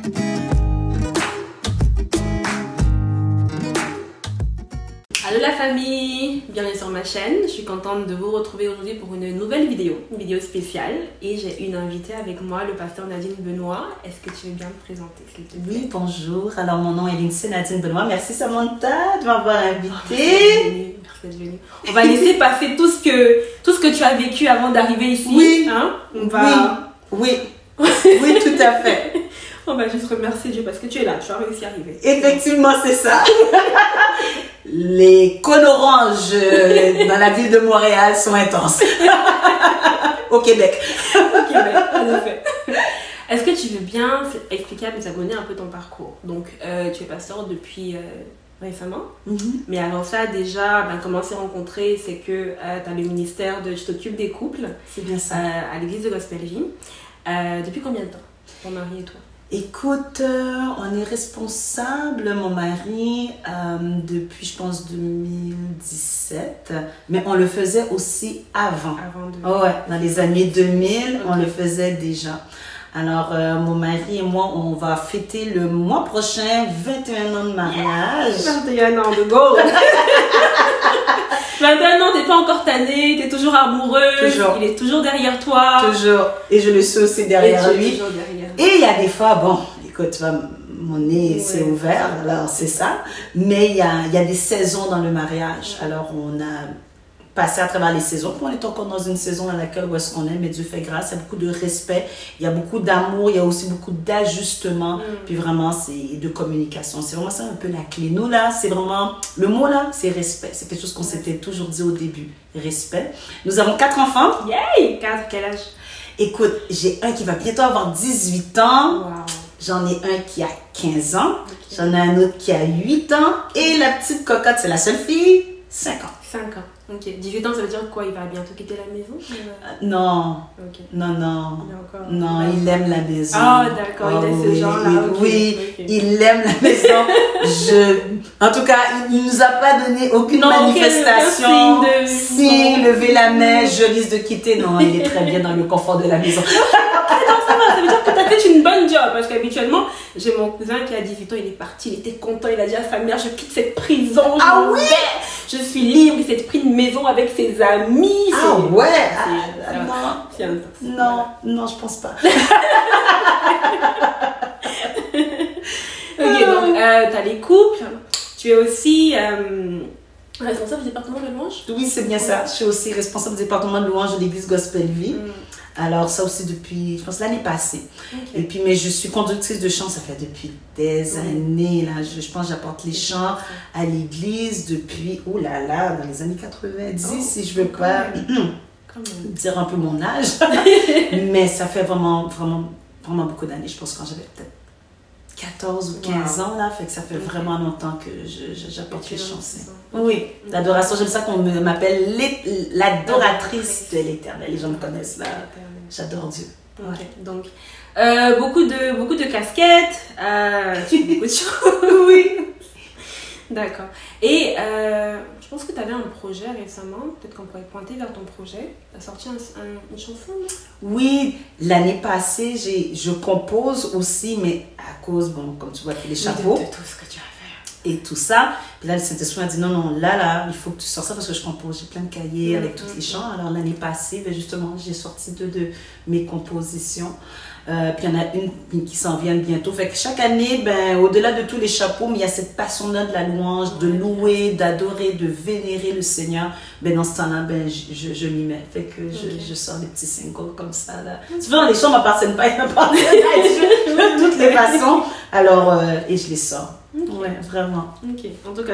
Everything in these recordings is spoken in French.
Allô la famille, bienvenue sur ma chaîne. Je suis contente de vous retrouver aujourd'hui pour une nouvelle vidéo, une vidéo spéciale. Et j'ai une invitée avec moi, le pasteur Nadine Benoît. Est-ce que tu veux bien te présenter, s'il te plaît? Oui, bonjour. Alors mon nom est Lindsay Nadine Benoît. Merci Samantha de m'avoir invitée. Merci d'être venue. On va laisser passer tout ce que tu as vécu avant d'arriver ici. Oui, hein? On va... oui, tout à fait. On va juste remercier Dieu parce que tu es là, tu as réussi à arriver. Effectivement, c'est ça. Les cônes oranges dans la ville de Montréal sont intenses. Au Québec. Au Québec, en effet. Est-ce que tu veux bien expliquer à mes abonnés un peu ton parcours? Donc, tu es pasteur depuis récemment. Mais avant ça, déjà, comment on s'est rencontrés, c'est que tu as le ministère tu t'occupes des couples. C'est bien ça. À l'église de Gospel Vie. Depuis combien de temps, ton mari et toi? Écoute, on est responsable, mon mari, depuis, je pense, 2017. Mais on le faisait aussi avant. Ouais, dans les années 2000, on le faisait déjà. Alors, mon mari et moi, on va fêter le mois prochain 21 ans de mariage. 21 ans de go! 21 ans, t'es pas encore tannée, t'es toujours amoureuse, toujours. Il est toujours derrière toi. Toujours. Et je le suis aussi derrière lui. Toujours derrière. Et il y a des fois, bon, écoute, tu vois, mon nez c'est ouvert, alors c'est ça. Mais il y a des saisons dans le mariage. Alors, on a passé à travers les saisons. On est encore dans une saison dans laquelle où est-ce qu'on est, mais Dieu fait grâce. Il y a beaucoup de respect, il y a beaucoup d'amour, il y a aussi beaucoup d'ajustement, puis vraiment, c'est de communication. C'est vraiment ça un peu la clé. Nous, là, c'est vraiment, le mot là, c'est respect. C'est quelque chose qu'on s'était toujours dit au début. Respect. Nous avons 4 enfants. Yay! 4, quel âge? Écoute, j'ai un qui va bientôt avoir 18 ans. Wow. J'en ai un qui a 15 ans. Okay. J'en ai un autre qui a 8 ans. Et la petite cocotte, c'est la seule fille, 5 ans. 5 ans. Ok. 18 ans, ça veut dire quoi? Il va bientôt quitter la maison? Non. Okay. Non. Non, il aime la maison. Ah, d'accord, il est ce genre-là. Oui, il aime la maison. En tout cas, il nous a pas donné aucune manifestation. Si, lever la main, je risque de quitter. Non, il est très bien dans le confort de la maison. Ça veut dire que tu as fait une bonne job. Parce qu'habituellement, j'ai mon cousin qui a 18 ans, il est parti, il était content, il a dit à sa mère, je quitte cette prison, je suis libre, il s'est pris une maison avec ses amis. Ah ouais. Non, je pense pas. Ok, donc tu as les couples, tu es aussi responsable du département de louange? Oui, c'est bien ça. Je suis aussi responsable du département de louange de l'église Gospel Vie. Alors ça aussi depuis, je pense, l'année passée. Et puis, mais je suis conductrice de chant, ça fait depuis des années. Là. Je pense que j'apporte les chants à l'église depuis, oh là là, dans les années 90, si je veux pas dire un peu mon âge. Mais ça fait vraiment beaucoup d'années. Je pense quand j'avais peut-être 14 ou 15 ans, là, fait que ça fait vraiment longtemps que j'apporte les chants. Oui, l'adoration, j'aime ça qu'on m'appelle l'adoratrice de l'Éternel. Les gens me connaissent là. J'adore Dieu. Okay. Donc, beaucoup de casquettes, tu fais beaucoup de choses. Oui. D'accord. Et je pense que tu avais un projet récemment, peut-être qu'on pourrait pointer vers ton projet. Tu as sorti une chanson, non? Oui, l'année passée, je compose aussi, mais à cause, bon, comme tu vois, les chapeaux. De tout ce que tu as fait. Et tout ça. Puis là, le Saint-Esprit m'a dit non, là, il faut que tu sortes ça parce que je compose. J'ai plein de cahiers avec tous les chants. Alors l'année passée, ben, justement, j'ai sorti 2 de mes compositions. Puis il y en a une qui s'en vient bientôt. Fait que chaque année, ben, au-delà de tous les chapeaux, mais il y a cette passion-là de la louange, de louer, d'adorer, de vénérer le Seigneur. Ben, dans ce temps-là, ben, je m'y mets. Fait que je sors des petits singles comme ça. Là. Souvent, les chants ne m'appartiennent pas, ils m'appartiennent de toutes les façons. Alors, et je les sors. Ouais, vraiment. Ok. En tout cas,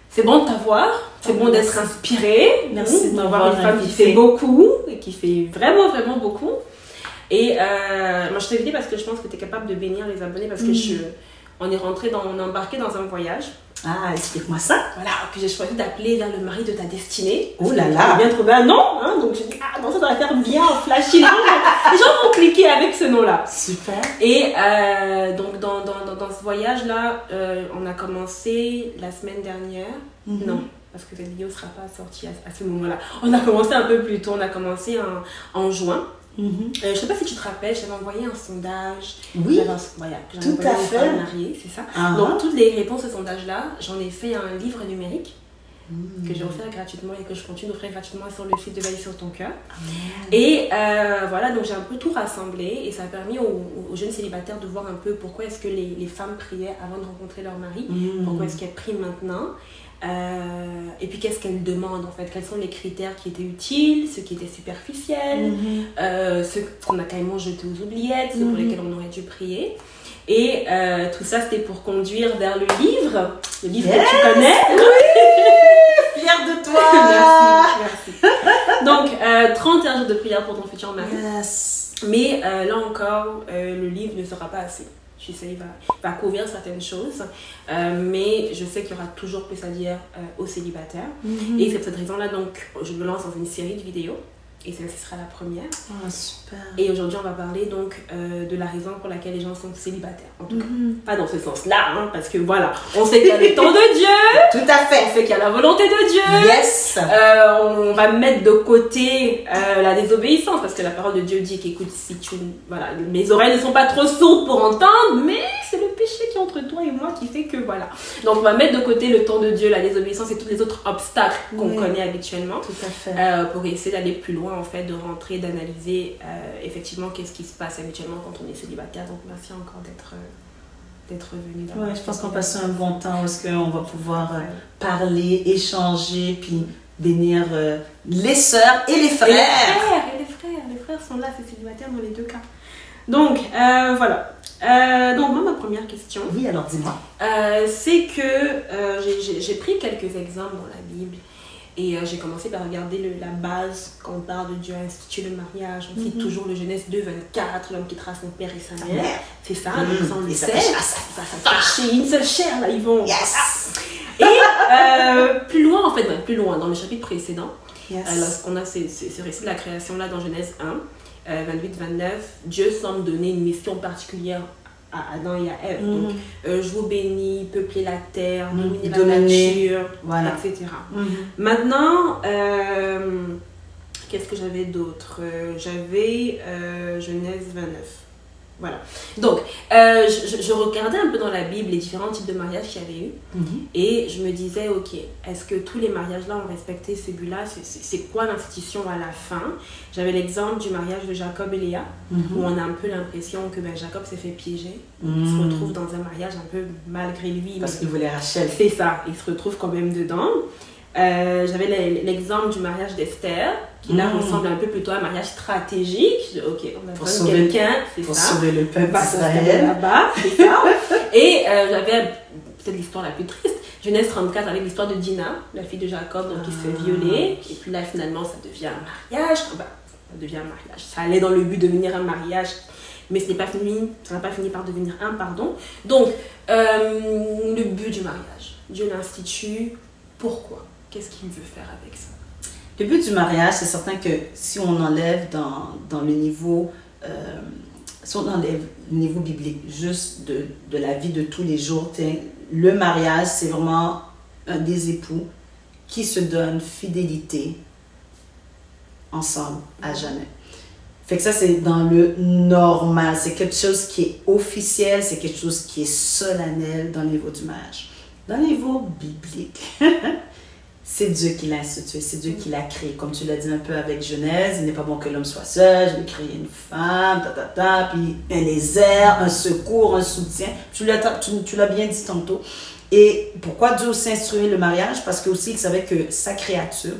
c'est bon de t'avoir, c'est bon d'être inspirée. Merci d'avoir une femme qui fait beaucoup et qui fait vraiment beaucoup. Et moi je t'ai invitée parce que je pense que tu es capable de bénir les abonnés parce que on est embarqué dans un voyage. Ah, explique-moi ça. Voilà, puis j'ai choisi d'appeler vers le mari de ta destinée. Oh là là. J'ai bien trouvé un nom, hein, donc j'ai dit, non, ça doit faire bien flashy. Les gens vont cliquer avec ce nom-là. Super. Et donc dans ce voyage-là, on a commencé la semaine dernière. Non, parce que cette vidéo ne sera pas sortie à ce moment-là. On a commencé un peu plus tôt, on a commencé en juin. Je sais pas si tu te rappelles, j'avais envoyé un sondage. Oui, Voilà, tout à fait. Mariée, c'est ça. Donc, toutes les réponses au sondage-là, j'en ai fait un livre numérique que j'ai offert gratuitement et que je continue d'offrir gratuitement sur le site de Veille sur ton cœur. Et voilà, donc j'ai un peu tout rassemblé et ça a permis aux jeunes célibataires de voir un peu pourquoi est-ce que les femmes priaient avant de rencontrer leur mari, pourquoi est-ce qu'elles prient maintenant. Et puis qu'est-ce qu'elle demande en fait, quels sont les critères qui étaient utiles, ceux qui étaient superficiels, ceux qu'on a carrément jetés aux oubliettes, ceux pour lesquels on aurait dû prier. Et tout ça c'était pour conduire vers le livre que tu connais. Oui, fière de toi. Merci. Donc 31 jours de prière pour ton futur mari. Yes. Mais là encore, le livre ne sera pas assez. Je sais, il va couvrir certaines choses, mais je sais qu'il y aura toujours plus à dire aux célibataires. Et c'est pour cette raison-là, donc, je me lance dans une série de vidéos, et celle-ci sera la première. Ah, super. Et aujourd'hui, on va parler donc de la raison pour laquelle les gens sont célibataires. En tout cas, pas dans ce sens-là, hein, parce que voilà, on sait qu'il y a le temps de Dieu. Tout à fait. On sait qu'il y a la volonté de Dieu. Yes. On va mettre de côté la désobéissance, parce que la parole de Dieu dit qu'écoute, si tu... Voilà, mes oreilles ne sont pas trop sourdes pour entendre, mais c'est le péché qui est entre toi et moi qui fait que voilà. Donc on va mettre de côté le temps de Dieu, la désobéissance et tous les autres obstacles qu'on connaît habituellement. Tout à fait. Pour essayer d'aller plus loin en fait, de rentrer, d'analyser effectivement qu'est-ce qui se passe habituellement quand on est célibataire. Donc merci encore d'être venu. Ouais, je pense qu'on passe un bon temps parce qu'on va pouvoir parler, échanger, puis bénir les sœurs et les frères. Les frères sont là, c'est célibataire dans les deux cas. Donc voilà. Donc moi ma première question. Oui, alors dis-moi. C'est que j'ai pris quelques exemples dans la Bible. Et j'ai commencé par regarder la base, quand on parle de Dieu a institué le mariage, on cite toujours le Genèse 2:24, l'homme quittera son père et sa mère. C'est ça, ça on le sait. Ça s'attacher une seule chair, là, ils vont. Yes. Et plus loin, en fait, plus loin, dans le chapitre précédent, lorsqu'on a ce récit de la création-là dans Genèse 1, 28-29, Dieu semble donner une mission particulière à Adam et à Ève. Donc, je vous bénis, peuplez la terre, dominez la nature, voilà. Etc. Maintenant, qu'est-ce que j'avais d'autre? J'avais Genèse 29. Voilà. Donc, je regardais un peu dans la Bible les différents types de mariages qu'il y avait eu. Et je me disais, ok, est-ce que tous les mariages-là ont respecté ce but-là? C'est quoi l'institution à la fin? J'avais l'exemple du mariage de Jacob et Léa, où on a un peu l'impression que Jacob s'est fait piéger. Il se retrouve dans un mariage un peu malgré lui. Parce qu'il voulait Rachel. C'est ça, il se retrouve quand même dedans. J'avais l'exemple du mariage d'Esther, qui là ressemble un peu plutôt à un mariage stratégique. Ok, on a besoin de quelqu'un, c'est ça. Pour sauver le peuple d'Israël. Là-bas, c'est ça. Et j'avais peut-être l'histoire la plus triste, Genèse 34, avec l'histoire de Dina, la fille de Jacob, donc qui se fait violer. Et puis là, finalement, ça devient un mariage. Ça devient un mariage. Ça allait dans le but de devenir un mariage, mais ce n'est pas fini, ça n'a pas fini par devenir un, pardon. Donc, le but du mariage, Dieu l'institue. Pourquoi? Qu'est-ce qu'il veut faire avec ça? Le but du mariage, c'est certain que si on enlève dans le niveau, si on enlève le niveau biblique, juste de la vie de tous les jours, le mariage, c'est vraiment un des époux qui se donne fidélité ensemble à jamais. Fait que ça, c'est dans le normal. C'est quelque chose qui est officiel, c'est quelque chose qui est solennel dans le niveau du mariage. Dans le niveau biblique, c'est Dieu qui l'a institué, c'est Dieu qui l'a créé. Comme tu l'as dit un peu avec Genèse, il n'est pas bon que l'homme soit seul, je vais créer une femme, puis un lézard, un secours, un soutien. Tu l'as bien dit tantôt. Et pourquoi Dieu aussi instruit le mariage? Parce que aussi il savait que sa création,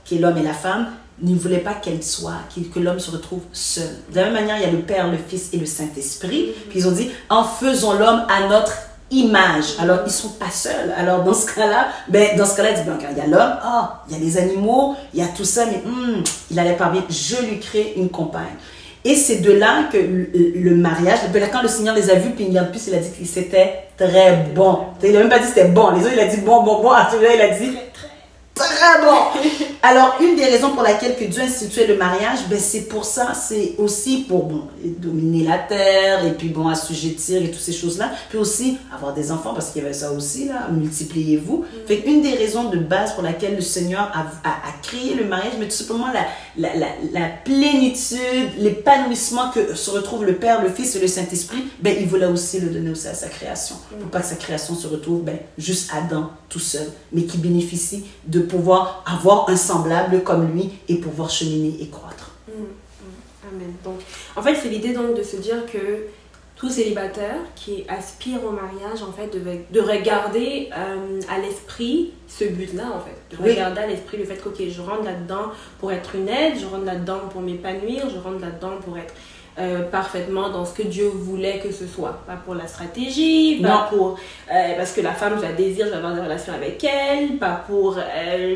qui est l'homme et la femme, ne voulait pas qu'elle soit, que l'homme se retrouve seul. De la même manière, il y a le Père, le Fils et le Saint-Esprit. Puis ils ont dit, en faisant l'homme à notre image. Alors, ils ne sont pas seuls. Alors, dans ce cas-là, il dit, il y a l'homme, il y a les animaux, il y a tout ça, mais il n'allait pas bien. Je lui crée une compagne. Et c'est de là que le mariage, quand le Seigneur les a vus, puis il a dit que c'était très bon. Il n'a même pas dit que c'était bon. Les autres, il a dit bon. À celui-là, il a dit très très bon. Alors, une des raisons pour laquelle que Dieu instituait le mariage, ben, c'est pour ça, c'est aussi pour, bon, dominer la terre, et puis, bon, assujettir et toutes ces choses-là, puis aussi avoir des enfants, parce qu'il y avait ça aussi, là, multipliez-vous. Fait une des raisons de base pour laquelle le Seigneur a créé le mariage, mais tout simplement la plénitude, l'épanouissement que se retrouvent le Père, le Fils et le Saint-Esprit, ben, il voulait aussi le donner aussi à sa création. Pour pas que sa création se retrouve, ben, juste Adam tout seul, mais qui bénéficie de pouvoir avoir un semblable comme lui et pouvoir cheminer et croître. Amen. Donc, en fait, c'est l'idée donc de se dire que tout célibataire qui aspire au mariage, en fait, de regarder à l'esprit ce but-là, en fait. De regarder à l'esprit le fait que, ok, je rentre là-dedans pour être une aide, je rentre là-dedans pour m'épanouir, je rentre là-dedans pour être parfaitement dans ce que Dieu voulait que ce soit. Pas pour la stratégie, pas pour... parce que la femme, je la désire, je vais avoir des relations avec elle, pas pour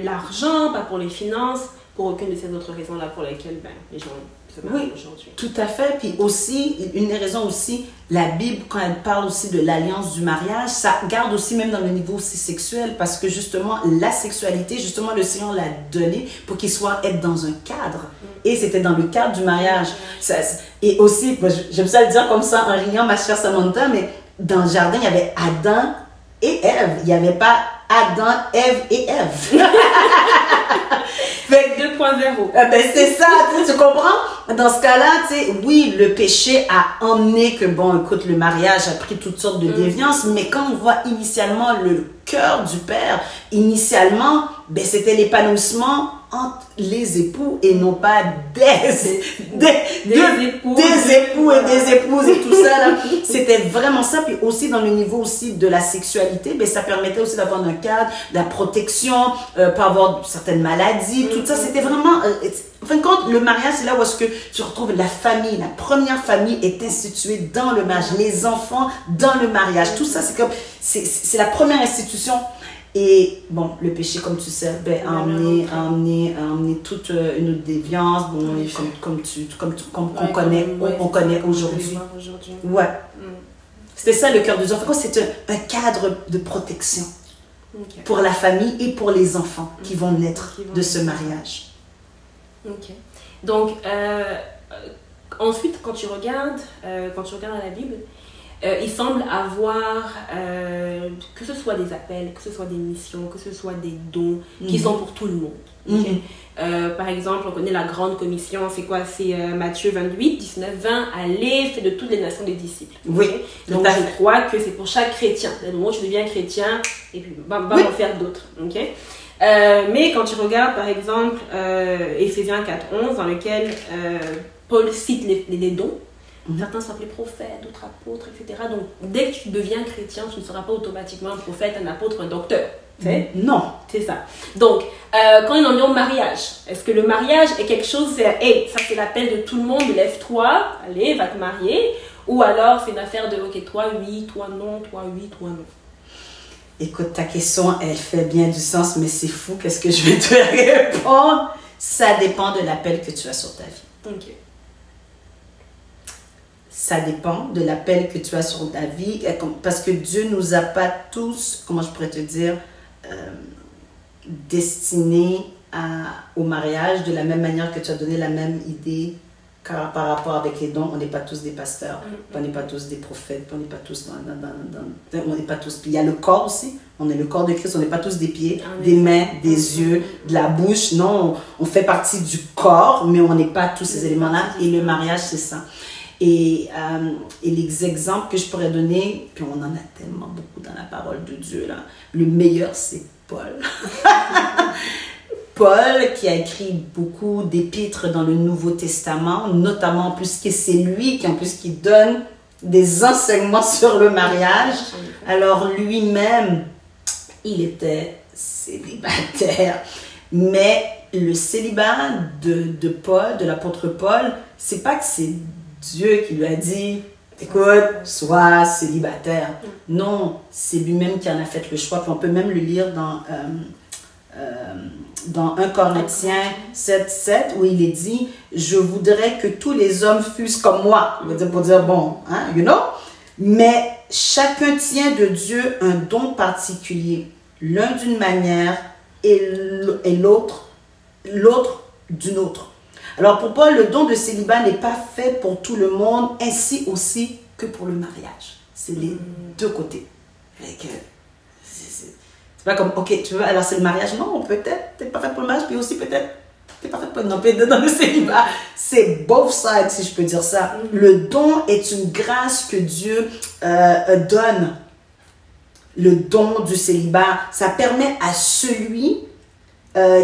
l'argent, pas pour les finances, pour aucune de ces autres raisons-là pour lesquelles les gens se marient aujourd'hui. Tout à fait. Puis aussi, une des raisons aussi, la Bible, quand elle parle aussi de l'alliance du mariage, ça garde aussi même dans le niveau aussi sexuel, parce que justement, la sexualité, justement, le Seigneur l'a donné pour qu'il soit être dans un cadre. Et c'était dans le cadre du mariage. Et aussi, j'aime ça le dire comme ça, en riant, ma chère Samantha, mais dans le jardin, il y avait Adam et Ève. Il n'y avait pas Adam, Ève et Ève. Fait 2.0. Ben c'est ça, tu comprends? Dans ce cas-là, tu sais, oui, le péché a emmené que, bon, écoute, le mariage a pris toutes sortes de déviances, mais quand on voit initialement le cœur du Père, initialement, ben c'était l'épanouissement entre les époux et non pas des époux et des épouses et tout ça là. C'était vraiment ça. Puis aussi dans le niveau aussi de la sexualité, ben ça permettait aussi d'avoir un cadre, de la protection, pas avoir certaines maladies, tout ça. C'était vraiment, en fin de compte, le mariage, c'est là où est-ce que tu retrouves la famille. La première famille est instituée dans le mariage, les enfants dans le mariage. Tout ça, c'est comme, c'est la première institution. Et bon, le péché, comme tu sais, ben, a amené toute une autre déviance, bon, comme on connaît aujourd'hui. Ouais. C'était ça le cœur de Dieu. En fait, c'est un cadre de protection pour la famille et pour les enfants qui vont naître de ce mariage. Ok. Donc, ensuite, quand tu regardes dans la Bible, il semble avoir, que ce soit des appels, que ce soit des missions, que ce soit des dons qui sont pour tout le monde. Okay? Par exemple, on connaît la grande commission, c'est quoi? C'est Matthieu 28, 19, 20, allez, faites de toutes les nations des disciples. Oui. Okay? Donc je crois que c'est pour chaque chrétien. Dès le moment où tu deviens chrétien, et puis va en faire d'autres. Okay? Mais quand tu regardes par exemple Éphésiens 4.11, dans lequel Paul cite les dons, certains sont appelés prophètes, d'autres apôtres, etc. Donc, dès que tu deviens chrétien, tu ne seras pas automatiquement un prophète, un apôtre, un docteur. Non. C'est ça. Donc, quand il en vient au mariage, est-ce que le mariage est quelque chose, c'est, hey, ça c'est l'appel de tout le monde, lève-toi, allez, va te marier, ou alors c'est une affaire de, ok, toi oui, toi non, toi oui, toi non. Écoute, ta question, elle fait bien du sens, mais c'est fou, qu'est-ce que je vais te répondre? Ça dépend de l'appel que tu as sur ta vie. Ok. Ça dépend de l'appel que tu as sur ta vie, parce que Dieu nous a pas tous, comment je pourrais te dire, destinés au mariage de la même manière que tu as donné la même idée par rapport avec les dons. On n'est pas tous des pasteurs, on n'est pas tous des prophètes, on n'est pas tous on n'est pas tous. Puis il y a le corps aussi, on est le corps de Christ, on n'est pas tous des pieds, des mains, des yeux, de la bouche. Non, on fait partie du corps, mais on n'est pas tous ces éléments-là. Et le mariage, c'est ça. Et les exemples que je pourrais donner, puis on en a tellement beaucoup dans la parole de Dieu, là. Le meilleur, c'est Paul. Paul, qui a écrit beaucoup d'épîtres dans le Nouveau Testament, notamment puisque c'est lui qui donne des enseignements sur le mariage. Alors lui-même, il était célibataire. Mais le célibat de Paul, de l'apôtre Paul, c'est pas que c'est Dieu qui lui a dit, écoute, sois célibataire. Non, c'est lui-même qui en a fait le choix. Puis on peut même le lire dans 1 Corinthiens 7.7, où il est dit, je voudrais que tous les hommes fussent comme moi. Pour dire, bon, hein, you know. Mais chacun tient de Dieu un don particulier. L'un d'une manière, et l'autre d'une autre. Alors pour Paul, le don de célibat n'est pas fait pour tout le monde, ainsi aussi que pour le mariage. C'est les deux côtés. C'est pas comme, ok, tu veux, alors c'est le mariage. Non, peut-être, t'es pas fait pour le mariage, puis aussi peut-être, t'es pas fait pour dans le célibat. C'est both sides, si je peux dire ça. Le don est une grâce que Dieu donne. Le don du célibat, ça permet à celui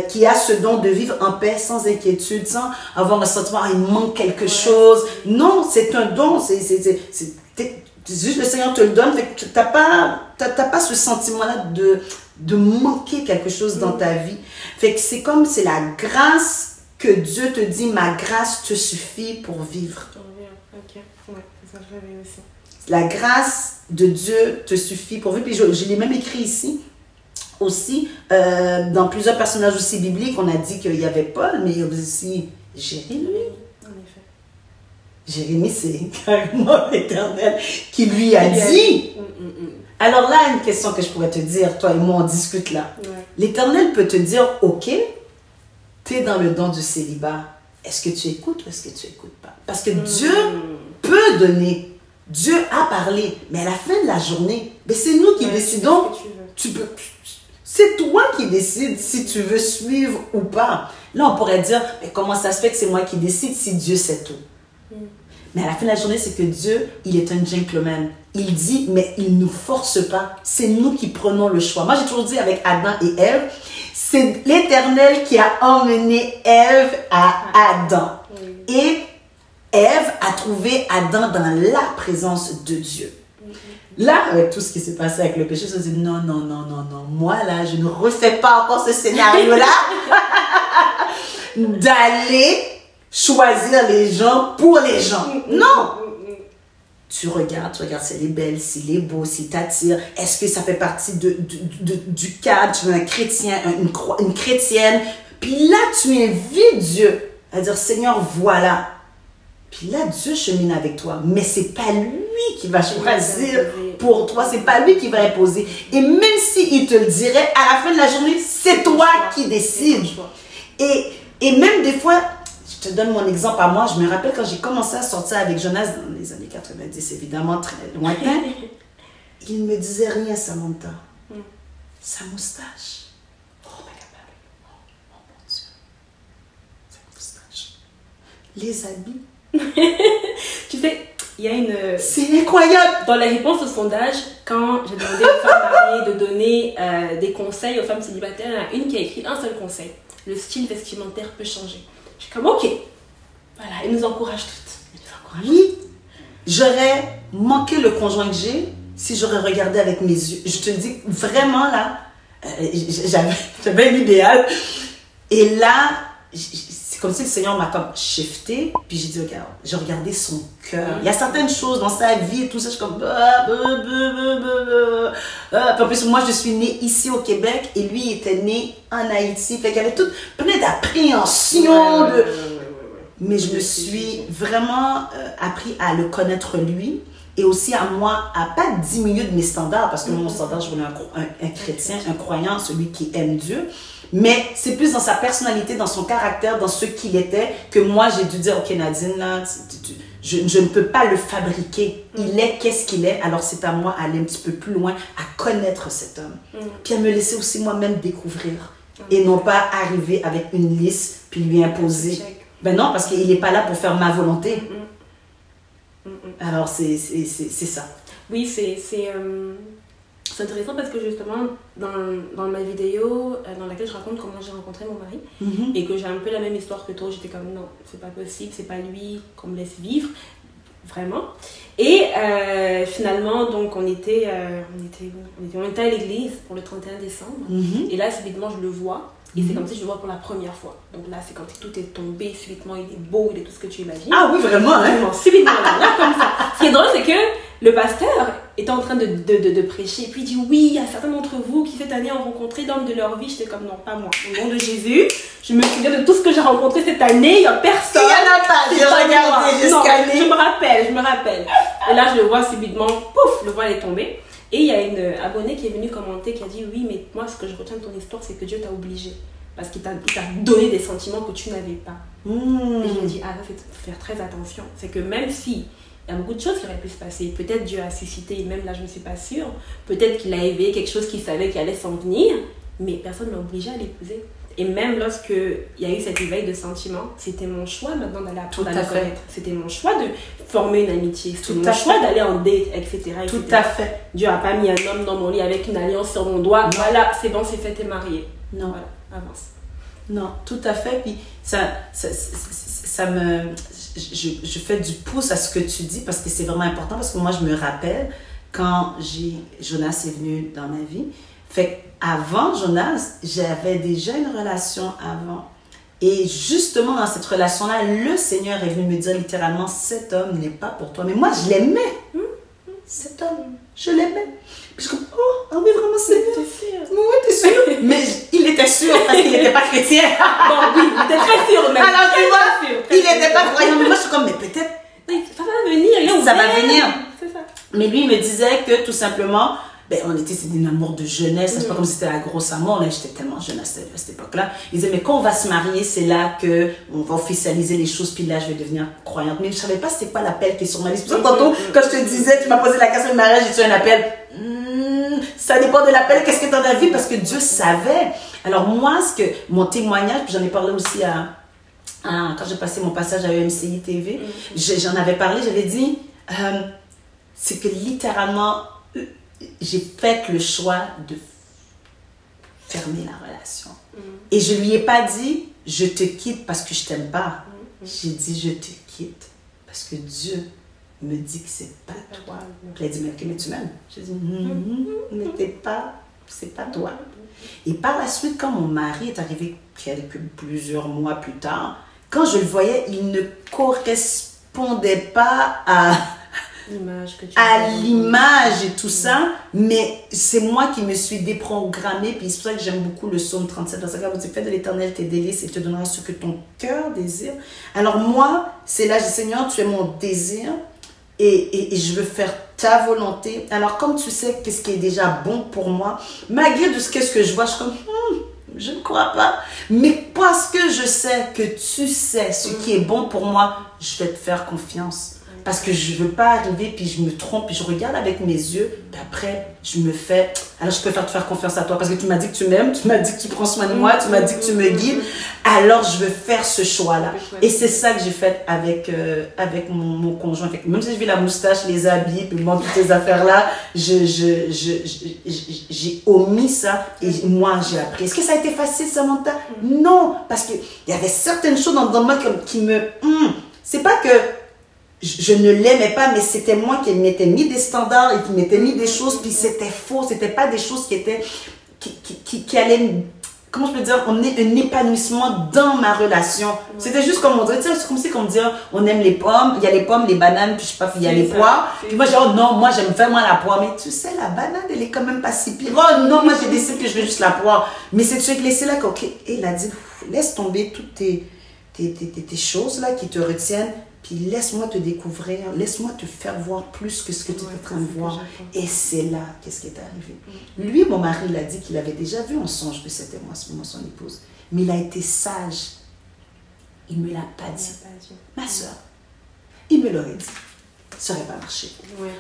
qui a ce don de vivre en paix, sans inquiétude, sans avoir le sentiment il manque quelque chose. Non, c'est un don, c'est juste le Seigneur te le donne, fait que t'as pas ce sentiment-là de manquer quelque chose dans ta vie. Fait que c'est comme, c'est la grâce que Dieu te dit, ma grâce te suffit pour vivre. Ok, ouais, c'est ça que j'avais aussi. La grâce de Dieu te suffit pour vivre. Puis je l'ai même écrit ici. Aussi, dans plusieurs personnages aussi bibliques, on a dit qu'il y avait Paul, mais il y avait aussi Jérémie. En effet. Jérémie, c'est carrément l'Éternel qui lui a dit. Alors là, une question que je pourrais te dire, toi et moi, on discute là. Ouais. L'Éternel peut te dire, ok, tu es dans le don du célibat. Est-ce que tu écoutes ou est-ce que tu n'écoutes pas? Parce que Dieu peut donner. Dieu a parlé. Mais à la fin de la journée, c'est nous qui décidons. C'est toi qui décides si tu veux suivre ou pas. Là, on pourrait dire, mais comment ça se fait que c'est moi qui décide si Dieu sait tout? Mais à la fin de la journée, c'est que Dieu, il est un gentleman. Il dit, mais il ne nous force pas. C'est nous qui prenons le choix. Moi, j'ai toujours dit avec Adam et Ève, c'est l'Éternel qui a emmené Ève à Adam. Et Ève a trouvé Adam dans la présence de Dieu. Là, avec tout ce qui s'est passé avec le péché, je me dis non. Moi, là, je ne refais pas encore ce scénario-là d'aller choisir les gens pour les gens. Non! Tu regardes si elle est belle, s'il est beau, s'il t'attire. Est-ce que ça fait partie du cadre? Tu veux un chrétien, une chrétienne. Puis là, tu invites Dieu à dire, Seigneur, voilà. Puis là, Dieu chemine avec toi. Mais c'est pas lui qui va choisir pour toi. C'est pas lui qui va imposer. Et même s'il te le dirait, à la fin de la journée, c'est toi qui décides. Et même des fois, je te donne mon exemple à moi. Je me rappelle quand j'ai commencé à sortir avec Jonas dans les années 90, évidemment, très lointain. Il ne me disait rien, Samantha. Sa moustache. Oh, mon Dieu. Sa moustache. Les habits. Tu sais, il y a une... C'est incroyable! Dans la réponse au sondage, quand j'ai demandé aux femmes mariées de donner des conseils aux femmes célibataires, il y en a une qui a écrit un seul conseil. Le style vestimentaire peut changer. Je suis comme, ok. Voilà, elle nous encourage toutes. Oui. J'aurais manqué le conjoint que j'ai si j'aurais regardé avec mes yeux. Je te dis, vraiment là, j'avais un idéal. Et là, c'est comme si le Seigneur m'a comme shifté, puis j'ai dit, regarde, j'ai regardé son cœur. Il y a certaines choses dans sa vie et tout ça, je suis comme... Puis en plus, moi, je suis née ici au Québec et lui, il était né en Haïti. Fait qu'il y avait toute plein d'appréhension. Mais je me suis vraiment appris à le connaître lui et aussi à moi, à pas diminuer de mes standards, parce que mon standard, je voulais un chrétien, un croyant, celui qui aime Dieu. Mais c'est plus dans sa personnalité, dans son caractère, dans ce qu'il était, que moi j'ai dû dire, ok Nadine, là, je ne peux pas le fabriquer. Il est qu'est-ce qu'il est, alors c'est à moi d'aller un petit peu plus loin, à connaître cet homme. Puis à me laisser aussi moi-même découvrir. Et non pas arriver avec une liste, puis lui imposer. Ben non, parce qu'il n'est pas là pour faire ma volonté. Alors c'est ça. Oui, c'est intéressant parce que justement, dans ma vidéo, dans laquelle je raconte comment j'ai rencontré mon mari, et que j'ai un peu la même histoire que toi, j'étais comme non, c'est pas possible, c'est pas lui qu'on me laisse vivre, vraiment. Et finalement, donc on était à l'église pour le 31 décembre, et là, subitement, je le vois. Et c'est comme si je le vois pour la première fois. Donc là, c'est comme si tout est tombé subitement, il est beau, il est tout ce que tu imagines. Ah oui, vraiment, hein? Vraiment, subitement, là, comme ça. Ce qui est drôle, c'est que le pasteur était en train de prêcher, et puis il dit oui, il y a certains d'entre vous qui cette année ont rencontré l'homme de leur vie. J'étais comme non, pas moi. Au nom de Jésus, je me souviens de tout ce que j'ai rencontré cette année, il n'y a personne. Il n'y en a pas, j'ai regardé jusqu'à je me rappelle. Et là, je le vois subitement, pouf, le voile est tombé. Et il y a une abonnée qui est venue commenter, qui a dit oui, mais moi, ce que je retiens de ton histoire, c'est que Dieu t'a obligé. Parce qu'il t'a donné des sentiments que tu n'avais pas. Et je me dis, ah, ça, c'est faire très attention. C'est que même si il y a beaucoup de choses qui auraient pu se passer, peut-être Dieu a suscité, même là, je ne suis pas sûre, peut-être qu'il a éveillé quelque chose qu'il savait qu'il allait s'en venir, mais personne ne m'a obligé à l'épouser. Et même lorsque il y a eu cet éveil de sentiments, c'était mon choix maintenant d'aller apprendre à la connaître. C'était mon choix de former une amitié. C'était mon choix d'aller en date, etc. Tout à fait. Dieu n'a pas mis un homme dans mon lit avec une alliance sur mon doigt. Non. Voilà, c'est bon, c'est fait, t'es marié. Non. Voilà, avance. Non, tout à fait. Puis ça me... Je fais du pouce à ce que tu dis parce que c'est vraiment important. Parce que moi, je me rappelle quand Jonas est venu dans ma vie. Fait qu'avant Jonas, j'avais déjà une relation avant. Et justement, dans cette relation-là, le Seigneur est venu me dire littéralement, cet homme n'est pas pour toi. Mais moi, je l'aimais. Cet homme, je l'aimais. Puis je suis comme, oh, oui, vraiment, c'est T'es sûre? Oui, t'es sûre? Mais il était sûr parce qu'il n'était pas chrétien. Bon, oui, il était très sûr même. Alors, tu vois, il n'était pas croyant. Mais moi, je suis comme, mais peut-être. Ça va venir, ça va venir. C'est ça. Mais lui, il me disait que tout simplement, c'était un amour de jeunesse, c'est pas comme si c'était la grosse amour, là, j'étais tellement jeune à cette époque-là. Il disait, mais quand on va se marier, c'est là qu'on va officialiser les choses, puis là, je vais devenir croyante. Mais je savais pas c'était quoi l'appel qui est sur ma liste. C'est pour ça, tantôt, quand je te disais, tu m'as posé la question de mariage, j'ai-tu un appel? Ça dépend de l'appel, qu'est-ce que tu as dans la vie, parce que Dieu savait. Alors moi, mon témoignage, puis j'en ai parlé aussi quand j'ai passé mon passage à EMCI TV, j'en avais parlé, j'avais dit, c'est que littéralement, j'ai fait le choix de fermer la relation. Et je lui ai pas dit, je te quitte parce que je t'aime pas. J'ai dit, je te quitte parce que Dieu me dit que c'est pas toi. Puis elle a dit, mais tu m'aimes? J'ai dit, mais c'est pas toi. Et par la suite, quand mon mari est arrivé plusieurs mois plus tard, quand je le voyais, il ne correspondait pas à l'image et tout ça, mais c'est moi qui me suis déprogrammée, puis c'est pour ça que j'aime beaucoup le psaume 37, dans ce cas, vous dites, fais de l'éternel tes délices et te donnera ce que ton cœur désire. Alors moi, c'est là, je dis, Seigneur, tu es mon désir et je veux faire ta volonté. Alors comme tu sais qu'est-ce qui est déjà bon pour moi, malgré de ce que je vois, je suis comme, je ne crois pas, mais parce que je sais que tu sais ce qui est bon pour moi, je vais te faire confiance. Parce que je ne veux pas arriver, puis je me trompe, puis je regarde avec mes yeux, puis après, je me fais... Alors, je préfère te faire confiance à toi, parce que tu m'as dit que tu m'aimes, tu m'as dit que tu prends soin de moi, tu m'as dit que tu me guides. Alors, je veux faire ce choix-là. Et c'est ça que j'ai fait avec mon conjoint. Même si je vis la moustache, les habits, puis moi, toutes ces affaires-là, j'ai omis ça, et moi, j'ai appris. Est-ce que ça a été facile, Samantha? Non, parce qu'il y avait certaines choses dans moi qui me... C'est pas que... Je ne l'aimais pas, mais c'était moi qui m'étais mis des standards et qui m'étais mis des choses, puis c'était faux, c'était pas des choses qui étaient, qui allaient, comment je peux dire, on est un épanouissement dans ma relation. C'était juste comme on dirait, c'est comme si on dit, on aime les pommes, il y a les pommes, les bananes, puis je sais pas, puis il y a les poires. Puis moi, genre, non, moi j'aime vraiment la poire, mais tu sais, la banane, elle est quand même pas si pire. Oh non, moi j'ai décidé que je veux juste la poire. Mais c'est tu laissé là, ok, et il a dit, laisse tomber toutes tes choses là qui te retiennent. Puis laisse-moi te découvrir, laisse-moi te faire voir plus que ce que tu es en train de voir. Et c'est là qu'est-ce qui est arrivé. Lui, mon mari, il a dit qu'il avait déjà vu en songe que c'était moi son épouse. Mais il a été sage. Il ne me l'a pas dit. Ma soeur, il me l'aurait dit. Ça n'aurait pas marché.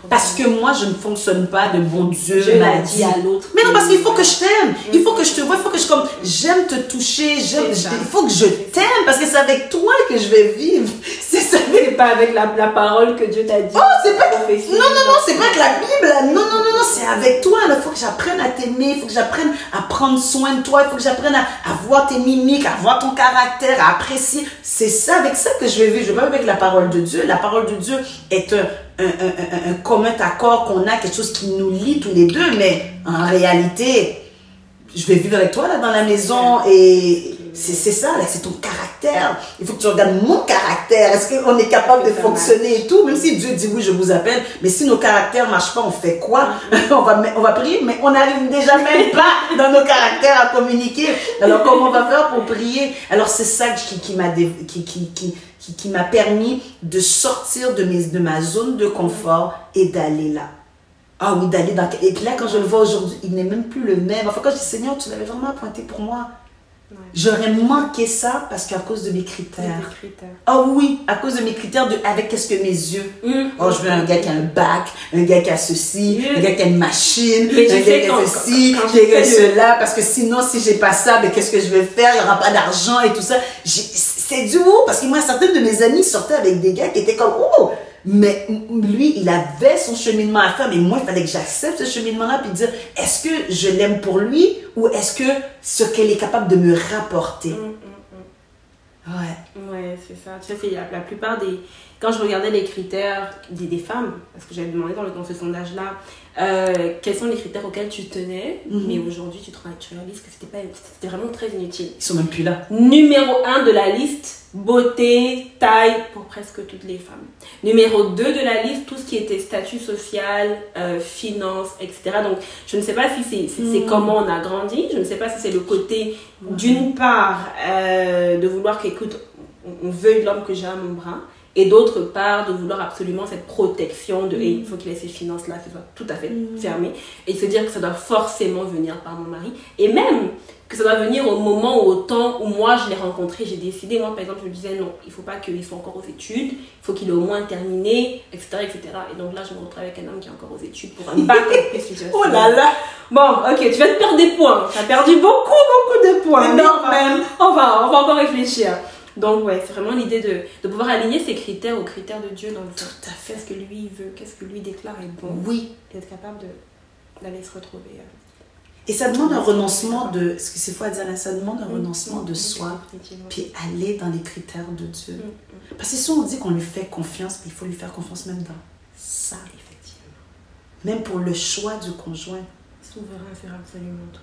Parce que moi, je ne fonctionne pas de bon Dieu m'a dit à l'autre. Mais non, parce qu'il faut que je t'aime. Il faut que je te vois. Il faut que j'aime te toucher. Il faut que je t'aime parce que c'est avec toi que je vais vivre. C'est pas avec la parole que Dieu t'a dit. Oh, c'est pas... Non, c'est pas avec la Bible. Non, c'est avec toi. Il faut que j'apprenne à t'aimer. Il faut que j'apprenne à prendre soin de toi. Il faut que j'apprenne à voir tes mimiques, à voir ton caractère, à apprécier. C'est ça, avec ça que je vais vivre. Je vais pas avec la parole de Dieu. La parole de Dieu est un commun accord qu'on a, quelque chose qui nous lie tous les deux, mais en réalité, je vais vivre avec toi là dans la maison et c'est ça, là, c'est ton caractère. Il faut que tu regardes mon caractère. Est-ce qu'on est capable de fonctionner et tout, même si Dieu dit oui, je vous appelle, mais si nos caractères ne marchent pas, on fait quoi? On va prier, mais on n'arrive déjà même pas dans nos caractères à communiquer. Alors comment on va faire pour prier? Alors c'est ça qui m'a permis de sortir de ma zone de confort et d'aller là. Ah oui, d'aller dans... Et puis là, quand je le vois aujourd'hui, il n'est même plus le même. Enfin, quand je dis, Seigneur, tu l'avais vraiment appointé pour moi. Ouais. J'aurais manqué ça parce qu'à cause de mes critères. Ah oui, à cause de mes critères, avec qu'est-ce que mes yeux. Oh, je veux un gars qui a un bac, un gars qui a ceci, un gars qui a une machine, un gars qui a ceci, un gars qui a cela, parce que sinon, si j'ai pas ça, ben, qu'est-ce que je vais faire? Il n'y aura pas d'argent et tout ça. C'est du haut, parce que moi, certains de mes amis sortaient avec des gars qui étaient comme, oh! Mais lui, il avait son cheminement à faire, mais moi, il fallait que j'accepte ce cheminement-là, puis dire, est-ce que je l'aime pour lui, ou est-ce que ce qu'elle est capable de me rapporter? Ouais. Ouais, c'est ça. Tu sais, c'est la plupart des... Quand je regardais les critères des femmes, parce que j'avais demandé dans ce sondage-là, quels sont les critères auxquels tu tenais, mais aujourd'hui, tu réalises que c'était vraiment très inutile. Ils sont même plus là. Numéro 1 de la liste, beauté, taille, pour presque toutes les femmes. Numéro 2 de la liste, tout ce qui était statut social, finances, etc. Donc, je ne sais pas si c'est comment on a grandi, je ne sais pas si c'est le côté, d'une part, de vouloir qu'écoute, on veuille l'homme que j'ai à mon bras, et d'autre part, de vouloir absolument cette protection de hey, il faut qu'il ait ces finances-là, que ce soit tout à fait fermé, et se dire que ça doit forcément venir par mon mari, et même que ça doit venir au moment ou au temps où moi je l'ai rencontré, j'ai décidé, moi par exemple, je me disais non, il ne faut pas qu'il soit encore aux études, il faut qu'il ait au moins terminé, etc., etc. Et donc là, je me retrouve avec un homme qui est encore aux études pour un bac en plus. Oh là là! Bon, ok, tu vas te perdre des points, tu as perdu beaucoup de points. Non, même. On va encore réfléchir. Donc ouais, c'est vraiment l'idée de pouvoir aligner ses critères aux critères de Dieu dans le fond. Tout à fait. Qu'est-ce que lui veut, qu'est-ce que lui déclare est bon. Oui. Et être capable d'aller se retrouver. Et ça demande un renoncement de, ce que c'est faux à dire là, ça demande un renoncement de soi, puis aller dans les critères de Dieu. Parce que si on dit qu'on lui fait confiance, il faut lui faire confiance même dans ça. Effectivement. Même pour le choix du conjoint. Souverain sur absolument tout.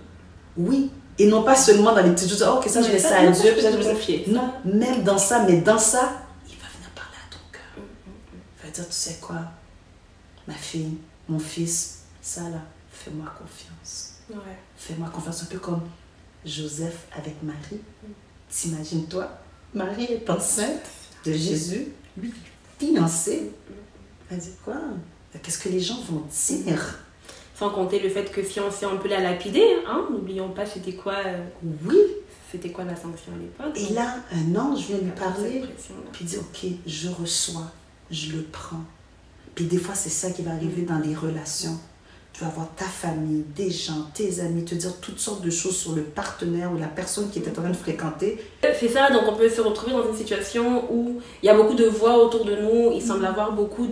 Oui. Et non pas seulement dans les petites choses, oh, que ça je laisse ça à Dieu, puis ça je me confier. Non, même dans ça, mais dans ça, il va venir parler à ton cœur. Il va dire, tu sais quoi, ma fille, mon fils, ça là, fais-moi confiance. Ouais. Fais-moi confiance, un peu comme Joseph avec Marie. T'imagines-toi, Marie est enceinte de Jésus, lui, fiancé. Elle dit quoi? Qu'est-ce que les gens vont dire? Sans compter le fait que si on peut la lapider, hein, n'oublions pas c'était quoi la sanction à l'époque. Et là, un ange vient lui parler, puis il dit, ok, je reçois, je le prends. Puis des fois, c'est ça qui va arriver dans les relations. Tu vas avoir ta famille, des gens, tes amis, te dire toutes sortes de choses sur le partenaire ou la personne qui était en train de fréquenter. C'est ça, donc on peut se retrouver dans une situation où il y a beaucoup de voix autour de nous, il semble avoir beaucoup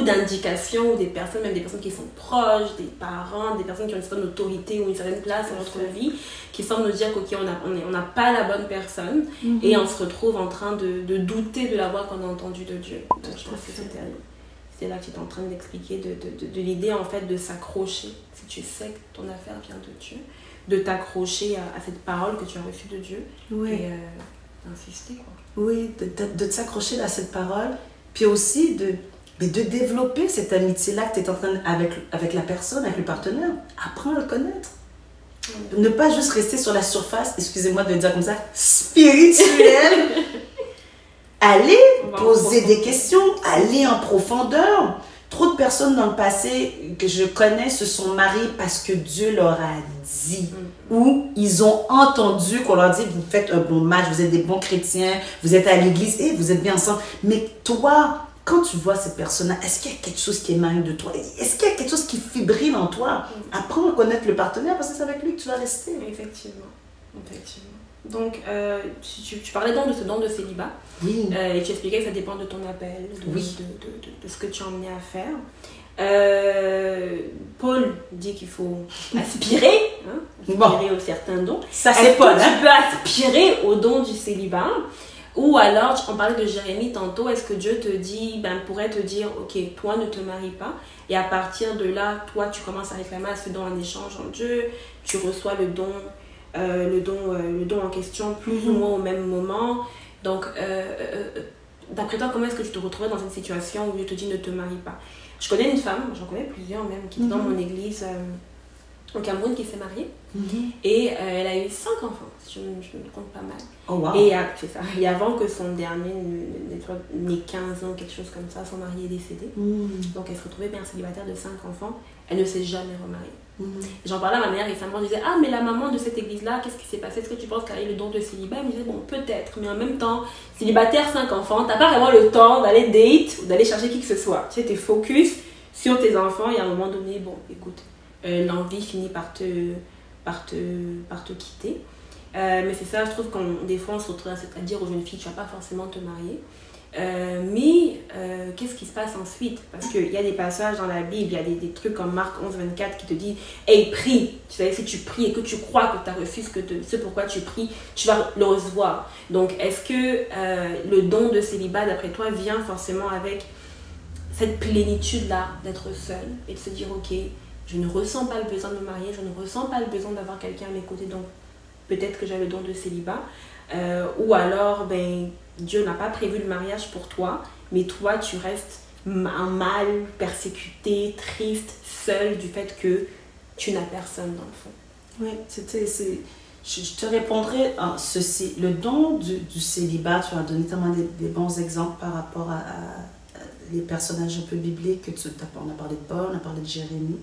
d'indications, des personnes, même des personnes qui sont proches, des parents, des personnes qui ont une certaine autorité ou une certaine place dans notre vie, qui semblent nous dire qu'ok, on n'a pas la bonne personne, et on se retrouve en train de douter de la voix qu'on a entendue de Dieu. Donc, je pense que c'est terrible. C'est là que tu es en train d'expliquer de l'idée en fait de s'accrocher, si tu sais que ton affaire vient de Dieu, de t'accrocher à cette parole que tu as reçue de Dieu, et d'insister quoi. Oui, de s'accrocher à cette parole, puis aussi de développer cette amitié-là que tu es en train avec la personne, avec le partenaire. Apprends à le connaître. Ne pas juste rester sur la surface, excusez-moi de le dire comme ça, spirituelle. Allez poser des questions, aller en profondeur. Trop de personnes dans le passé que je connais se sont mariées parce que Dieu leur a dit. Ou ils ont entendu qu'on leur dit, vous faites un bon match, vous êtes des bons chrétiens, vous êtes à l'église et vous êtes bien ensemble. Mais toi, quand tu vois ces personnes-là, est-ce qu'il y a quelque chose qui émane de toi? Est-ce qu'il y a quelque chose qui fibrile en toi? Apprends à connaître le partenaire parce que c'est avec lui que tu vas rester. Effectivement. Donc, tu parlais donc de ce don de célibat. Oui. Et tu expliquais que ça dépend de ton appel, de ce que tu es emmené à faire. Paul dit qu'il faut aspirer, aspirer aux certains dons. Ça, c'est Paul. Tu peux aspirer au don du célibat. Ou alors, on parlait de Jérémie tantôt, est-ce que Dieu te dit, pourrait te dire, ok, toi ne te marie pas, et à partir de là, toi tu commences à réclamer à ce don en échange en Dieu, tu reçois le don en question plus ou moins au même moment. Donc, d'après toi, comment est-ce que tu te retrouvais dans une situation où Dieu te dit ne te marie pas? Je connais une femme, j'en connais plusieurs même, qui est dans mon église, au Cameroun qui s'est mariée. Et elle a eu 5 enfants, je me compte pas mal. Oh, wow. Et c'est ça. Et avant que son dernier n'ait 15 ans, quelque chose comme ça, son mari est décédé. Donc elle se retrouvait bien célibataire de 5 enfants. Elle ne s'est jamais remariée. J'en parlais à ma mère récemment, je disais, ah mais la maman de cette église-là, qu'est-ce qui s'est passé? Est-ce que tu penses qu'elle a eu le don de célibat? Elle me disait, bon peut-être, mais en même temps, célibataire, 5 enfants, t'as pas vraiment le temps d'aller date ou d'aller chercher qui que ce soit. Tu sais, t'es focus sur tes enfants et à un moment donné, bon écoute, l'envie finit par te quitter. Mais c'est ça, je trouve qu'on des fois on se retrouve à dire aux jeunes filles, tu vas pas forcément te marier. Mais qu'est-ce qui se passe ensuite? Parce qu'il y a des passages dans la Bible, il y a des trucs comme Marc 11:24 qui te dit hey, prie. Tu sais, si tu pries et que tu crois que tu as reçu ce pourquoi tu pries, tu vas le recevoir. Donc, est-ce que le don de célibat, d'après toi, vient forcément avec cette plénitude-là d'être seule et de se dire ok, je ne ressens pas le besoin de me marier, je ne ressens pas le besoin d'avoir quelqu'un à mes côtés, donc peut-être que j'ai le don de célibat. Ou alors, ben, Dieu n'a pas prévu le mariage pour toi, mais toi, tu restes mal, persécuté, triste, seul du fait que tu n'as personne dans le fond. Oui, je te répondrai en ceci. Le don du célibat, tu as donné tellement des bons exemples par rapport à les personnages un peu bibliques. On a parlé de Paul, on a parlé de Jérémie.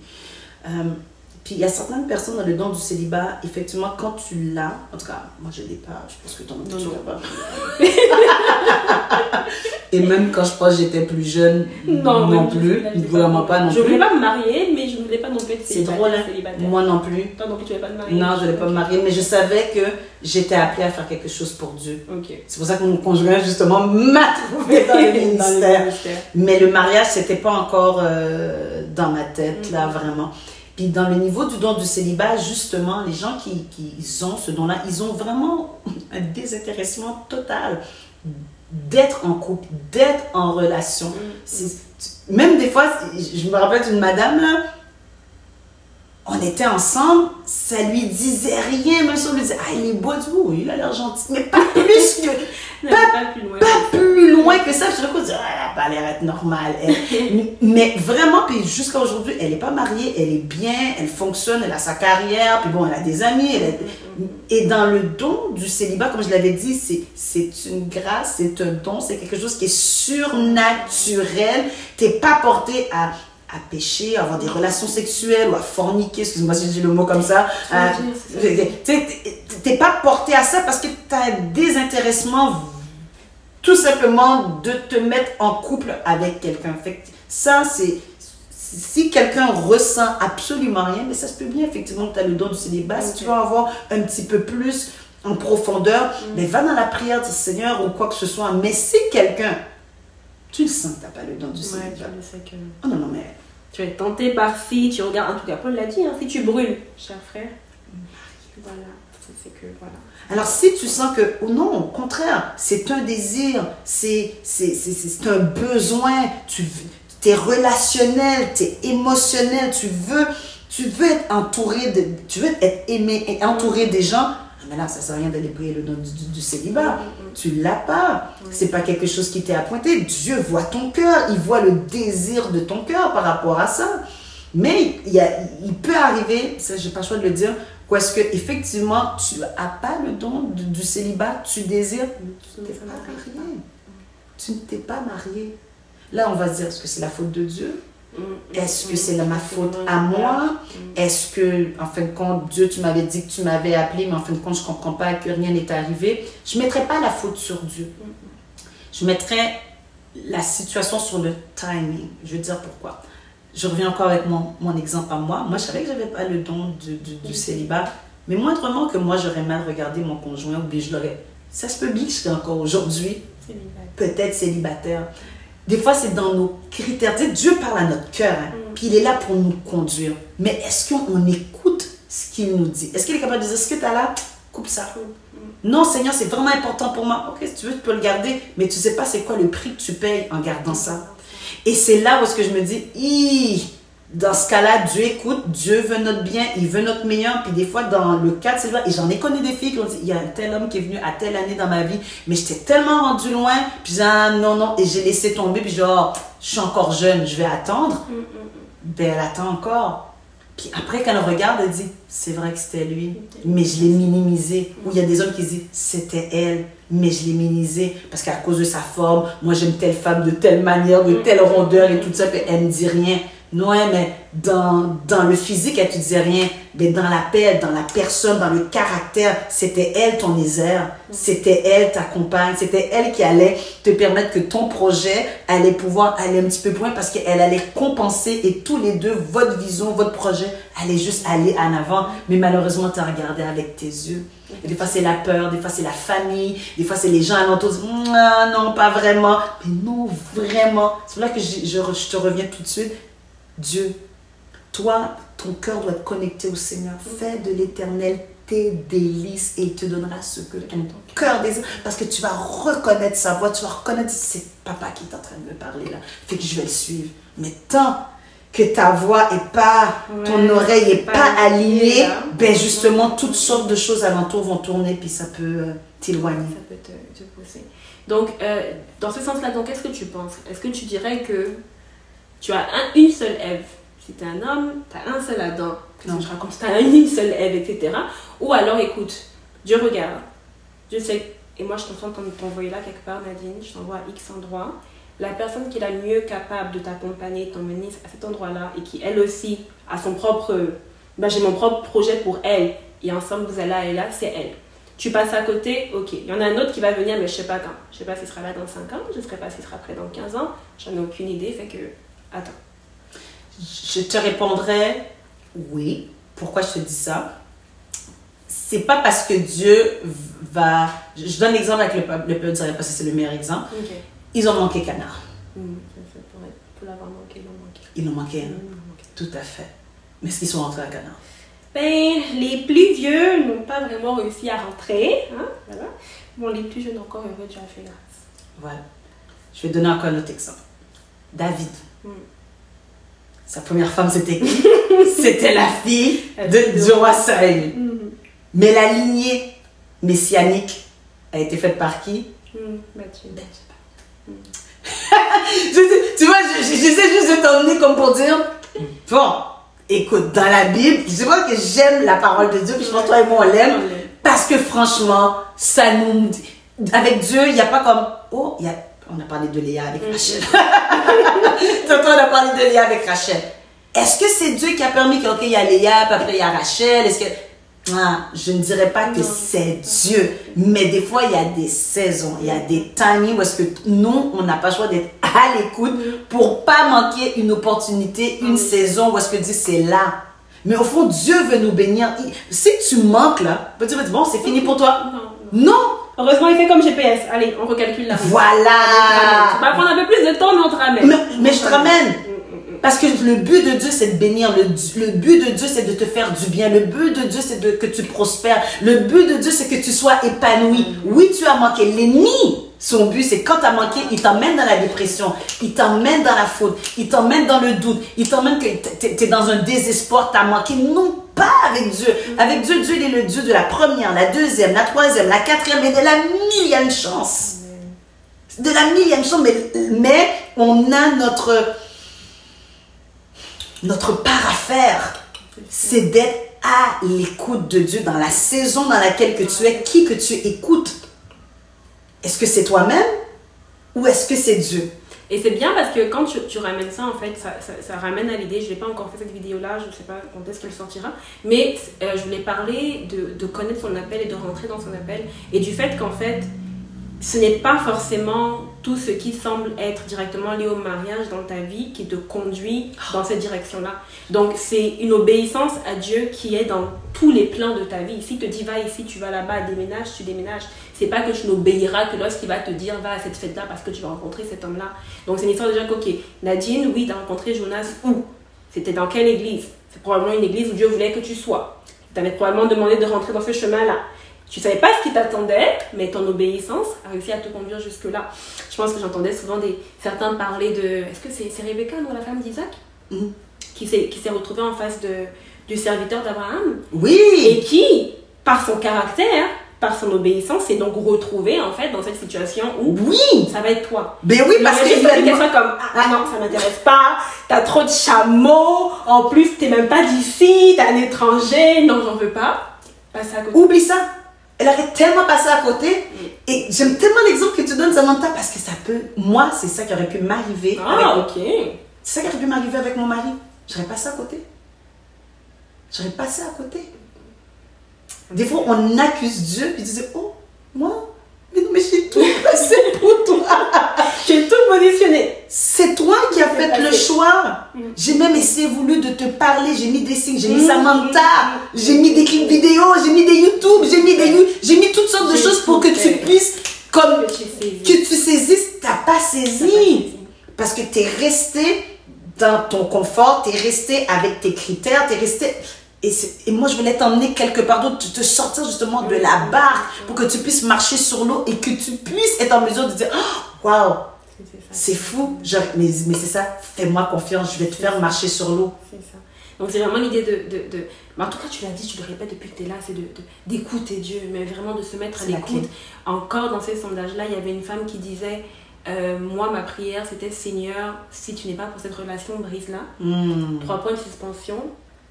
Puis il y a certaines personnes dans le don du célibat, effectivement, quand tu l'as, en tout cas, moi je ne l'ai pas, je pense que ton tu l'as pas. Et même quand je pense que j'étais plus jeune, non plus, vraiment pas non plus. Je ne voulais pas me marier, mais je ne voulais pas non plus être célibataire. C'est drôle, hein? Moi non plus. Toi non plus, tu ne voulais pas te marier? Non, je ne voulais pas me marier, mais je savais que j'étais appelée à faire quelque chose pour Dieu. Okay. C'est pour ça que mon conjoint, justement, m'a trouvé dans le ministère. Mais le mariage, ce n'était pas encore dans ma tête, là, vraiment. Puis dans le niveau du don du célibat, justement, les gens qui ont ce don-là, ils ont vraiment un désintéressement total d'être en couple, d'être en relation. Même des fois, je me rappelle d'une madame, là, on était ensemble, ça lui disait rien, même si on lui disait, ah, il est beau, il a l'air gentil, mais pas plus que... Pas plus loin que ça. Je me dis, ah, elle a l'air d'être normale. Mais vraiment, puis jusqu'à aujourd'hui, elle n'est pas mariée, elle est bien, elle fonctionne, elle a sa carrière, puis bon, elle a des amis. Et dans le don du célibat, comme je l'avais dit, c'est une grâce, c'est un don, c'est quelque chose qui est surnaturel. Tu n'es pas porté à pécher, à avoir des relations sexuelles ou à forniquer, excuse-moi si je dis le mot comme ça. T'es pas porté à ça parce que tu as un désintéressement tout simplement de te mettre en couple avec quelqu'un. Ça, c'est... Si quelqu'un ressent absolument rien, mais ça se peut bien effectivement que tu as le don du célibat. Si tu veux avoir un petit peu plus en profondeur, mais va dans la prière du Seigneur ou quoi que ce soit. Mais si quelqu'un, tu le sens que tu n'as pas le don du célibat. Je sais que... Oh non, mais... Tu es tenté par si tu regardes, en tout cas Paul l'a dit, hein, si tu brûles, cher frère, voilà, c'est que voilà. Alors si tu sens que, ou non, au contraire, c'est un désir, c'est un besoin, tu es relationnel, tu es émotionnel, tu veux être entouré, tu veux être aimé et entouré des gens. Mais là, ça ne sert à rien d'aller prier le don du célibat. Tu ne l'as pas. Ce n'est pas quelque chose qui t'est appointé. Dieu voit ton cœur. Il voit le désir de ton cœur par rapport à ça. Mais il peut arriver, ça, je n'ai pas le choix de le dire, est-ce qu'effectivement, tu n'as pas le don du célibat, tu désires, tu ne t'es pas marié. Tu ne t'es pas marié. Là, on va se dire, est-ce que c'est la faute de Dieu? Est-ce que c'est ma faute à moi? Est-ce que, en fin de compte, Dieu, tu m'avais dit que tu m'avais appelé, mais en fin de compte, je ne comprends pas que rien n'est arrivé? Je ne mettrais pas la faute sur Dieu. Je mettrais la situation sur le timing. Je vais dire pourquoi. Je reviens encore avec mon exemple à moi. Moi, je savais que je n'avais pas le don du célibat, mais moindrement que moi, j'aurais mal regardé mon conjoint ou bien je l'aurais... Ça se peut bien que je serais encore aujourd'hui peut-être célibataire. Des fois, c'est dans nos critères. Dieu parle à notre cœur, hein, puis il est là pour nous conduire. Mais est-ce qu'on écoute ce qu'il nous dit? Est-ce qu'il est capable de dire, ce que tu as là, coupe ça? Non, Seigneur, c'est vraiment important pour moi. Ok, si tu veux, tu peux le garder, mais tu ne sais pas c'est quoi le prix que tu payes en gardant ça. Et c'est là où est-ce que je me dis, dans ce cas-là, Dieu écoute, Dieu veut notre bien, il veut notre meilleur. Puis des fois, dans le cas de célibataire, et j'en ai connu des filles qui ont dit, il y a un tel homme qui est venu à telle année dans ma vie, mais j'étais tellement rendu loin, puis j'ai dit, ah, non, et j'ai laissé tomber, puis je suis encore jeune, je vais attendre. Ben, elle attend encore. Puis après, quand elle regarde, elle dit, c'est vrai que c'était lui, mais je l'ai minimisé. Ou il y a des hommes qui disent, c'était elle, mais je l'ai minimisé. Parce qu'à cause de sa forme, moi j'aime telle femme de telle manière, de telle rondeur et tout ça, puis elle me dit rien. Non, mais dans le physique, elle te disait rien. Mais dans la paix, dans la personne, dans le caractère, c'était elle ton misère. C'était elle ta compagne. C'était elle qui allait te permettre que ton projet allait pouvoir aller un petit peu plus loin parce qu'elle allait compenser et tous les deux, votre vision, votre projet allait juste aller en avant. Mais malheureusement, tu as regardé avec tes yeux. Et des fois, c'est la peur, des fois, c'est la famille, des fois, c'est les gens alentours qui disent non, pas vraiment. Mais non, vraiment. C'est pour là que je te reviens tout de suite. Dieu, toi, ton cœur doit être connecté au Seigneur. Fais de l'Éternel tes délices et il te donnera ce que ton cœur désire. Parce que tu vas reconnaître sa voix, tu vas reconnaître c'est papa qui est en train de me parler là. Fait que je vais le suivre. Mais tant que ta voix est pas, ton oreille est pas alignée, ben justement, toutes sortes de choses alentour vont tourner puis ça peut t'éloigner. Ça peut te pousser. Donc, dans ce sens-là, donc, qu'est-ce que tu penses? Est-ce que tu dirais que tu as une seule Ève? Si tu es un homme, tu as un seul Adam. Non. Je raconte, tu as une seule Ève, etc. Ou alors, écoute, Dieu regarde. Dieu sait, et moi je t'entends t'envoyer là quelque part, Nadine, je t'envoie à X endroit. La personne qui est la mieux capable de t'accompagner, t'emmener à cet endroit-là, et qui elle aussi a son propre, j'ai mon propre projet pour elle, et ensemble vous allez là et là, c'est elle. Tu passes à côté, ok. Il y en a un autre qui va venir, mais je sais pas quand. Je sais pas s'il sera là dans 5 ans, je ne sais pas s'il sera prêt dans 15 ans, j'en ai aucune idée, fait que, attends. Je te répondrai oui. Pourquoi je te dis ça? C'est pas parce que Dieu va... Je donne l'exemple avec le peuple d'Israël parce que c'est le meilleur exemple. Okay. Ils ont manqué canard. Pour l'avoir manqué, ils l'ont manqué. Ils l'ont manqué, hein? Tout à fait. Mais est-ce qu'ils sont rentrés à canard? Ben, les plus vieux n'ont pas vraiment réussi à rentrer. Hein? Voilà. Bon, les plus jeunes encore heureux, Dieu a fait grâce. Voilà. Je vais donner encore un autre exemple. David. Sa première femme, c'était qui? C'était la fille du roi Saül. Mais la lignée messianique a été faite par qui? Matthieu. Tu vois, j'essaie juste de t'emmener comme pour dire, bon, écoute, dans la Bible, je vois que j'aime la parole de Dieu, puis je pense que toi et moi on l'aime, parce que franchement, ça nous... Avec Dieu, il n'y a pas comme, oh, il y a... On a parlé de Léa avec Rachel. Tantôt, on a parlé de Léa avec Rachel. Est-ce que c'est Dieu qui a permis qu'il y a Léa, puis après il y a Rachel? Est-ce que... je ne dirais pas que c'est Dieu. Mais des fois, il y a des saisons, il y a des timings où est-ce que nous, on n'a pas le choix d'être à l'écoute pour pas manquer une opportunité, une saison où est-ce que Dieu, c'est là. Mais au fond, Dieu veut nous bénir. Si tu manques là, tu vas dire, bon, c'est fini pour toi. Non. Heureusement, il fait comme GPS. Allez, on recalcule là. Voilà. Tu vas prendre un peu plus de temps, mais on te ramène. Mais je te ramène. Parce que le but de Dieu, c'est de bénir. Le but de Dieu, c'est de te faire du bien. Le but de Dieu, c'est que tu prospères. Le but de Dieu, c'est que tu sois épanoui. Oui, tu as manqué. L'ennemi, son but, c'est quand tu as manqué, il t'emmène dans la dépression. Il t'emmène dans la faute. Il t'emmène dans le doute. Il t'emmène que tu es dans un désespoir. Tu as manqué. Non, pas avec Dieu. Avec Dieu, Dieu, il est le Dieu de la première, la deuxième, la troisième, la quatrième et de la millième chance. De la millième chance. Mais on a notre part à faire, c'est d'être à l'écoute de Dieu dans la saison dans laquelle que tu es, qui que tu écoutes. Est-ce que c'est toi-même ou est-ce que c'est Dieu? Et c'est bien parce que quand tu ramènes ça, en fait, ça ramène à l'idée, je n'ai pas encore fait cette vidéo-là, je ne sais pas quand est-ce qu'elle sortira, mais je voulais parler de connaître son appel et de rentrer dans son appel, et du fait qu'en fait, ce n'est pas forcément tout ce qui semble être directement lié au mariage dans ta vie qui te conduit dans cette direction-là. Donc, c'est une obéissance à Dieu qui est dans tous les plans de ta vie. S'il te dit, va ici, tu vas là-bas, déménage, tu déménages. C'est pas que tu n'obéiras que lorsqu'il va te dire, va à cette fête-là parce que tu vas rencontrer cet homme-là. Donc, c'est une histoire déjà que, ok, Nadine, oui, tu as rencontré Jonas où? C'était dans quelle église? C'est probablement une église où Dieu voulait que tu sois. Tu t'avais probablement demandé de rentrer dans ce chemin-là. Tu ne savais pas ce qui t'attendait, mais ton obéissance a réussi à te conduire jusque-là. Je pense que j'entendais souvent certains parler de... Est-ce que c'est Rebecca, non, la femme d'Isaac, qui s'est retrouvée en face du serviteur d'Abraham. Oui. Et qui, par son caractère, par son obéissance, c'est donc retrouver en fait dans cette situation où ça va être toi. Ben oui, parce que qu'elle soit comme ah non, ça m'intéresse pas, t'as trop de chameaux, en plus t'es même pas d'ici, t'es un étranger, non j'en veux pas. Passe à côté. Oublie ça. Elle aurait tellement passé à côté. Et j'aime tellement l'exemple que tu donnes, Samantha, parce que ça peut. Moi, c'est ça qui aurait pu m'arriver. C'est ça qui aurait pu m'arriver avec mon mari. J'aurais passé à côté. J'aurais passé à côté. Des fois, on accuse Dieu, puis disait, oh, moi, mais j'ai tout passé pour toi. J'ai tout positionné. C'est toi qui as fait le choix. J'ai même essayé, voulu de te parler. J'ai mis des signes, j'ai mis Samantha, j'ai mis des clips vidéo, j'ai mis des YouTube, j'ai mis toutes sortes de choses pour que tu puisses, comme que tu saisisses, t'as pas saisi. Parce que tu es resté dans ton confort, tu es resté avec tes critères, tu es resté... Et moi, je voulais t'emmener quelque part d'autre, te sortir justement de la barque pour que tu puisses marcher sur l'eau et que tu puisses être en mesure de dire oh, waouh, c'est fou, mais c'est ça, fais-moi confiance, je vais te faire marcher sur l'eau. C'est ça. Donc, c'est vraiment l'idée de... Mais en tout cas, tu l'as dit, tu le répètes depuis que tu es là, c'est d'écouter Dieu, mais vraiment de se mettre à l'écoute. Encore dans ces sondages-là, il y avait une femme qui disait moi, ma prière, c'était Seigneur, si tu n'es pas pour cette relation, brise-la. 3 points de suspension.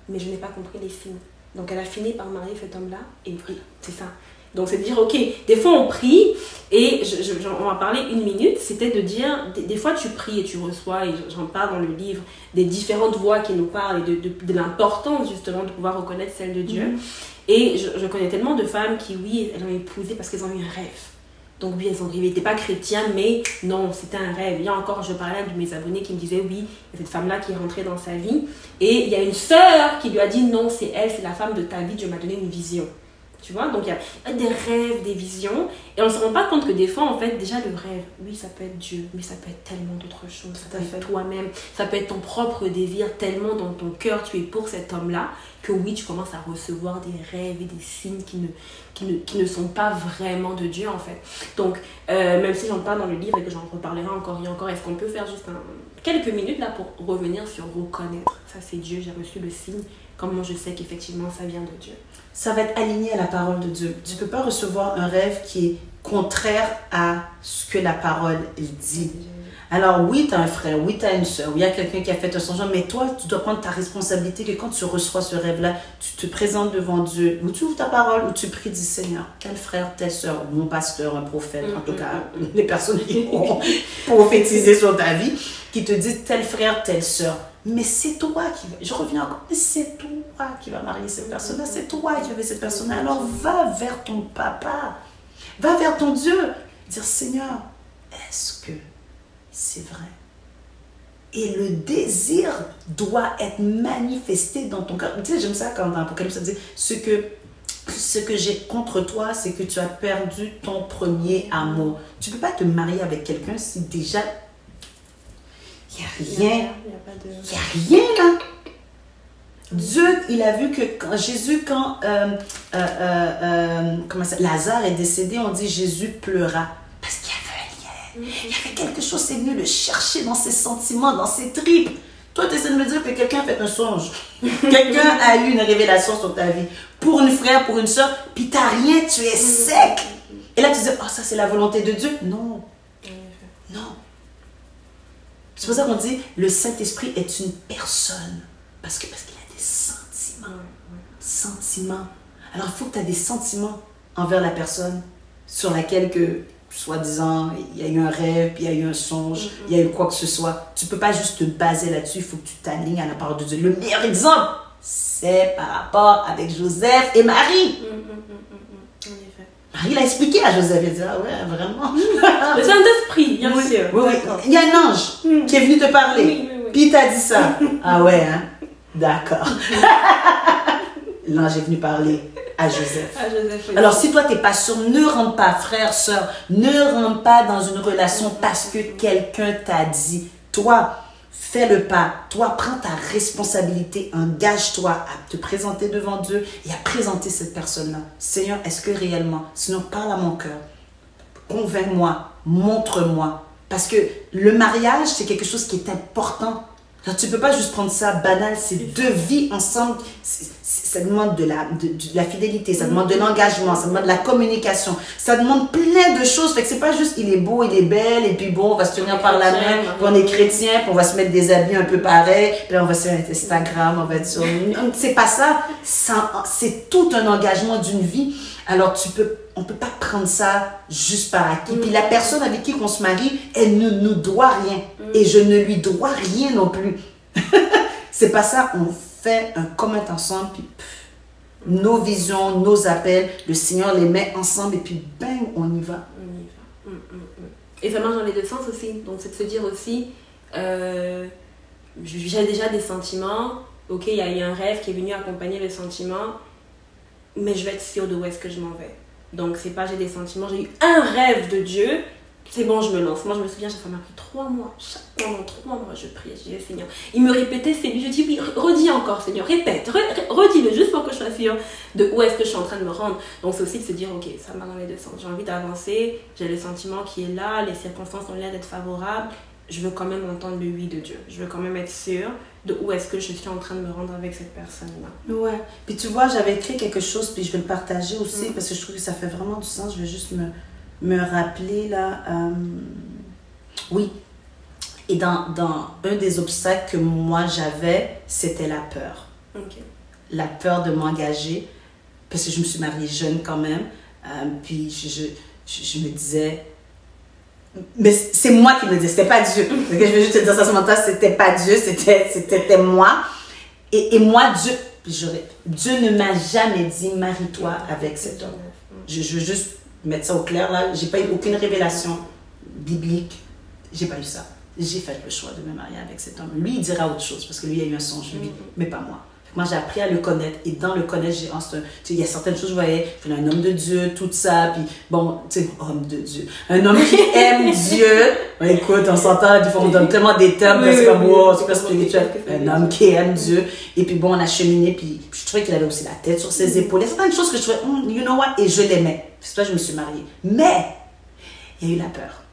Mais je n'ai pas compris les signes. Donc elle a fini par marier cet homme-là, et c'est ça. Donc c'est de dire, ok, des fois on prie, et on va parler 1 minute, c'était de dire, des fois tu pries et tu reçois, et j'en parle dans le livre, des différentes voix qui nous parlent, et de l'importance justement de pouvoir reconnaître celle de Dieu. Et je connais tellement de femmes qui, oui, elles ont épousé parce qu'elles ont eu un rêve. Donc oui, elles ont rêvé, n'étaient pas chrétiennes, mais non, c'était un rêve. Il y a encore, je parlais à un de mes abonnés qui me disait, oui, il y a cette femme-là qui est rentrée dans sa vie. Et il y a une sœur qui lui a dit, non, c'est elle, c'est la femme de ta vie, Dieu m'a donné une vision. Tu vois, donc il y a des rêves, des visions. Et on ne se rend pas compte que des fois, en fait, déjà le rêve, oui, ça peut être Dieu, mais ça peut être tellement d'autres choses. Ça peut être toi-même, ça peut être ton propre désir, tellement dans ton cœur, tu es pour cet homme-là, que oui, tu commences à recevoir des rêves et des signes qui ne sont pas vraiment de Dieu, en fait. Donc, même si j'en parle dans le livre et que j'en reparlerai encore et encore, est-ce qu'on peut faire juste quelques minutes là pour revenir sur reconnaître, ça c'est Dieu, j'ai reçu le signe, comment je sais qu'effectivement ça vient de Dieu. Ça va être aligné à la parole de Dieu. Tu ne peux pas recevoir un rêve qui est contraire à ce que la parole dit. Alors oui, tu as un frère, oui, tu as une soeur, oui, il y a quelqu'un qui a fait un songe, mais toi, tu dois prendre ta responsabilité que quand tu reçois ce rêve-là, tu te présentes devant Dieu, ou tu ouvres ta parole, ou tu pries, dis Seigneur, tel frère, telle soeur, mon pasteur, un prophète, en tout cas, les personnes qui vont prophétiser sur ta vie, qui te disent tel frère, telle soeur. Mais c'est toi qui va, je reviens encore, mais c'est toi qui va marier cette personne-là, c'est toi qui veux cette personne-là. Alors va vers ton papa, va vers ton Dieu, dire Seigneur, est-ce que c'est vrai? Et le désir doit être manifesté dans ton cœur. Tu sais, j'aime ça quand dans l'Apocalypse, ça dit ce que j'ai contre toi, c'est que tu as perdu ton premier amour. Tu ne peux pas te marier avec quelqu'un si déjà il n'y a rien. Il n'y a rien là. Dieu, il a vu que quand Jésus, quand Lazare est décédé, on dit Jésus pleura. Parce qu'il y avait un lien. Il y avait quelque chose, c'est venu le chercher dans ses sentiments, dans ses tripes. Toi, tu essaies de me dire que quelqu'un a fait un songe. Quelqu'un a eu une révélation sur ta vie. Pour une frère, pour une soeur, puis tu n'as rien, tu es sec. Et là, tu dis, oh, ça c'est la volonté de Dieu. Non. Non. C'est pour ça qu'on dit le Saint-Esprit est une personne. Parce qu'il a des sentiments. Sentiments. Alors, il faut que tu aies des sentiments envers la personne sur laquelle que, soi-disant, il y a eu un rêve, puis il y a eu un songe, il y a eu quoi que ce soit. Tu ne peux pas juste te baser là-dessus, il faut que tu t'alignes à la parole de Dieu. Le meilleur exemple, c'est par rapport avec Joseph et Marie. Marie l'a expliqué à Joseph, il a dit, ah ouais, vraiment. Le Saint-Esprit, bien sûr. Oui. Il y a un ange qui est venu te parler, puis il t'a dit ça. Ah ouais, hein? D'accord. L'ange est venu parler à Joseph. Oui. Alors, si toi, tu n'es pas sûr, ne rentre pas, frère, soeur, ne rentre pas dans une relation parce que quelqu'un t'a dit. Toi, fais le pas. Toi, prends ta responsabilité. Engage-toi à te présenter devant Dieu et à présenter cette personne-là. Seigneur, est-ce que réellement, sinon, parle à mon cœur. Convainc-moi, montre-moi. Parce que le mariage, c'est quelque chose qui est important. Alors, tu ne peux pas juste prendre ça banal, c'est deux vies ensemble. Ça demande de la fidélité, ça demande de l'engagement, ça demande de la communication, ça demande plein de choses. Fait que c'est pas juste il est beau, il est belle, et puis bon, on va se tenir par la main, puis on est chrétien, puis on va se mettre des habits un peu pareils, puis là on va se faire un Instagram, on va être sur... C'est pas ça, c'est tout un engagement d'une vie. Alors on peut pas prendre ça juste par acquis. Puis la personne avec qui on se marie, elle ne nous doit rien. Et je ne lui dois rien non plus. C'est pas ça, on fait un commun ensemble, puis nos visions, nos appels, le Seigneur les met ensemble et puis bang, on y va. On y va. Et ça marche dans les deux sens aussi. Donc c'est de se dire aussi, j'ai déjà des sentiments, ok, il y a un rêve qui est venu accompagner le sentiment, mais je vais être sûre de où est-ce que je m'en vais. Donc c'est pas j'ai des sentiments, j'ai eu un rêve de Dieu, c'est bon, je me lance. Moi, je me souviens, ça m'a pris 3 mois. Pendant 3 mois, je priais, je disais, Seigneur. Il me répétait, c'est lui. Je dis, oui, redis encore, Seigneur, répète, redis-le, juste pour que je sois sûre de où est-ce que je suis en train de me rendre. Donc, c'est aussi de se dire, ok, ça va dans les deux sens. J'ai envie d'avancer, j'ai le sentiment qui est là, les circonstances ont l'air d'être favorables. Je veux quand même entendre le oui de Dieu. Je veux quand même être sûre de où est-ce que je suis en train de me rendre avec cette personne-là. Ouais. Puis tu vois, j'avais écrit quelque chose, puis je vais le partager aussi, parce que je trouve que ça fait vraiment du sens. Je vais juste me rappeler là, oui, et dans un des obstacles que moi j'avais, c'était la peur. Okay. La peur de m'engager, parce que je me suis mariée jeune quand même, puis je me disais, mais c'est moi qui me disais, c'était pas Dieu. Je veux juste te dire ça ce matin, c'était pas Dieu, c'était moi. Et moi, Dieu ne m'a jamais dit, marie-toi avec cet homme. Je veux juste mettre ça au clair là, j'ai pas eu aucune révélation biblique, j'ai pas eu ça. J'ai fait le choix de me marier avec cet homme. Lui, il dira autre chose parce que lui, il a eu un songe, lui, mais pas moi. Moi, j'ai appris à le connaître et dans le connaître, il y a certaines choses, je voyais, je suis un homme de Dieu, tout ça, puis bon, tu sais, homme de Dieu, un homme qui aime Dieu. Ben, écoute, on s'entend, on donne tellement des termes, c'est pas beau, c'est pas spirituel. Un homme qui aime Dieu. Et puis bon, on a cheminé, puis je trouvais qu'il avait aussi la tête sur ses épaules. Il y a certaines choses que je trouvais, you know what, et je l'aimais. C'est pour ça que je me suis mariée. Mais, il y a eu la peur.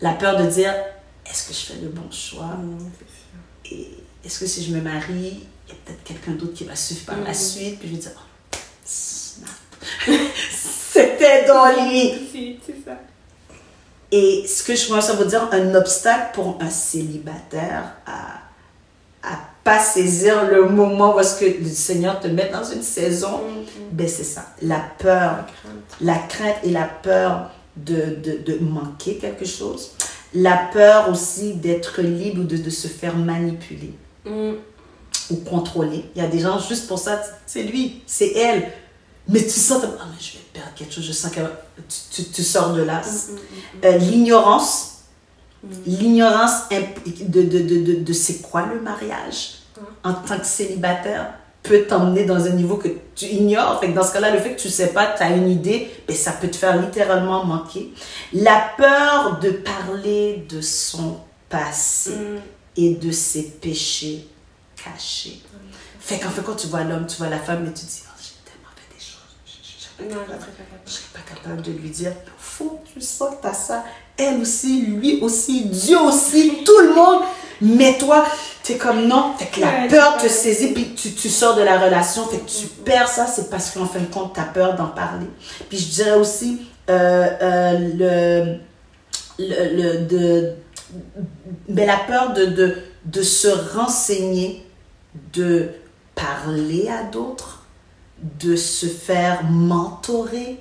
La peur de dire, est-ce que je fais le bon choix? Et est-ce que si je me marie, il y a peut-être quelqu'un d'autre qui va suivre par la suite, puis je vais dire, oh, snap. C'était dans lui. C'est ça. Et ce que je pense, ça veut dire un obstacle pour un célibataire à pas saisir le moment où est-ce que le Seigneur te met dans une saison, ben c'est ça. La peur, la crainte et la peur de manquer quelque chose. La peur aussi d'être libre ou de se faire manipuler ou contrôler. Il y a des gens, juste pour ça, c'est lui, c'est elle. Mais tu sens, ah, mais je vais perdre quelque chose, je sens que tu sors de là. L'ignorance, l'ignorance de c'est quoi le mariage en tant que célibataire peut t'emmener dans un niveau que tu ignores. Fait que dans ce cas-là, le fait que tu ne sais pas, tu as une idée, ben ça peut te faire littéralement manquer. La peur de parler de son passé et de ses péchés cachés. Fait qu'en fait, quand tu vois l'homme, tu vois la femme, et tu te dis, oh, j'ai tellement fait des choses. Je ne serais pas capable de lui dire, faut, tu sens que tu as ça. Elle aussi, lui aussi, Dieu aussi, tout le monde. Mais toi, tu es comme non. Fait que la peur te saisit, puis tu sors de la relation. Fait que tu perds ça, c'est parce qu'en fin de compte, tu as peur d'en parler. Puis je dirais aussi, mais la peur de se renseigner, de parler à d'autres, de se faire mentorer.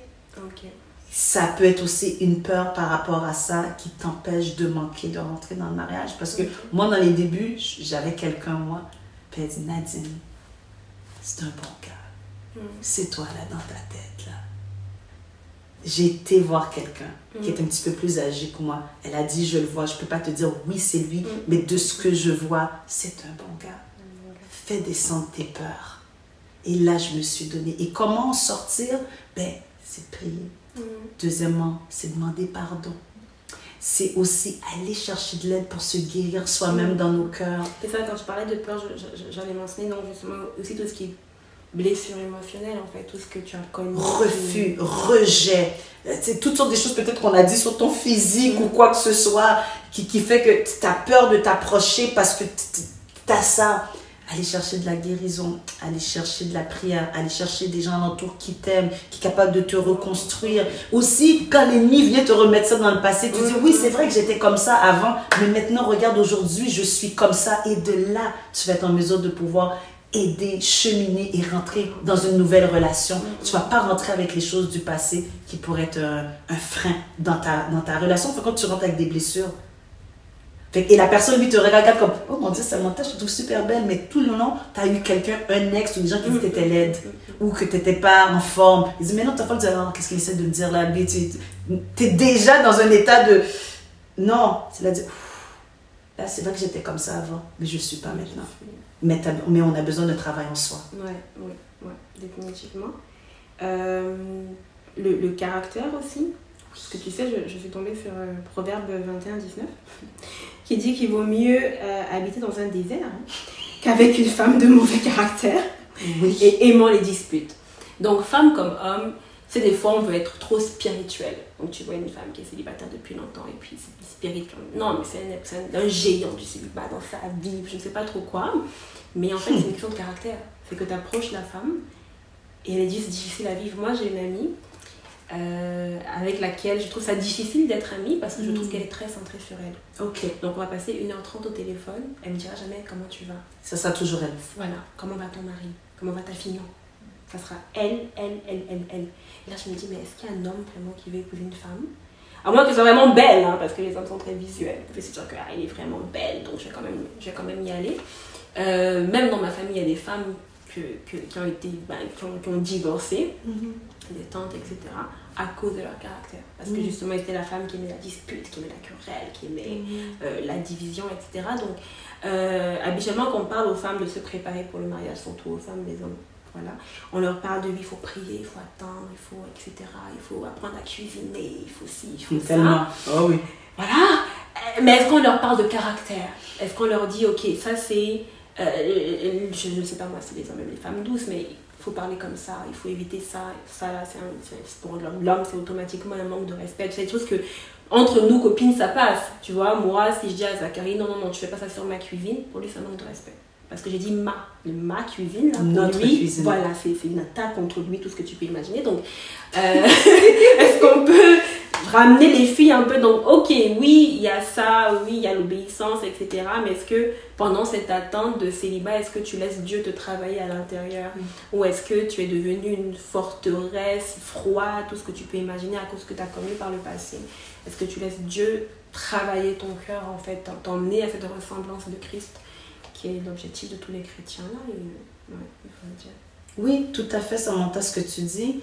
Ça peut être aussi une peur par rapport à ça qui t'empêche de manquer de rentrer dans le mariage. Parce que moi, dans les débuts, j'avais quelqu'un, moi, puis elle dit, Nadine, c'est un bon gars. C'est toi, là, dans ta tête, là. J'ai été voir quelqu'un qui est un petit peu plus âgé que moi. Elle a dit, je le vois, je ne peux pas te dire, oui, c'est lui, mais de ce que je vois, c'est un bon gars. Fais descendre tes peurs. Et là, je me suis donné. Et comment en sortir? Ben, c'est prier. Deuxièmement, c'est demander pardon. C'est aussi aller chercher de l'aide pour se guérir soi-même dans nos cœurs. C'est ça, quand je parlais de peur, j'allais mentionner donc justement aussi tout ce qui est blessure émotionnelle, en fait, tout ce que tu as connu. Refus, rejet, c'est toutes sortes de choses peut-être qu'on a dit sur ton physique ou quoi que ce soit qui fait que tu as peur de t'approcher parce que t'as ça. Aller chercher de la guérison, aller chercher de la prière, aller chercher des gens alentour qui t'aiment, qui sont capables de te reconstruire. Aussi, quand l'ennemi vient te remettre ça dans le passé, tu dis, oui, c'est vrai que j'étais comme ça avant, mais maintenant, regarde, aujourd'hui, je suis comme ça. Et de là, tu vas être en mesure de pouvoir aider, cheminer et rentrer dans une nouvelle relation. Tu ne vas pas rentrer avec les choses du passé qui pourraient être un frein dans ta relation. Enfin, quand tu rentres avec des blessures, et la personne, lui, te regarde comme, oh mon Dieu, Samantha, je te trouve super belle, mais tout le long, tu as eu quelqu'un, un ex, ou des gens qui disent que tu étais laide, ou que tu n'étais pas en forme. Ils disent, mais non, tu n'as pas dit, oh, qu'est-ce qu'il essaie de me dire là? Tu es déjà dans un état de, non, c'est là, là, c'est vrai que j'étais comme ça avant, mais je ne suis pas maintenant. Mais on a besoin de travail en soi. Ouais, définitivement. Le caractère aussi. Parce que tu sais, je suis tombée sur Proverbe 21-19 qui dit qu'il vaut mieux habiter dans un désert qu'avec une femme de mauvais caractère et aimant les disputes. Donc, femme comme homme, c'est des fois on veut être trop spirituel. Donc, tu vois une femme qui est célibataire depuis longtemps et puis c'est spirituel. Non, mais c'est un géant du célibat dans sa vie, je ne sais pas trop quoi. Mais en fait, c'est une question de caractère. C'est que tu approches la femme et elle est difficile à vivre. Moi, j'ai une amie avec laquelle je trouve ça difficile d'être amie parce que je trouve qu'elle est très centrée sur elle. Ok. Donc on va passer 1h30 au téléphone, elle me dira jamais comment tu vas. Ça sera toujours elle. Voilà, comment va ton mari, comment va ta fille, non. Ça sera elle. Et là je me dis, mais est-ce qu'il y a un homme vraiment qui veut épouser une femme? À moins que ce soit vraiment belle, hein, parce que les hommes sont très visuels. C'est sûr qu'elle est vraiment belle, donc je vais quand même y aller. Même dans ma famille, il y a des femmes qui ont été, qui ont divorcé, des tantes, etc., à cause de leur caractère. Parce que justement, c'était la femme qui aimait la dispute, qui aimait la querelle, qui aimait la division, etc. Donc, habituellement, quand on parle aux femmes de se préparer pour le mariage, surtout aux femmes, les hommes, voilà, on leur parle de lui, il faut prier, il faut attendre, il faut, etc. Il faut apprendre à cuisiner, il faut ci, il faut tellement. ça. Oh oui. Voilà. Mais est-ce qu'on leur parle de caractère? Est-ce qu'on leur dit, ok, ça c'est... je ne sais pas moi, c'est les hommes, même les femmes douces, mais il faut parler comme ça, il faut éviter ça. Ça là, pour l'homme, c'est automatiquement un manque de respect. C'est des choses que, entre nous, copines, ça passe. Tu vois, moi, si je dis à Zachary, non, tu fais pas ça sur ma cuisine, pour lui, c'est un manque de respect. Parce que j'ai dit ma cuisine, là, pour notre lui, cuisine. voilà, c'est une attaque contre lui, tout ce que tu peux imaginer. Donc, est-ce qu'on peut ramener les filles un peu, donc ok, oui, il y a ça, oui, il y a l'obéissance, etc. Mais est-ce que pendant cette attente de célibat, est-ce que tu laisses Dieu te travailler à l'intérieur? Ou est-ce que tu es devenue une forteresse froide, tout ce que tu peux imaginer à cause que tu as commis par le passé? Est-ce que tu laisses Dieu travailler ton cœur, en fait, t'emmener à cette ressemblance de Christ, qui est l'objectif de tous les chrétiens là, et, ouais, il faut le dire. Oui, tout à fait, Samantha, ce que tu dis.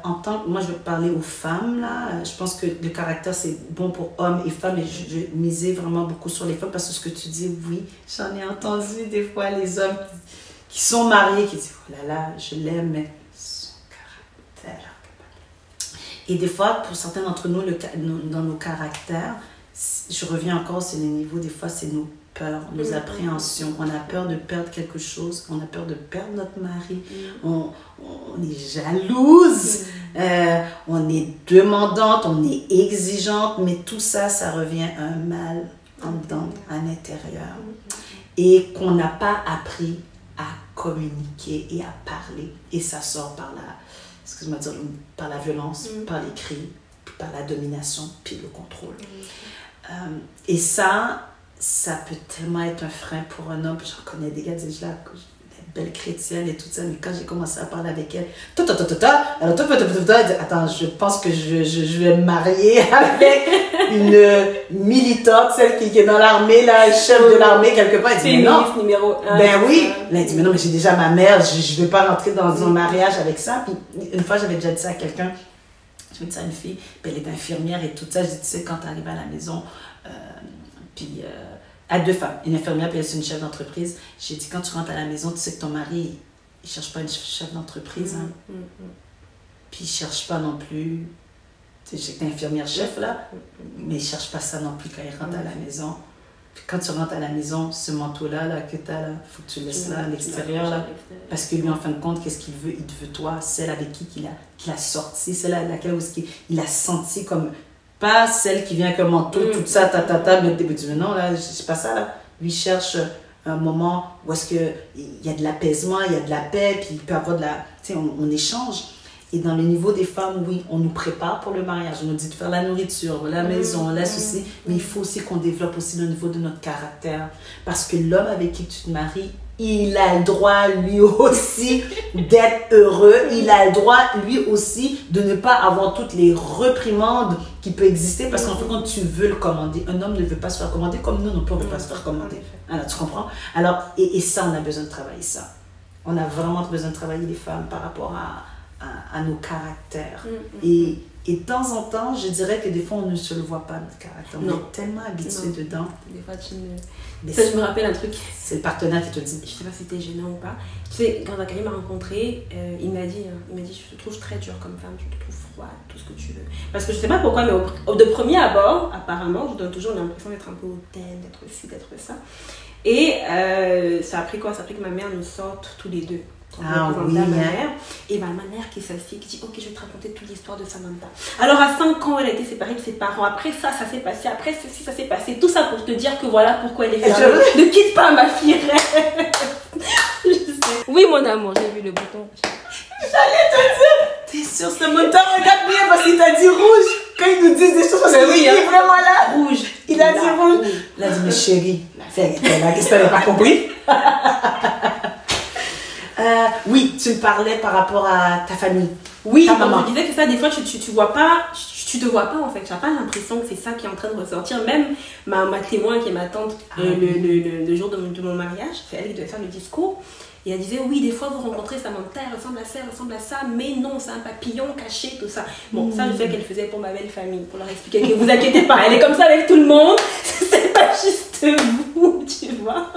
En tant que moi, je veux parler aux femmes là. Je pense que le caractère c'est bon pour hommes et femmes, et je misais vraiment beaucoup sur les femmes parce que ce que tu dis, oui, j'en ai entendu des fois les hommes qui sont mariés qui disent oh là là, je l'aime, mais son caractère. Et des fois, pour certains d'entre nous, dans nos caractères, je reviens encore, c'est le niveau, des fois, c'est nos peurs, nos appréhensions. On a peur de perdre quelque chose, on a peur de perdre notre mari, on est jalouse, on est demandante, on est exigeante, mais tout ça, ça revient à un mal en dedans, à l'intérieur. Et qu'on n'a pas appris à communiquer et à parler. Et ça sort par par la violence, par les cris, par la domination, puis le contrôle. Et ça peut tellement être un frein pour un homme. J'en connais des gars qui disent, belle chrétienne et tout ça, mais quand j'ai commencé à parler avec elle, attends, je pense que je vais me marier avec une militante, celle qui est dans l'armée, là, chef de l'armée quelque part. Elle dit, mais non, numéro 1. Ben oui. Là, elle dit, mais non, mais j'ai déjà ma mère, je ne vais pas rentrer dans un mariage avec ça. Puis une fois, j'avais déjà dit ça à quelqu'un, je me dis ça à une fille, puis elle est infirmière et tout ça. Je dis, tu sais, quand tu arrives à la maison, puis à deux femmes, une infirmière puis elle c'est une chef d'entreprise. J'ai dit, quand tu rentres à la maison, tu sais que ton mari, il cherche pas une chef d'entreprise, hein. Puis il cherche pas non plus, tu sais, j'ai infirmière chef là, mais il cherche pas ça non plus quand il rentre à la maison. Puis quand tu rentres à la maison, ce manteau-là là, que tu as là, il faut que tu le laisses là, à l'extérieur là, parce que lui en fin de compte, qu'est-ce qu'il veut? Il te veut toi, celle avec qui qu'il a sorti, celle à laquelle il a senti comme... Pas celle qui vient avec un manteau, tout ça, mais non, là, c'est pas ça, là. Lui cherche un moment où est-ce qu'il y a de l'apaisement, il y a de la paix, puis il peut y avoir de la... Tu sais, on échange. Et dans le niveau des femmes, oui, on nous prépare pour le mariage. On nous dit de faire la nourriture, la maison, la ceci. Mais il faut aussi qu'on développe aussi le niveau de notre caractère. Parce que l'homme avec qui tu te maries, il a le droit, lui aussi, d'être heureux. Il a le droit, lui aussi, de ne pas avoir toutes les réprimandes qui peuvent exister. Parce qu'en fait, quand tu veux le commander, un homme ne veut pas se faire commander comme nous, non plus, on ne veut pas se faire commander. Alors, tu comprends? Alors, et ça, on a besoin de travailler ça. On a vraiment besoin de travailler les femmes par rapport à nos caractères. Et de temps en temps, je dirais que des fois, on ne se le voit pas, notre caractère. On est tellement habitué dedans. Des fois, tu ne... Ça, je me rappelle un truc. C'est le partenaire qui te le dit. Je sais pas si c'était gênant ou pas. Tu sais, quand Karim m'a rencontré, il m'a dit, je te trouve très dure comme femme, je te trouve froide, tout ce que tu veux. Parce que je sais pas pourquoi, mais de premier abord, apparemment, je donne toujours l'impression d'être un peu hautaine, d'être ci, d'être ça. Et ça a pris quoi? Ça a pris que ma mère nous sorte tous les deux. Ah oui, ma mère. Et ma mère qui s'assied, qui dit ok, je vais te raconter toute l'histoire de Samantha. Alors à 5 ans, elle a été séparée de ses parents. Après ça s'est passé. Après ceci, ça s'est passé. Tout ça pour te dire que voilà pourquoi elle est fermée. Ne quitte pas ma fille. Je sais. Oui, mon amour, j'ai vu le bouton. J'allais te dire, t'es sûre, Samantha, regarde bien parce qu'il t'a dit rouge. Quand ils nous disent des choses, parce qu'il est vraiment là. Rouge. Il a dit rouge. Il a dit, mais chérie, qu'est-ce que t'avais pas compris? Oui, tu me parlais par rapport à ta famille. Oui, ta maman. Je disais que ça, des fois, tu vois pas, tu te vois pas en fait. Tu n'as pas l'impression que c'est ça qui est en train de ressortir. Même ma témoin, qui est ma tante, le jour de mon mariage, c'est elle qui devait faire le discours. Et elle disait, oui, des fois, vous rencontrez Samantha, elle ressemble à ça, mais non, c'est un papillon caché, tout ça. Bon, ça, je sais qu'elle faisait pour ma belle famille, pour leur expliquer que vous inquiétez pas, elle est comme ça avec tout le monde. C'est pas juste vous, tu vois.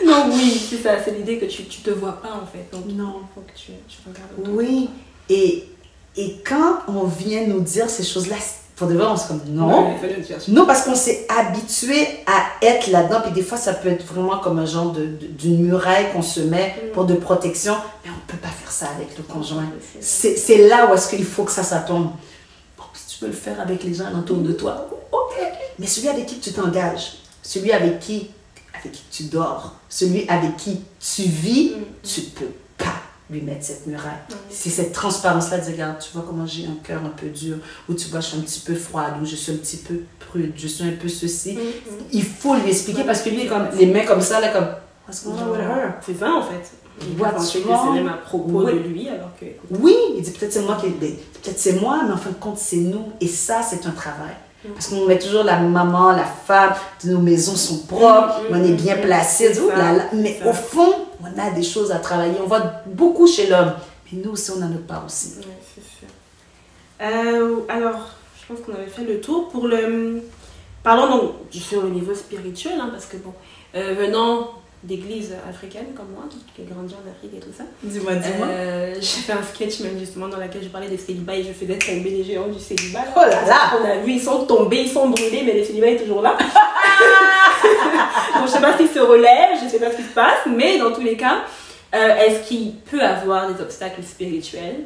Donc oui, c'est ça, c'est l'idée que tu te vois pas en fait. Donc non, il faut que tu regardes autour. Oui, et quand on vient nous dire ces choses-là, pour de vrai, on se comme non. Non, parce qu'on s'est habitué à être là-dedans. Puis des fois, ça peut être vraiment comme un genre d'une muraille qu'on se met pour de protection. Mais on ne peut pas faire ça avec le conjoint. C'est là où est-ce qu'il faut que ça tombe. Bon, si tu veux le faire avec les gens autour de toi, ok. Mais celui avec qui tu t'engages, celui avec qui tu dors, celui avec qui tu vis, tu peux pas lui mettre cette muraille. C'est cette transparence-là de dire, regarde, tu vois comment j'ai un cœur un peu dur, ou tu vois, je suis un petit peu froide, ou je suis un petit peu prude, je suis un peu ceci. Il faut lui expliquer parce que lui, comme, les mains comme ça, là, comme... C'est ça, en fait. Il voit que c'est même à propos de lui, alors que... Oui, il dit, peut-être c'est moi, peut-être c'est moi, mais en fin de compte, c'est nous. Et ça, c'est un travail. Parce qu'on met toujours la maman, la femme, nos maisons sont propres, on est bien placés, mais au fond, on a des choses à travailler. On voit beaucoup chez l'homme, mais nous aussi, on a notre part aussi. Oui, c'est sûr. Alors, je pense qu'on avait fait le tour pour le... Parlons donc sur le niveau spirituel, hein, parce que bon, venant d'églises africaines comme moi, qui ai grandi en Afrique et tout ça. Dis-moi. J'ai fait un sketch même justement dans lequel je parlais des célibats et je faisais tomber les géants du célibat. Oh là là! On a vu, ils sont tombés, ils sont brûlés, mais le célibat est toujours là. Donc je sais pas s'ils se relèvent, je sais pas ce qui se passe, mais dans tous les cas, est-ce qu'il peut avoir des obstacles spirituels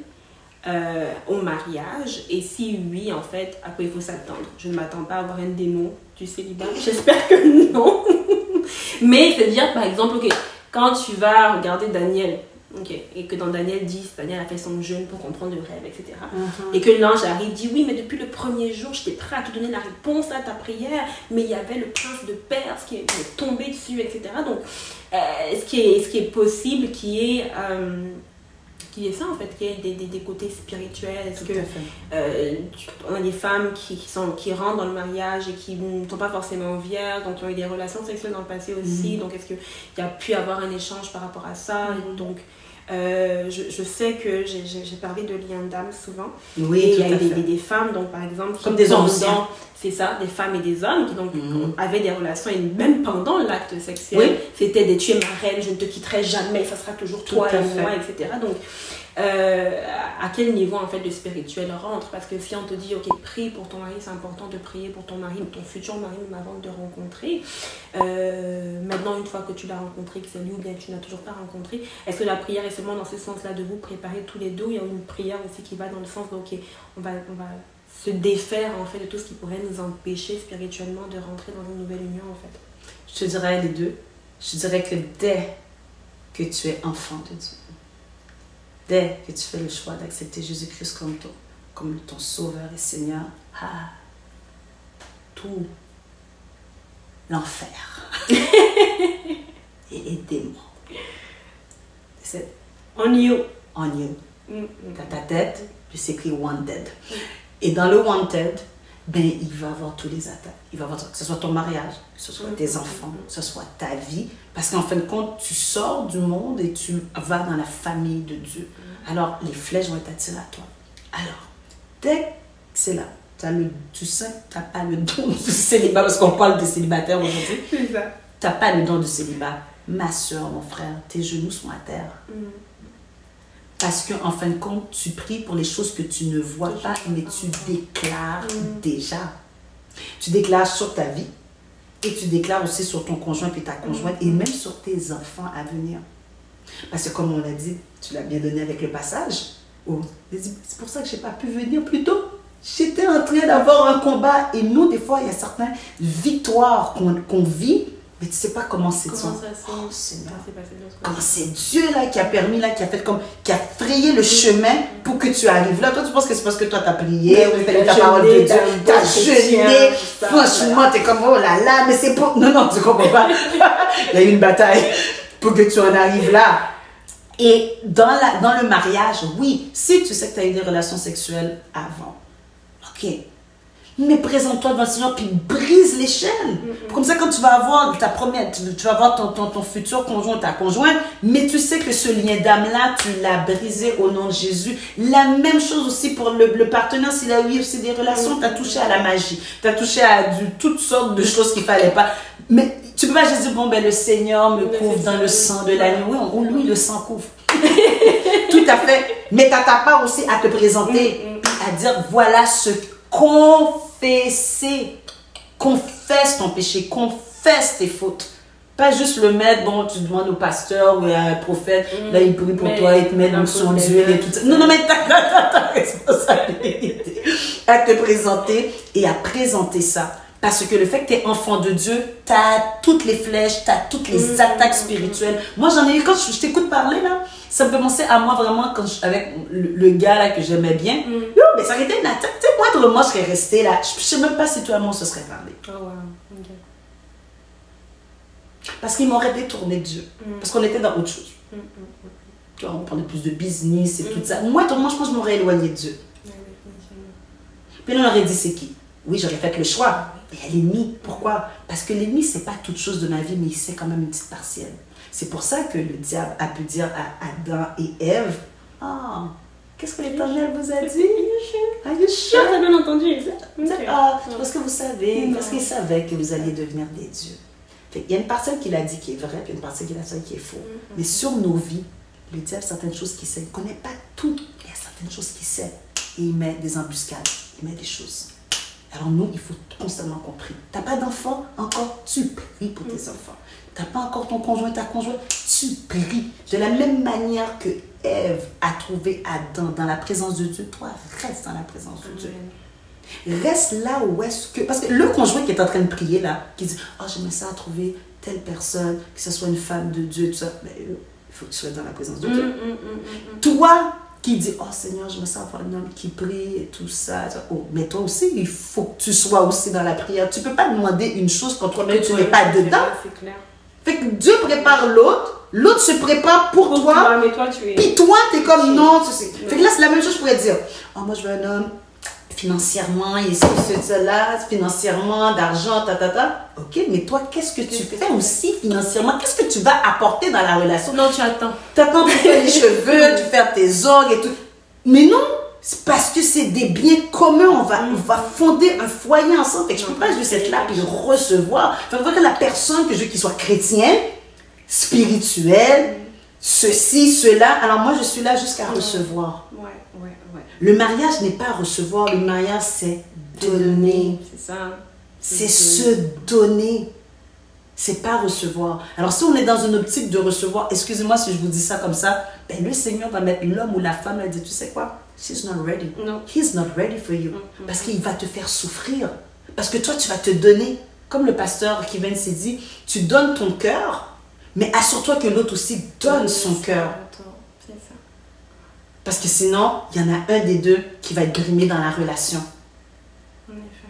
au mariage? Et si oui, en fait, à quoi il faut s'attendre? Je ne m'attends pas à avoir un démon du célibat. J'espère que non. Mais c'est-à-dire, par exemple, okay, quand tu vas regarder Daniel, okay, et que dans Daniel 10, Daniel a fait son jeûne pour comprendre le rêve, etc. Et que l'ange arrive, dit oui, mais depuis le premier jour, j'étais prêt à te donner la réponse à ta prière, mais il y avait le prince de Perse qui est tombé dessus, etc. Donc, ce qui est possible, qui est ça en fait, qui est des côtés spirituels. Est-ce que on a des femmes qui rentrent dans le mariage et qui ne sont pas forcément vierges, donc qui ont eu des relations sexuelles dans le passé aussi, donc est-ce qu'il y a pu avoir un échange par rapport à ça? Donc je sais que j'ai parlé de liens d'âme souvent. Oui, et il y a des femmes, donc par exemple, comme des hommes, c'est ça, des femmes et des hommes qui donc avaient des relations, et même pendant l'acte sexuel, c'était des tu es ma reine, je ne te quitterai jamais, ça sera toujours toi et moi, etc. Donc à quel niveau en fait le spirituel rentre? Parce que si on te dit ok, prie pour ton mari, c'est important de prier pour ton mari, ton futur mari même avant de le rencontrer, maintenant une fois que tu l'as rencontré, que c'est lui ou bien que tu n'as toujours pas rencontré, est-ce que la prière est seulement dans ce sens là de vous préparer tous les deux? Il y a une prière aussi qui va dans le sens de ok, on va se défaire en fait de tout ce qui pourrait nous empêcher spirituellement de rentrer dans une nouvelle union en fait? Je te dirais les deux. Je dirais que dès que tu es enfant de Dieu, dès que tu fais le choix d'accepter Jésus-Christ comme ton sauveur et Seigneur, tout l'enfer et les démons, c'est on you. On you. Dans ta tête, puis c'est écrit wanted. Et dans le wanted, ben, il va avoir tous les attaques. Il va avoir, que ce soit ton mariage, que ce soit tes enfants, que ce soit ta vie. Parce qu'en fin de compte, tu sors du monde et tu vas dans la famille de Dieu. Alors, les flèches vont être attirées à toi. Alors, dès que c'est là, tu sens que tu n'as pas le don du célibat, parce qu'on parle des célibataires aujourd'hui. C'est ça. Tu n'as pas le don du célibat. Ma soeur, mon frère, tes genoux sont à terre. Parce qu'en fin de compte, tu pries pour les choses que tu ne vois pas, mais tu déclares déjà. Tu déclares sur ta vie et tu déclares aussi sur ton conjoint et ta conjointe et même sur tes enfants à venir. Parce que comme on l'a dit, tu l'as bien donné avec le passage. C'est pour ça que je n'ai pas pu venir plus tôt. J'étais en train d'avoir un combat et nous, des fois, il y a certaines victoires qu'on vit. Mais tu ne sais pas comment c'est ça. Oh Seigneur. Comment c'est Dieu là qui a permis, là, qui a fait comme, qui a frayé le chemin pour que tu arrives là. Toi, tu penses que c'est parce que toi, tu as prié, tu as ta parole de Dieu, tu as jeûné. Franchement, tu es comme, oh là là, mais c'est pour. Non, tu ne comprends pas. Il y a eu une bataille pour que tu en arrives là. Et dans le mariage, oui, si tu sais que tu as eu des relations sexuelles avant, ok. Mais présente-toi devant le Seigneur puis brise les chaînes. Comme ça, quand tu vas avoir ta première, tu vas avoir ton futur conjoint, ta conjointe, mais tu sais que ce lien d'âme-là, tu l'as brisé au nom de Jésus. La même chose aussi pour le partenaire, s'il a eu aussi des relations, tu as touché à la magie, tu as touché à toutes sortes de choses qu'il ne fallait pas. Mais tu peux pas juste dire, bon, ben le Seigneur me couvre dans le sang de l'agneau. Oui, lui, le sang couvre. Tout à fait. Mais tu as ta part aussi à te présenter, à dire, voilà ce confesser. Confesse ton péché, confesse tes fautes. Pas juste le mettre, bon, tu demandes au pasteur ou à un prophète, là il prie pour toi, il te met dans son d'huile et tout ça. Non, mais ta responsabilité à te présenter et à présenter ça. Parce que le fait que tu es enfant de Dieu, tu as toutes les flèches, tu as toutes les attaques spirituelles. Moi, j'en ai eu, quand je t'écoute parler, là, ça me fait penser à moi vraiment, avec le gars là que j'aimais bien. Yo, mais ça aurait été une attaque. Tu sais, moi, je serais restée là. Je ne sais même pas si toi et moi, on se serait parlé. Oh, wow. Okay. Parce qu'il m'aurait détourné de Dieu. Parce qu'on était dans autre chose. Tu vois, on parlait plus de business et tout ça. Moi, je pense que je m'aurais éloigné de Dieu. Puis là, on aurait dit, c'est qui? Oui, j'aurais fait le choix. Mais il y a l'ennemi. Pourquoi? Parce que l'ennemi, c'est pas toute chose de ma vie, mais il sait quand même une petite partielle. C'est pour ça que le diable a pu dire à Adam et Ève, ah, qu'est-ce que l'Éternel vous a dit? Are you sure? T'as bien entendu. Ah, parce que vous savez, parce qu'il savait que vous alliez devenir des dieux. Il y a une parcelle qu'il a dit qui est vraie, puis une parcelle qu'il a dit qui est faux. Mais sur nos vies, le diable, certaines choses qu'il sait, il ne connaît pas tout, il y a certaines choses qu'il sait. Et il met des embuscades, il met des choses. Alors nous, il faut constamment qu'on prie. Tu n'as pas d'enfant encore, tu pries pour tes enfants. Tu n'as pas encore ton conjoint, ta conjointe, tu pries. De la même manière que Ève a trouvé Adam dans la présence de Dieu, toi, reste dans la présence de Dieu. Reste là où est-ce que... Parce que le conjoint qui est en train de prier là, qui dit « Oh, j'aimerais ça trouver telle personne, que ce soit une femme de Dieu, tout ça. » Mais il faut que tu sois dans la présence de Dieu. Toi qui dis « Oh Seigneur, j'aimerais ça avoir un homme qui prie et tout ça. » Oh, mais toi aussi, il faut que tu sois aussi dans la prière. Tu ne peux pas demander une chose quand toi-même tu n'es pas dedans. C'est clair. Fait que Dieu prépare l'autre, l'autre se prépare pour toi. Mais toi, tu es... Puis toi, tu es comme non. Tu sais. Fait que là, c'est la même chose, je pourrais dire « Oh, moi, je veux un homme. Financièrement, il y a cela, financièrement, d'argent, Ok, mais toi, qu'est-ce que tu fais aussi financièrement? Qu'est-ce que tu vas apporter dans la relation? Non, tu attends. Tu attends pour faire les cheveux, tu faire tes ongles et tout. Mais non, c'est parce que c'est des biens communs. On va fonder un foyer ensemble. Fait que je ne peux pas juste être là et recevoir. Fait que la personne que je veux qu'il soit chrétien, spirituel, ceci, cela. Alors moi, je suis là jusqu'à recevoir. Ouais. Le mariage n'est pas recevoir, le mariage c'est donner. C'est ça. C'est se donner. C'est pas recevoir. Alors si on est dans une optique de recevoir, excusez-moi si je vous dis ça comme ça, ben le Seigneur va mettre l'homme ou la femme et dire, tu sais quoi? She's not ready. No. He's not ready for you. Parce qu'il va te faire souffrir. Parce que toi, tu vas te donner. Comme le pasteur qui vient s'est dit, tu donnes ton cœur Mais assure-toi que l'autre aussi donne son cœur. C'est ça. Parce que sinon, il y en a un des deux qui va être grimé dans la relation. En effet.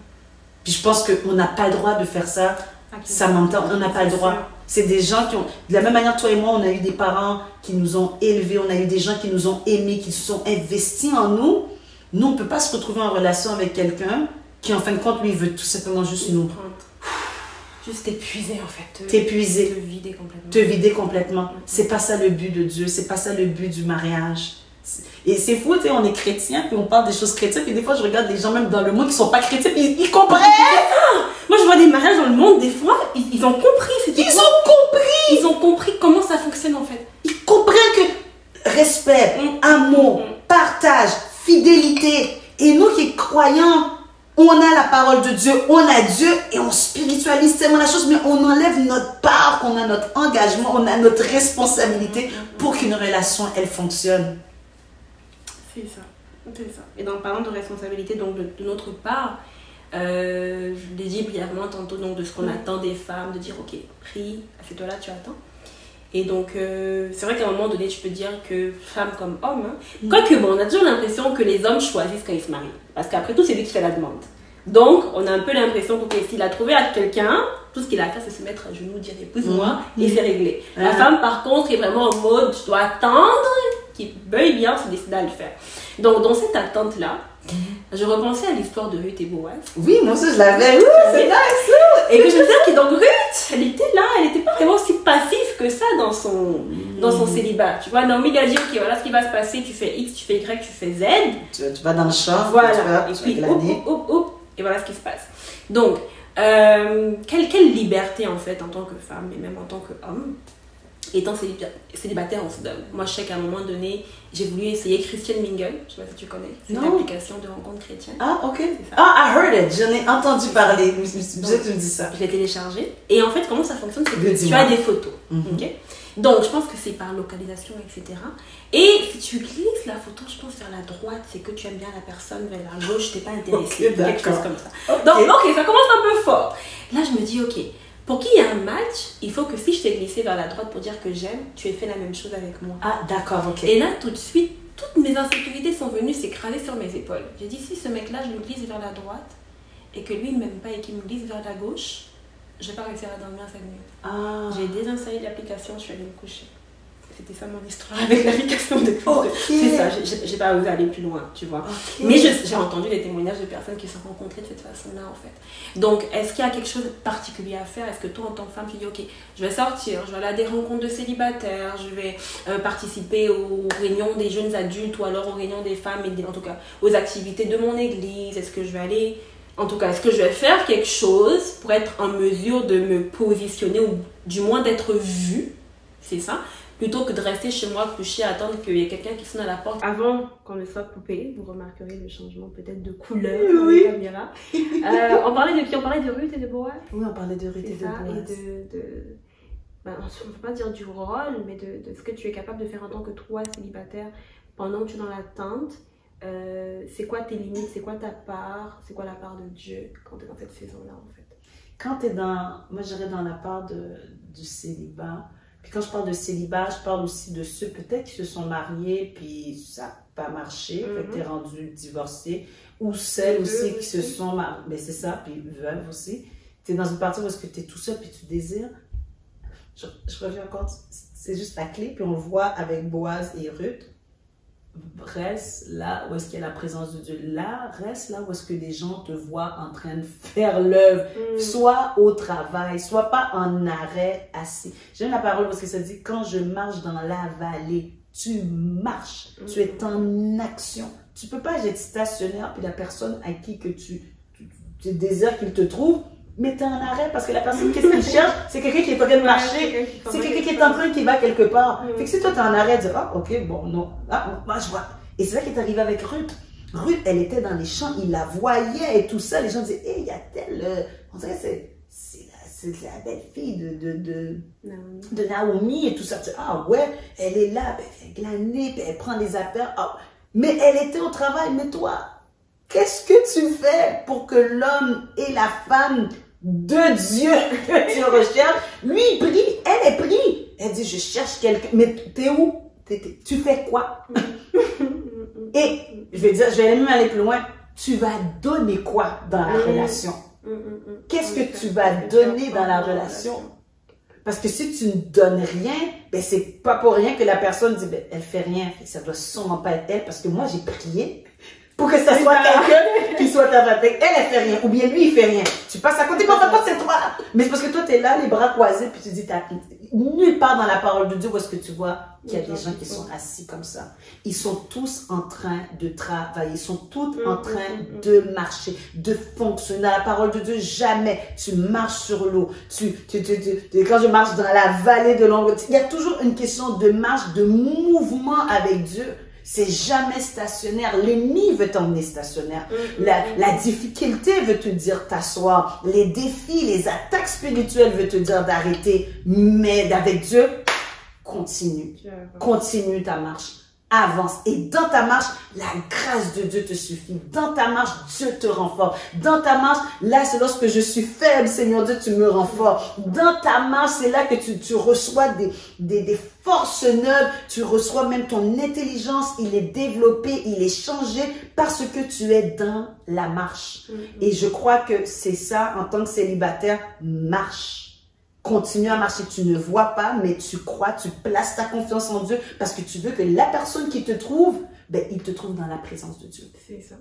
Puis je pense qu'on n'a pas le droit de faire ça. Ça m'entend, on n'a pas le droit. C'est des gens qui ont... De la même manière, toi et moi, on a eu des parents qui nous ont élevés, on a eu des gens qui nous ont aimés, qui se sont investis en nous. Nous, on ne peut pas se retrouver en relation avec quelqu'un qui, en fin de compte, lui, veut tout simplement juste nous... Juste t'épuiser, en fait. T'épuiser. Te vider complètement. Te vider complètement. C'est pas ça le but de Dieu, c'est pas ça le but du mariage. Et c'est fou, tu sais, on est chrétien, puis on parle des choses chrétiennes, puis des fois, je regarde les gens même dans le monde qui sont pas chrétiens, puis ils comprennent. Moi, je vois des mariages dans le monde, des fois, ils ont compris. Ils ont compris comment ça fonctionne, en fait. Ils comprennent que respect, amour, partage, fidélité. Et nous qui croyons, on a la parole de Dieu, on a Dieu et on spiritualise tellement la chose, mais on enlève notre part, on a notre engagement, on a notre responsabilité pour qu'une relation, elle fonctionne. C'est ça. Et donc, parlant de responsabilité donc de notre part, je l'ai dit brièvement tantôt donc, de ce qu'on attend des femmes, de dire ok, prie, assieds-toi là, tu attends. Et donc, c'est vrai qu'à un moment donné, tu peux dire que femme comme homme, hein, quoique bon, on a toujours l'impression que les hommes choisissent quand ils se marient. Parce qu'après tout, c'est lui qui fait la demande. Donc, on a un peu l'impression que s'il a trouvé à quelqu'un, tout ce qu'il a à faire, c'est se mettre à genoux, dire épouse-moi, et c'est réglé. La femme, par contre, est vraiment en mode, je dois attendre qu'il veuille bien se décider à le faire. Donc, dans cette attente-là, je repensais à l'histoire de Ruth et Boaz. Oui, moi aussi je l'avais. C'est nice. Et que je me disais que donc Ruth, elle était là, elle n'était pas vraiment si passive que ça dans son célibat. Tu vois, Naomi lui a dit, ok, voilà ce qui va se passer, tu fais X, tu fais Y, tu fais Z. Tu vas dans le champ, voilà. tu Et puis, et voilà ce qui se passe. Donc, quelle liberté en fait en tant que femme, et même en tant qu'homme, étant célibataire, on se donne. Moi, je sais qu'à un moment donné, j'ai voulu essayer Christian Mingle. Je sais pas si tu connais. C'est une application de rencontre chrétienne. Ah, ok. Ah, I heard it. J'en ai entendu parler. Tu me dis ça. Je l'ai téléchargé. Et en fait, comment ça fonctionne, c'est que tu as des photos. Ok. Donc, je pense que c'est par localisation, etc. Et si tu glisses la photo, je pense vers la droite, c'est que tu aimes bien la personne, vers la gauche, tu n'es pas intéressé. Okay, quelque chose comme ça. Donc, ok, ça commence un peu fort. Là, je me dis, ok, pour qu'il y ait un match, il faut que si je t'ai glissé vers la droite pour dire que j'aime, tu aies fait la même chose avec moi. Ah, d'accord, ok. Et là, tout de suite, toutes mes insécurités sont venues s'écraser sur mes épaules. J'ai dit, si ce mec-là, je le glisse vers la droite, et que lui, il ne m'aime pas et qu'il me glisse vers la gauche, je vais pas réussir à dormir cette nuit. Ah. J'ai désinstallé l'application, je suis allée me coucher. C'était ça mon histoire avec l'application de C'est ça, j'ai pas osé aller plus loin, tu vois. Mais j'ai entendu des témoignages de personnes qui se sont rencontrées de cette façon-là, en fait. Donc, est-ce qu'il y a quelque chose de particulier à faire? Est-ce que toi, en tant que femme, tu dis, ok, je vais sortir, je vais aller à des rencontres de célibataires, je vais participer aux réunions des jeunes adultes ou alors aux réunions des femmes, et en tout cas, aux activités de mon église? Est-ce que je vais aller... En tout cas, est-ce que je vais faire quelque chose pour être en mesure de me positionner ou du moins d'être vue? C'est ça. Plutôt que de rester chez moi couché à attendre qu'il y ait quelqu'un qui sonne à la porte. Avant qu'on ne soit coupé, vous remarquerez le changement peut-être de couleur dans la caméra. On parlait de qui? On parlait de Ruth et de Boaz. Oui, on parlait de Ruth et de Boaz. Et ben, on ne peut pas dire du rôle, mais de ce que tu es capable de faire en tant que toi, célibataire, pendant que tu es dans l'attente. C'est quoi tes limites, c'est quoi ta part, c'est quoi la part de Dieu quand tu es dans cette saison-là en fait? Quand tu es dans, moi j'irais dans la part du célibat, puis quand je parle de célibat, je parle aussi de ceux peut-être qui se sont mariés puis ça n'a pas marché, fait que tu es rendu divorcé, ou celles aussi qui se sont mariées, ben c'est ça, puis veuves aussi. Tu es dans une partie où est-ce que tu es tout seul puis tu désires. Je reviens encore, c'est juste la clé, puis on le voit avec Boaz et Ruth. Reste là où est-ce qu'il y a la présence de Dieu. Là, reste là où est-ce que les gens te voient en train de faire l'œuvre. Soit au travail, soit pas en arrêt assis. J'aime la parole parce que ça dit, quand je marche dans la vallée, tu marches. Tu es en action. Tu peux pas être stationnaire puis la personne à qui que tu désires qu'il te trouve, mais tu es en arrêt parce que la personne, qu'est-ce qu'il cherche? C'est quelqu'un qui est en train de marcher. C'est quelqu'un qui est en train qui va quelque part. Fait que si toi, tu es en arrêt, tu dis, ah, ok, bon, non. Ah, moi, je vois. Et c'est là qu'il est arrivé avec Ruth. Ruth, elle était dans les champs, il la voyait et tout ça. Les gens disaient, hé, il y a telle. On dirait c'est la belle-fille de Naomi et tout ça. Tu dis, ah, ouais, elle est là, ben, elle fait glaner, puis elle prend les affaires. Oh. Mais elle était au travail, mais toi, qu'est-ce que tu fais pour que l'homme et la femme de Dieu que tu recherches, lui, il prie, elle elle est prise. Elle dit, je cherche quelqu'un. Mais t'es où? Tu fais quoi? Et je vais même aller plus loin. Tu vas donner quoi dans la relation? Qu'est-ce que tu vas donner dans la relation? Parce que si tu ne donnes rien, ben c'est pas pour rien que la personne dit, ben elle fait rien. Ça doit sûrement pas être elle, parce que moi j'ai prié pour que ça soit quelqu'un qui soit avec elle. Elle fait rien, ou bien lui il fait rien. Tu passes à côté, mais en fait pas c'est toi. Mais c'est parce que toi t'es là, les bras croisés, puis tu dis, nulle part dans la parole de Dieu où est-ce que tu vois qu'il y a des gens qui sont assis comme ça. Ils sont tous en train de travailler, ils sont tous en train de marcher, de fonctionner. Dans la parole de Dieu, jamais tu marches sur l'eau. Quand je marche dans la vallée de l'ombre, il y a toujours une question de marche, de mouvement avec Dieu. C'est jamais stationnaire. L'ennemi veut t'emmener stationnaire. La difficulté veut te dire t'asseoir. Les défis, les attaques spirituelles veulent te dire d'arrêter. Mais avec Dieu, continue. Continue ta marche. Avance. Et dans ta marche, la grâce de Dieu te suffit. Dans ta marche, Dieu te renforce. Dans ta marche, là, c'est lorsque je suis faible, Seigneur Dieu, tu me renforces. Dans ta marche, c'est là que tu reçois des forces neuves. Tu reçois même ton intelligence. Il est développé, il est changé parce que tu es dans la marche. Et je crois que c'est ça, en tant que célibataire, marche. Continue à marcher, tu ne vois pas, mais tu crois, tu places ta confiance en Dieu parce que tu veux que la personne qui te trouve, ben, il te trouve dans la présence de Dieu. C'est ça.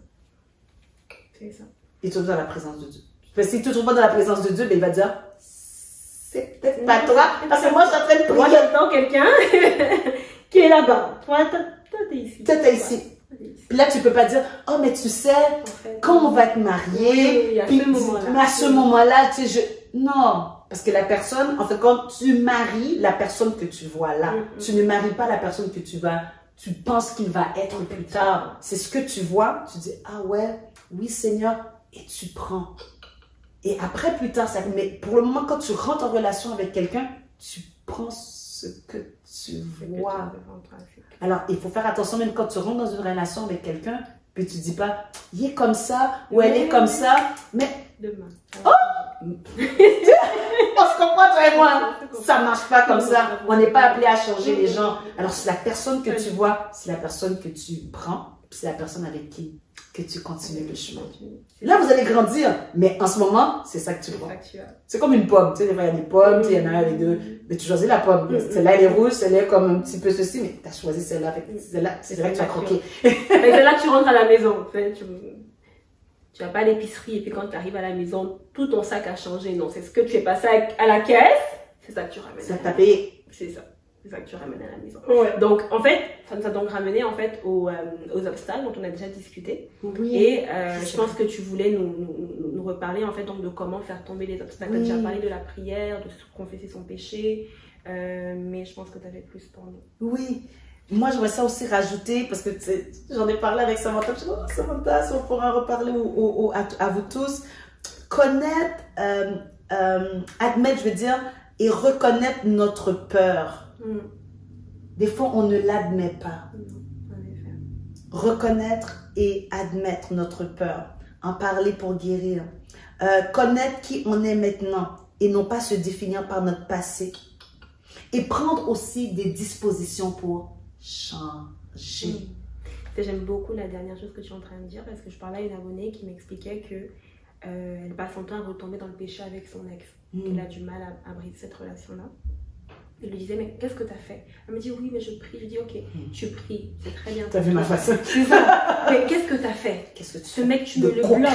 C'est ça. Il te trouve dans la présence de Dieu. Parce que s'il ne te trouve pas dans la présence de Dieu, ben, il va dire, c'est peut-être pas toi, parce que moi, je suis en train de prier. Moi, j'attends quelqu'un qui est là-bas. Toi, t'es ici. Toi, t'es ici. Puis là, tu peux pas dire, oh, mais tu sais, quand on va te marier, puis à ce moment-là, tu sais, non. Parce que la personne, en fait, quand tu maries la personne que tu vois là, tu ne maries pas la personne que tu penses qu'il va être plus tard. C'est ce que tu vois, tu dis, ah ouais, oui Seigneur, et tu prends. Et après, plus tard, mais pour le moment, quand tu rentres en relation avec quelqu'un, tu prends ce que tu vois. Alors, il faut faire attention, même quand tu rentres dans une relation avec quelqu'un, puis tu dis pas, il est comme ça, ou elle est comme ça, mais... Demain. Oh! On se comprend, toi et moi. Ça marche pas comme ça. On n'est pas appelé à changer les gens. Alors, c'est la personne que tu vois, c'est la personne que tu prends, c'est la personne avec qui que tu continues le chemin. Là, vous allez grandir, mais en ce moment, c'est ça que tu vois. C'est comme une pomme. Tu sais, des fois, il y a des pommes, il y en a les deux. Mais tu choisis la pomme. Celle-là, elle est rouge, celle-là, comme un petit peu ceci, mais tu as choisi celle-là. Celle-là, c'est vrai que tu as croqué. C'est là que tu rentres à la maison. Tu vas pas à l'épicerie et puis quand tu arrives à la maison, tout ton sac a changé. Non, c'est ce que tu es passé à la caisse, c'est ça que tu ramènes. Ça t'a payé. C'est ça. C'est ça que tu ramènes à la maison. Ouais. Donc, en fait, ça nous a donc ramené en fait aux obstacles dont on a déjà discuté. Oui. Et je pense que tu voulais nous reparler en fait donc de comment faire tomber les obstacles. Tu as déjà parlé de la prière, de confesser son péché, mais je pense que tu avais plus pour nous. Oui. Moi, j'aimerais ça aussi rajouter, parce que j'en ai parlé avec Samantha, je dis, oh, Samantha, si on pourra en reparler à vous tous. Connaître, admettre, je veux dire, et reconnaître notre peur. Des fois, on ne l'admet pas. Reconnaître et admettre notre peur. En parler pour guérir. Connaître qui on est maintenant et non pas se définir par notre passé. Et prendre aussi des dispositions pour changer. J'aime beaucoup la dernière chose que tu es en train de dire parce que je parlais à une abonnée qui m'expliquait que elle passe son temps à retomber dans le péché avec son ex. Qu'elle a du mal à briser cette relation-là. Je lui disais, mais qu'est-ce que tu as fait? Elle me dit, oui, mais je prie. Je lui dis, ok, tu pries, c'est très bien. Tu as vu ma façon. Mais qu'est-ce que tu as fait? Ce mec, tu me le bloques.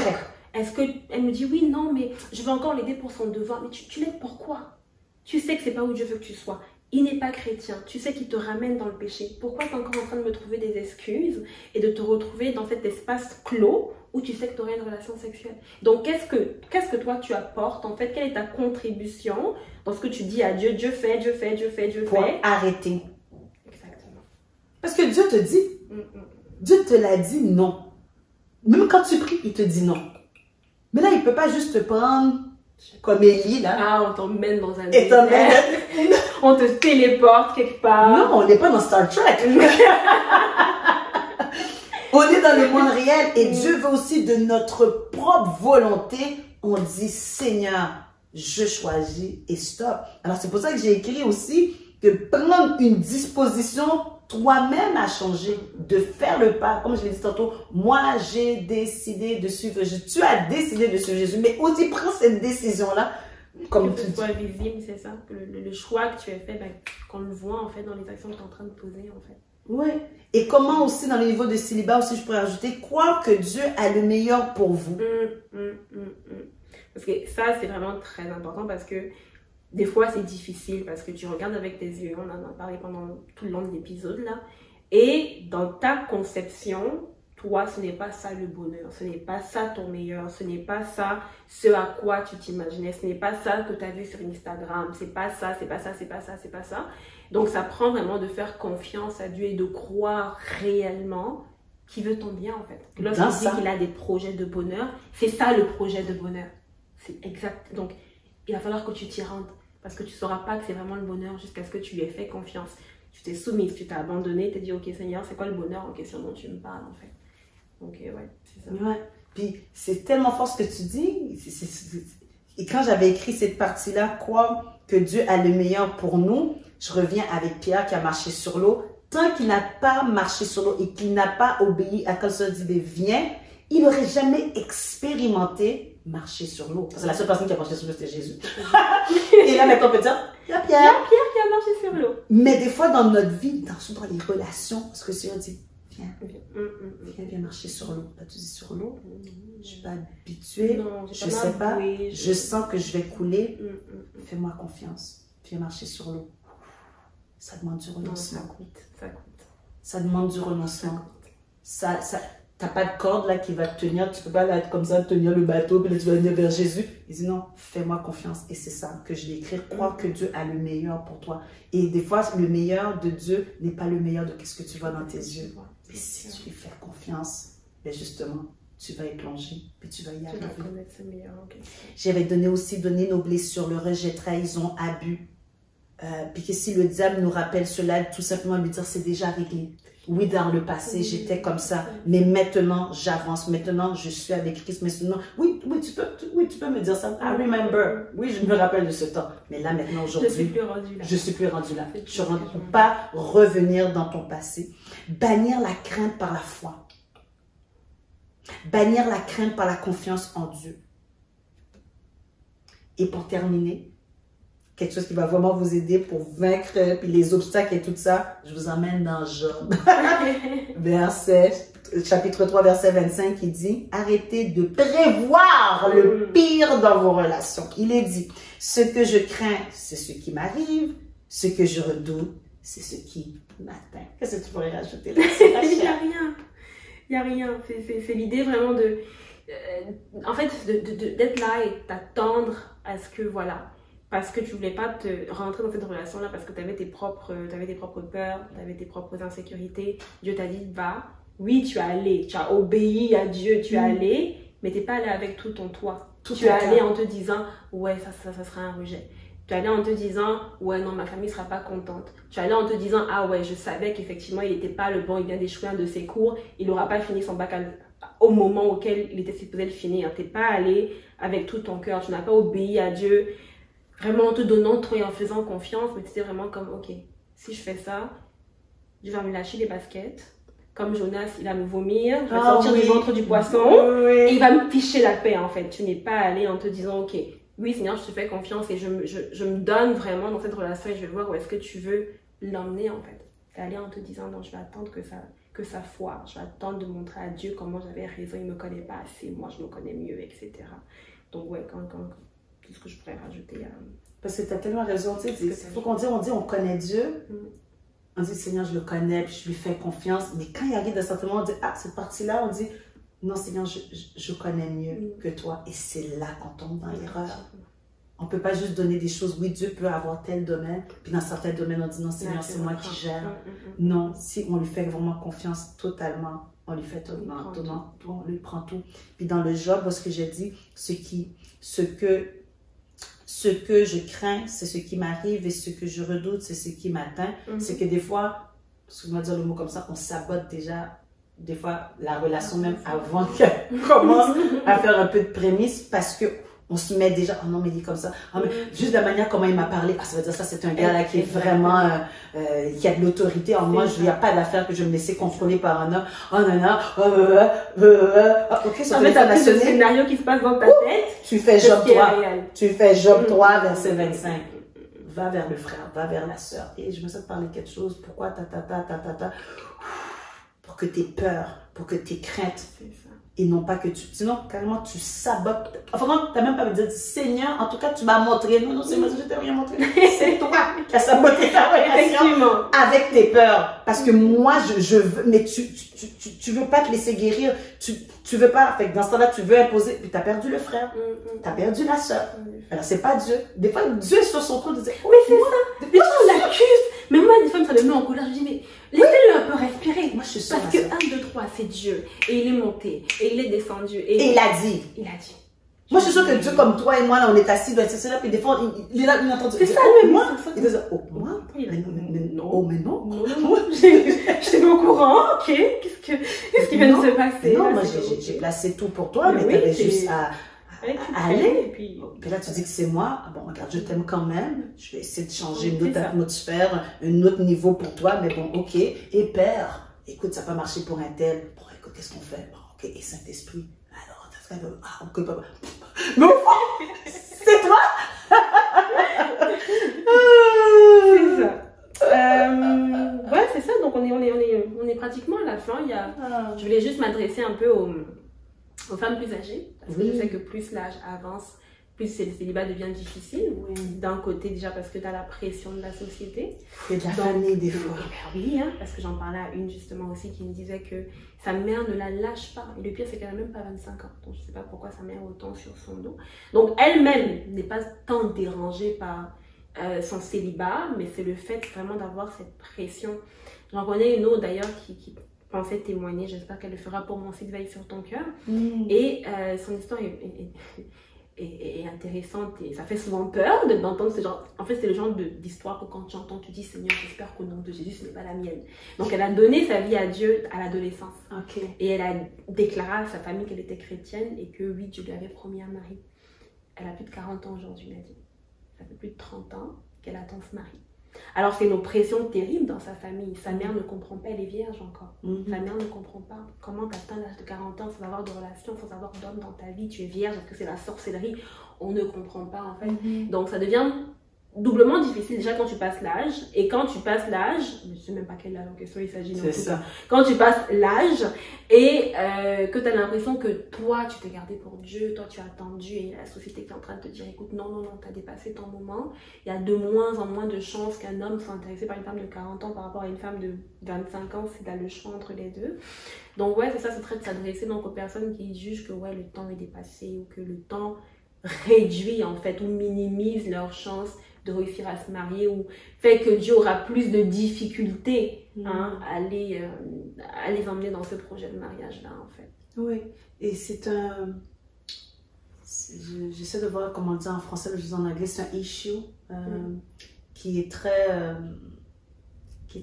Est-ce que... Elle me dit, oui, non, mais je vais encore l'aider pour son devoir. Mais tu l'aides pourquoi? Tu sais que c'est pas où Dieu veut que tu sois. Il n'est pas chrétien. Tu sais qu'il te ramène dans le péché. Pourquoi tu es encore en train de me trouver des excuses et de te retrouver dans cet espace clos où tu sais que tu aurais une relation sexuelle? Donc, qu'est-ce que toi tu apportes en fait? Quelle est ta contribution dans ce que tu dis à Dieu? Dieu fait, Dieu fait, Dieu fait, Dieu fait. Pour arrêter. Exactement. Parce que Dieu te dit, Dieu te l'a dit non. Même quand tu pries, il te dit non. Mais là, il ne peut pas juste te prendre comme Élie, là. Ah, on t'emmène dans un et désert. On te téléporte quelque part. Non, on n'est pas dans Star Trek. On est dans le monde réel et Dieu veut aussi de notre propre volonté. On dit, Seigneur, je choisis et stop. Alors, c'est pour ça que j'ai écrit aussi que prendre une disposition toi-même à changer, de faire le pas. Comme je l'ai dit tantôt, moi, j'ai décidé de suivre Jésus. Tu as décidé de suivre Jésus, mais aussi prends cette décision-là. Comme que ce soit visible, c'est ça. Le choix que tu as fait, ben, qu'on le voit en fait dans les actions que tu es en train de poser en fait. Oui. Et comment aussi dans le niveau de célibat aussi, je pourrais ajouter, croire que Dieu a le meilleur pour vous. Parce que ça, c'est vraiment très important parce que des fois, c'est difficile parce que tu regardes avec tes yeux. On en a parlé pendant tout le long de l'épisode là. Et dans ta conception, toi, ce n'est pas ça le bonheur. Ce n'est pas ça ton meilleur. Ce n'est pas ça ce à quoi tu t'imaginais. Ce n'est pas ça que tu as vu sur Instagram. C'est pas ça, c'est pas ça, c'est pas ça, c'est pas ça. Donc, ça prend vraiment de faire confiance à Dieu et de croire réellement qu'il veut ton bien en fait. Lorsqu'il dit qu'il a des projets de bonheur, c'est ça le projet de bonheur. C'est exact. Donc, il va falloir que tu t'y rendes. Parce que tu ne sauras pas que c'est vraiment le bonheur jusqu'à ce que tu lui aies fait confiance. Tu t'es soumise, tu t'es abandonnée, tu t'es dit, ok Seigneur, c'est quoi le bonheur en question dont tu me parles en fait. Donc, ouais, c'est ça. Ouais. Puis, c'est tellement fort ce que tu dis. Et quand j'avais écrit cette partie-là, croire que Dieu a le meilleur pour nous, je reviens avec Pierre qui a marché sur l'eau. Tant qu'il n'a pas marché sur l'eau et qu'il n'a pas obéi à quand il dit, viens, il n'aurait jamais expérimenté marcher sur l'eau. Parce que la seule personne qui a marché sur l'eau, c'était Jésus. Et là, maintenant, on peut dire, il y a Pierre. Il y a Pierre qui a marché sur l'eau. Mais des fois, dans notre vie, dans les relations, parce que le Seigneur dit, viens marcher sur l'eau. Là, tu dis sur l'eau, je ne suis pas habituée, je ne sais pas, je sens que je vais couler. Fais-moi confiance. Viens marcher sur l'eau. Ça demande du renoncement. Ça demande du renoncement. T'as pas de corde là qui va te tenir, tu peux pas là, être comme ça, tenir le bateau, puis là, tu vas venir vers Jésus. Il dit non, fais-moi confiance. Et c'est ça que je vais écrire, croire que Dieu a le meilleur pour toi. Et des fois, le meilleur de Dieu n'est pas le meilleur de ce que tu vois dans tes yeux. Mais si tu lui fais confiance, ben justement, tu vas y plonger, puis tu vas y arriver. Tu vas connaître ce meilleur, okay. J'avais donné nos blessures, le rejet, trahison, abus. Puis que si le diable nous rappelle cela, tout simplement lui dire c'est déjà réglé. Oui, dans le passé, j'étais comme ça, mais maintenant, j'avance. Maintenant, je suis avec Christ. Maintenant, oui, tu peux me dire ça. I remember. Oui, je me rappelle de ce temps. Mais là, maintenant, aujourd'hui, je suis plus rendue là. Je ne peux pas revenir dans ton passé. Bannir la crainte par la foi. Bannir la crainte par la confiance en Dieu. Et pour terminer, quelque chose qui va vraiment vous aider pour vaincre puis les obstacles et tout ça, je vous emmène dans Job. Chapitre 3, verset 25, qui dit « Arrêtez de prévoir le pire dans vos relations. » Il est dit « Ce que je crains, c'est ce qui m'arrive. Ce que je redoute, c'est ce qui m'atteint. » Qu'est-ce que tu pourrais rajouter là? Il n'y a rien. Il n'y a rien. C'est l'idée vraiment de... en fait, d'être là et d'attendre à ce que, voilà... Parce que tu ne voulais pas te rentrer dans cette relation-là, parce que tu avais tes propres peurs, tu avais tes propres insécurités. Dieu t'a dit, va. Oui, tu es allé, tu as obéi à Dieu, tu es allé, mais tu n'es pas allé avec tout ton toi. Tu es allé en te disant, ouais, ça sera un rejet. Tu es allé en te disant, ouais, non, ma famille ne sera pas contente. Tu es allé en te disant, ah ouais, je savais qu'effectivement, il n'était pas le bon, il vient d'échouer un de ses cours, il n'aura pas fini son bac au moment auquel il était supposé le finir. Tu n'es pas allé avec tout ton cœur, tu n'as pas obéi à Dieu. Vraiment en te donnant trop et en faisant confiance, mais c'était vraiment comme, ok, si je fais ça, je vais me lâcher les baskets. Comme Jonas, il va me vomir, je vais sortir du ventre du poisson, et il va me ficher la paix en fait. Tu n'es pas allé en te disant, ok, oui Seigneur, je te fais confiance et je me donne vraiment dans cette relation et je vais voir où est-ce que tu veux l'emmener en fait. Tu es allé en te disant, non, je vais attendre que ça foire, je vais attendre de montrer à Dieu comment j'avais raison, il ne me connaît pas assez, moi je me connais mieux, etc. Donc ouais, tout ce que je pourrais rajouter. Parce que tu as tellement raison, tu sais, il faut qu'on dise, on connaît Dieu, on dit Seigneur, je le connais, puis je lui fais confiance, mais quand il arrive à un certain moment, on dit, ah, cette partie-là, on dit, non Seigneur, je connais mieux que toi, et c'est là qu'on tombe dans l'erreur. On ne peut pas juste donner des choses, oui, Dieu peut avoir tel domaine, puis dans certains domaines, on dit, non Seigneur, c'est moi qui gère. Non, si on lui fait vraiment confiance totalement, on lui fait totalement, on lui prend tout. Puis dans le Job, parce que j'ai dit, ce que je crains, c'est ce qui m'arrive et ce que je redoute, c'est ce qui m'atteint. C'est que des fois, excuse-moi de dire le mot comme ça, on sabote déjà, des fois, la relation même avant qu'elle commence à faire un peu de prémisse parce que On se met déjà, oh non, mais il est comme ça. Oh, mais juste de la manière comment il m'a parlé, ah, ça veut dire ça, c'est un gars là qui est vraiment, qui a de l'autorité en moi. Il n'y a pas d'affaire que je vais me laisser contrôler par un homme. Oh non, non, ok, ça fait un scénario qui se passe dans ta tête. Tu fais Job 3. Tu fais Job 3, verset 25. Va vers le frère, va vers la sœur. Et je me sens de parler quelque chose. Pourquoi pour que tes peurs, pour que tes craintes, et non pas que tu... Sinon, carrément, tu sabotes. Enfin, non, tu n'as même pas me dire, Seigneur, en tout cas, tu m'as montré. Non, non, c'est moi, je t'ai rien montré. C'est toi qui as saboté ta relation avec tes peurs. Parce que moi, je veux... Mais tu veux pas te laisser guérir. Tu veux pas... Fait que dans ce temps-là, tu veux imposer. Puis tu as perdu le frère. Tu as perdu la sœur. Alors, c'est pas Dieu. Des fois, Dieu est sur son trône. Oui, c'est ça. Des fois, on l'accuse. Mais moi, des fois, ça me met en colère. Je dis, mais laissez-le un peu respirer. Moi, je suis sûre. Parce que 1, 2, 3, c'est Dieu. Et il est monté. Et il est descendu. Et il a dit. Il a dit. Moi, je suis sûre que Dieu, comme toi et moi, là, on est assis, c'est là, puis des fois, il est là, il entend. C'est ça, mais moi. Il dit, oh, moi? Mais non. Non. J'étais pas au courant. Ok. Qu'est-ce qui vient de se passer? Non, moi, j'ai placé tout pour toi, mais t'avais juste à aller. Et puis là, tu dis que c'est moi. Bon, regarde, je t'aime quand même. Je vais essayer de changer une autre atmosphère, un autre niveau pour toi, mais bon, ok. Et Père, écoute, ça n'a pas marché pour un tel. Bon, écoute, qu'est-ce qu'on fait? Bon, ok. Et Saint-Esprit, alors, ok, papa. Mais au fond, c'est toi? C'est ça. Ouais, c'est ça. Donc, on est pratiquement à la fin. Je voulais juste m'adresser un peu aux femmes plus âgées, parce que je sais que plus l'âge avance, plus le célibat devient difficile. D'un côté, déjà parce que tu as la pression de la société. Et de la famille, des fois. Oui, hein, parce que j'en parlais à une justement aussi qui me disait que sa mère ne la lâche pas. Et le pire, c'est qu'elle n'a même pas 25 ans. Donc, je ne sais pas pourquoi sa mère est autant sur son dos. Donc, elle-même n'est pas tant dérangée par son célibat, mais c'est le fait vraiment d'avoir cette pression. J'en connais une autre d'ailleurs qui pensait témoigner, j'espère qu'elle le fera pour mon site Veille sur ton cœur. Et son histoire est intéressante et ça fait souvent peur d'entendre ce genre. En fait, c'est le genre d'histoire que quand tu entends, tu dis Seigneur, j'espère qu'au nom de Jésus, ce n'est pas la mienne. Donc, elle a donné sa vie à Dieu à l'adolescence. Et elle a déclaré à sa famille qu'elle était chrétienne et que oui, Dieu lui avait promis un mari. Elle a plus de 40 ans aujourd'hui, Nadine. Ça fait plus de 30 ans qu'elle attend ce mari. Alors, c'est une oppression terrible dans sa famille. Sa mère ne comprend pas, elle est vierge encore. Sa mère ne comprend pas comment tu atteins l'âge de 40 ans sans avoir de relation, sans avoir d'homme dans ta vie. Tu es vierge, est-ce que c'est la sorcellerie? On ne comprend pas en fait. Donc, ça devient doublement difficile déjà quand tu passes l'âge. Et quand tu passes l'âge, je ne sais même pas quelle âge en question il s'agit. C'est ça. Quand tu passes l'âge et que tu as l'impression que toi, tu t'es gardé pour Dieu, toi, tu as attendu et la société qui est en train de te dire, écoute, non, tu as dépassé ton moment. Il y a de moins en moins de chances qu'un homme soit intéressé par une femme de 40 ans par rapport à une femme de 25 ans, c'est là le choix entre les deux. Donc ouais, c'est ça, c'est très de s'adresser donc aux personnes qui jugent que ouais, le temps est dépassé ou que le temps réduit en fait ou minimise leurs chances de réussir à se marier ou fait que Dieu aura plus de difficultés à les emmener dans ce projet de mariage-là, en fait. Oui, et c'est un... J'essaie de voir comment dire en français, je dis en anglais, c'est un issue qui est très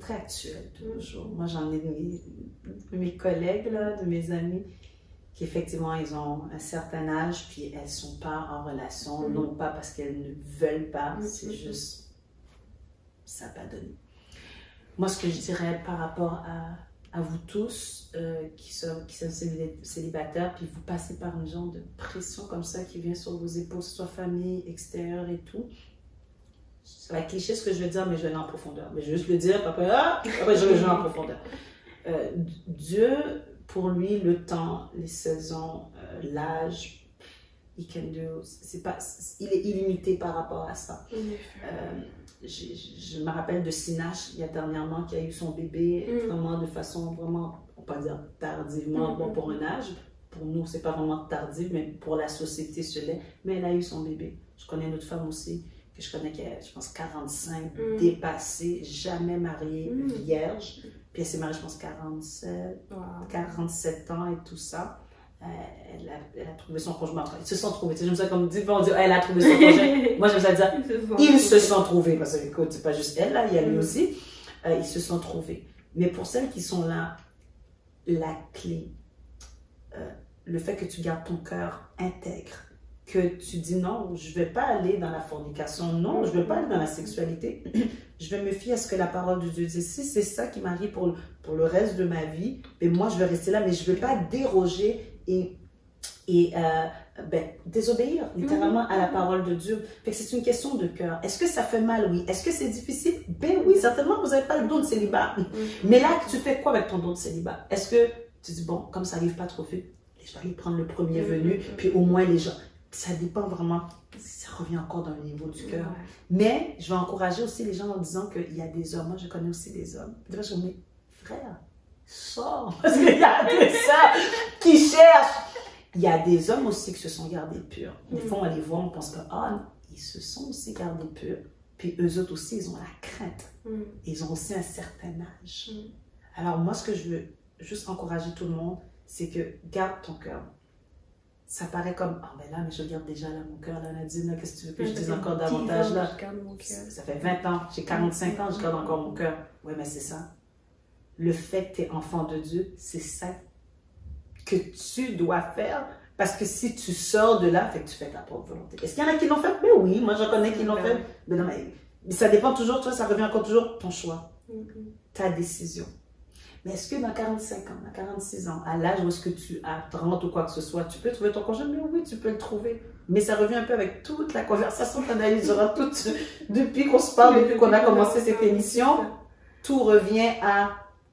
actuel toujours. Moi, j'en ai de mes collègues, là, de mes amis, qui effectivement, ils ont un certain âge, puis elles ne sont pas en relation, non pas parce qu'elles ne veulent pas, c'est juste, ça n'a pas donné. Moi, ce que je dirais par rapport à vous tous qui sont célibataires, puis vous passez par une genre de pression comme ça qui vient sur vos épaules, soit famille, extérieure et tout, ça va cliché ce que je vais dire, mais je vais aller en profondeur. Mais je vais juste le dire, après je vais en profondeur. Dieu... Pour lui, le temps, les saisons, l'âge, il est illimité par rapport à ça. Je me rappelle de Sinache, il y a dernièrement, qui a eu son bébé vraiment de façon vraiment, on peut dire tardivement, bon pour un âge. Pour nous, c'est pas vraiment tardif, mais pour la société, ce l'est. Mais elle a eu son bébé. Je connais une autre femme aussi, que je connais qui a, je pense, 45, dépassée, jamais mariée, vierge. Puis elle s'est mariée, je pense, 47 ans et tout ça. Elle a trouvé son conjoint. Ils se sont trouvés. J'aime ça comme on dit, elle a trouvé son conjoint. Moi, j'aime ça dire, ils se sont trouvés. Parce que, écoute, c'est pas juste elle, là, il y a lui aussi. Ils se sont trouvés. Mais pour celles qui sont là, la clé, le fait que tu gardes ton cœur intègre, que tu dis non, je ne vais pas aller dans la fornication, non, je ne vais pas aller dans la sexualité, je vais me fier à ce que la parole de Dieu dit. Si c'est ça qui m'arrive pour le reste de ma vie, et moi je vais rester là, mais je ne vais pas déroger et désobéir littéralement à la parole de Dieu. Fait que c'est une question de cœur. Est-ce que ça fait mal? Oui. Est-ce que c'est difficile? Ben oui, certainement, vous n'avez pas le don de célibat. Mais là, tu fais quoi avec ton don de célibat? Est-ce que tu dis, bon, comme ça n'arrive pas trop vite, je vais aller prendre le premier venu, puis au moins les gens... Ça dépend vraiment, ça revient encore dans le niveau du cœur. Mais je vais encourager aussi les gens en disant qu'il y a des hommes, moi je connais aussi des hommes. Je vais dire, frère, sors, parce qu'il y a des sœurs qui cherchent. Il y a des hommes aussi qui se sont gardés purs. Des fois on les voit, on pense que, ils se sont aussi gardés purs. Puis eux autres aussi, ils ont la crainte. Ils ont aussi un certain âge. Alors moi, ce que je veux juste encourager tout le monde, c'est que garde ton cœur. Ça paraît comme, ben là, mais je garde déjà là mon cœur, là, Nadine, qu'est-ce que tu veux que je dise encore davantage là? Ça fait 20 ans, j'ai 45 ans, je garde encore mon cœur. Oui, mais c'est ça. Le fait que tu es enfant de Dieu, c'est ça que tu dois faire. Parce que si tu sors de là, fait que tu fais ta propre volonté. Est-ce qu'il y en a qui l'ont fait? Mais oui, moi j'en connais qui l'ont fait. Mais non, mais ça dépend toujours, toi, ça revient encore toujours ton choix, ta décision. Mais est-ce que dans 45 ans, dans 46 ans, à l'âge où est-ce que tu as 30 ou quoi que ce soit, tu peux trouver ton conjoint? Mais oui, tu peux le trouver. Mais ça revient un peu avec toute la conversation qu'on analysera toute depuis qu'on se parle, depuis qu'on a commencé cette émission. Tout revient à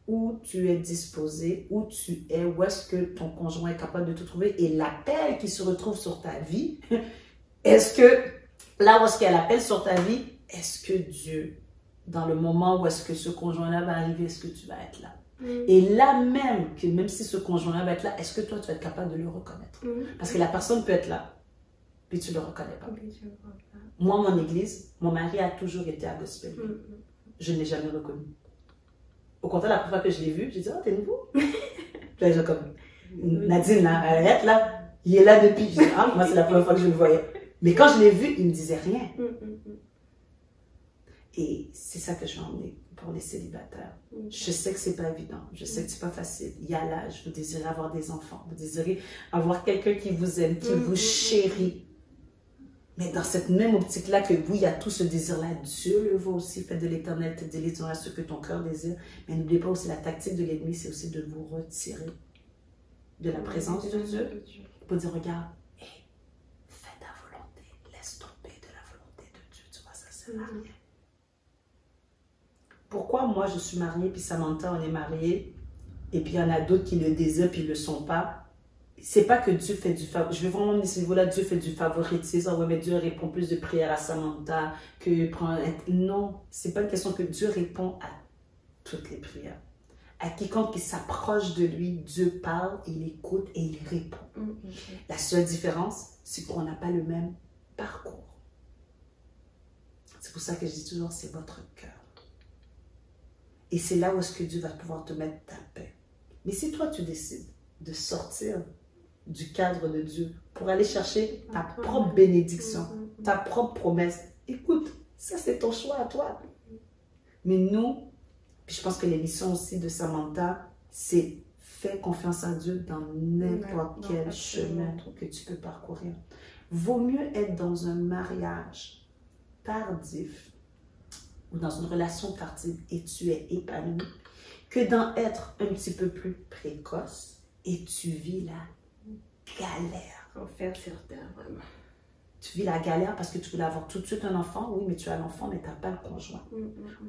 où tu es disposé, où tu es, où est-ce que ton conjoint est capable de te trouver et l'appel qui se retrouve sur ta vie. Est-ce que, là où est-ce qu'il y a l'appel sur ta vie, est-ce que Dieu, dans le moment où est-ce que ce conjoint-là va arriver, est-ce que tu vas être là? Et là même, que même si ce conjoint-là va être là, est-ce que toi, tu vas être capable de le reconnaître? Parce que la personne peut être là, puis tu ne le reconnais pas. Moi, mon église, mon mari a toujours été à Gospel. Je ne l'ai jamais reconnu. Au contraire, la première fois que je l'ai vu, j'ai dit, t'es nouveau? Puis là, j'ai comme, Nadine, là, arrête là, il est là depuis. Je dis, moi, c'est la première fois que je le voyais. Mais quand je l'ai vu, il ne me disait rien. Et c'est ça que je vais emmener pour les célibataires. Je sais que c'est pas évident, je sais que c'est pas facile. Il y a l'âge, vous désirez avoir des enfants, vous désirez avoir quelqu'un qui vous aime, qui vous chérit. Mais dans cette même optique-là que oui, il y a tout ce désir-là, Dieu le voit aussi, fait de l'éternel tes délices à ce que ton cœur désire. Mais n'oubliez pas aussi la tactique de l'ennemi, c'est aussi de vous retirer de la présence de Dieu. Pour dire, regarde, fais ta volonté, laisse tomber de la volonté de Dieu. Tu vois, ça sert à rien. Pourquoi moi je suis mariée, puis Samantha on est mariés, et puis il y en a d'autres qui le désirent, puis ils ne le sont pas. C'est pas que Dieu fait du favoritisme. Je vais vraiment dire ce niveau-là, Dieu fait du favoritisme. Oui, mais Dieu répond plus de prières à Samantha que prend. Non, c'est pas une question que Dieu répond à toutes les prières. À quiconque qui s'approche de lui, Dieu parle, il écoute et il répond. La seule différence, c'est qu'on n'a pas le même parcours. C'est pour ça que je dis toujours, c'est votre cœur. Et c'est là où est-ce que Dieu va pouvoir te mettre ta paix. Mais si toi, tu décides de sortir du cadre de Dieu pour aller chercher ta propre bénédiction, ta propre promesse, écoute, ça c'est ton choix à toi. Mais nous, puis je pense que l'émission aussi de Samantha, c'est fais confiance à Dieu dans n'importe quel chemin que tu peux parcourir. Vaut mieux être dans un mariage tardif ou dans une relation tardive et tu es épanoui, que d'en être un petit peu plus précoce et tu vis la galère. Enfer sur terre, vraiment. Tu vis la galère parce que tu voulais avoir tout de suite un enfant, oui, mais tu as l'enfant, mais tu n'as pas le conjoint.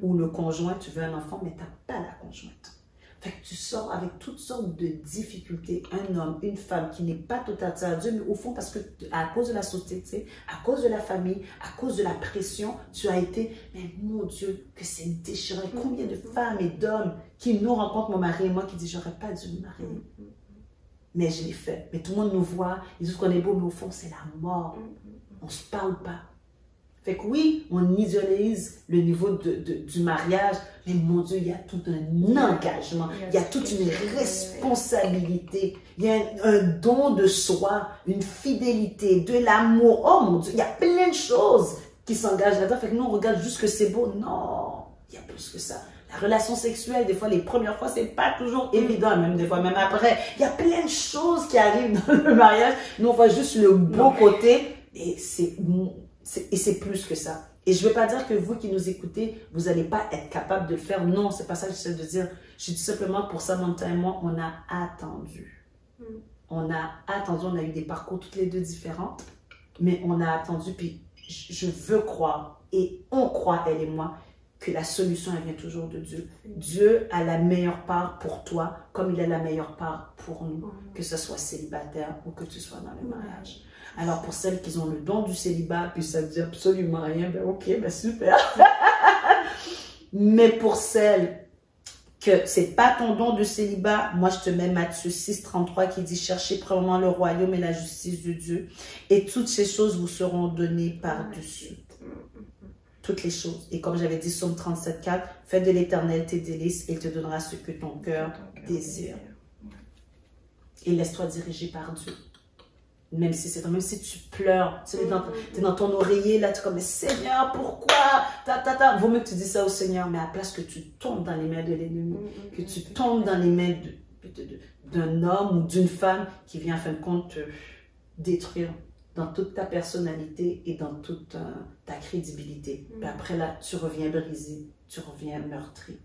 Ou le conjoint, tu veux un enfant, mais tu n'as pas la conjointe. Fait que tu sors avec toutes sortes de difficultés. Un homme, une femme qui n'est pas tout à Dieu, mais au fond, parce que à cause de la société, à cause de la famille, à cause de la pression, tu as été, mais mon Dieu, que c'est déchirant. Combien de femmes et d'hommes qui nous rencontrent, mon mari et moi, qui disent, j'aurais pas dû me marier. Mais je l'ai fait. Mais tout le monde nous voit, ils disent qu'on est beau, mais au fond, c'est la mort. On ne se parle pas. Fait que oui, on idéalise le niveau du mariage, mais mon Dieu, il y a tout un engagement, il y a toute une responsabilité, il y a un don de soi, une fidélité, de l'amour. Oh mon Dieu, il y a plein de choses qui s'engagent là-dedans. Fait que nous, on regarde juste que c'est beau. Non, il y a plus que ça. La relation sexuelle, des fois, les premières fois, c'est pas toujours évident, même des fois, même après. Il y a plein de choses qui arrivent dans le mariage. Nous, on voit juste le beau côté. Et c'est plus que ça. Et je ne veux pas dire que vous qui nous écoutez, vous n'allez pas être capable de le faire. Non, c'est pas ça que j'essaie de dire. Je dis simplement pour Samantha et moi, on a attendu. On a attendu, on a eu des parcours toutes les deux différents, mais on a attendu, puis je veux croire, et on croit, elle et moi, que la solution, elle vient toujours de Dieu. Dieu a la meilleure part pour toi, comme il a la meilleure part pour nous, que ce soit célibataire ou que tu sois dans le mariage. Alors, pour celles qui ont le don du célibat, puis ça ne dit absolument rien, ben ok, ben super. Mais pour celles que c'est pas ton don de célibat, moi je te mets Matthieu 6, 33 qui dit « Cherchez premièrement le royaume et la justice de Dieu, et toutes ces choses vous seront données par-dessus. » Toutes les choses. Et comme j'avais dit, Psaume 37, 4, « Fais de l'Éternel tes délices, et il te donnera ce que ton cœur désire. » Et laisse-toi diriger par Dieu. Même si tu pleures, tu es dans ton oreiller, là, tu es comme, mais Seigneur, pourquoi? Vaut mieux que tu dis ça au Seigneur, mais à la place que tu tombes dans les mains de l'ennemi, que tu tombes dans les mains d'un homme ou d'une femme qui vient, en fin de compte, te détruire dans toute ta personnalité et dans toute ta crédibilité. Puis après, là, tu reviens brisé, tu reviens meurtri.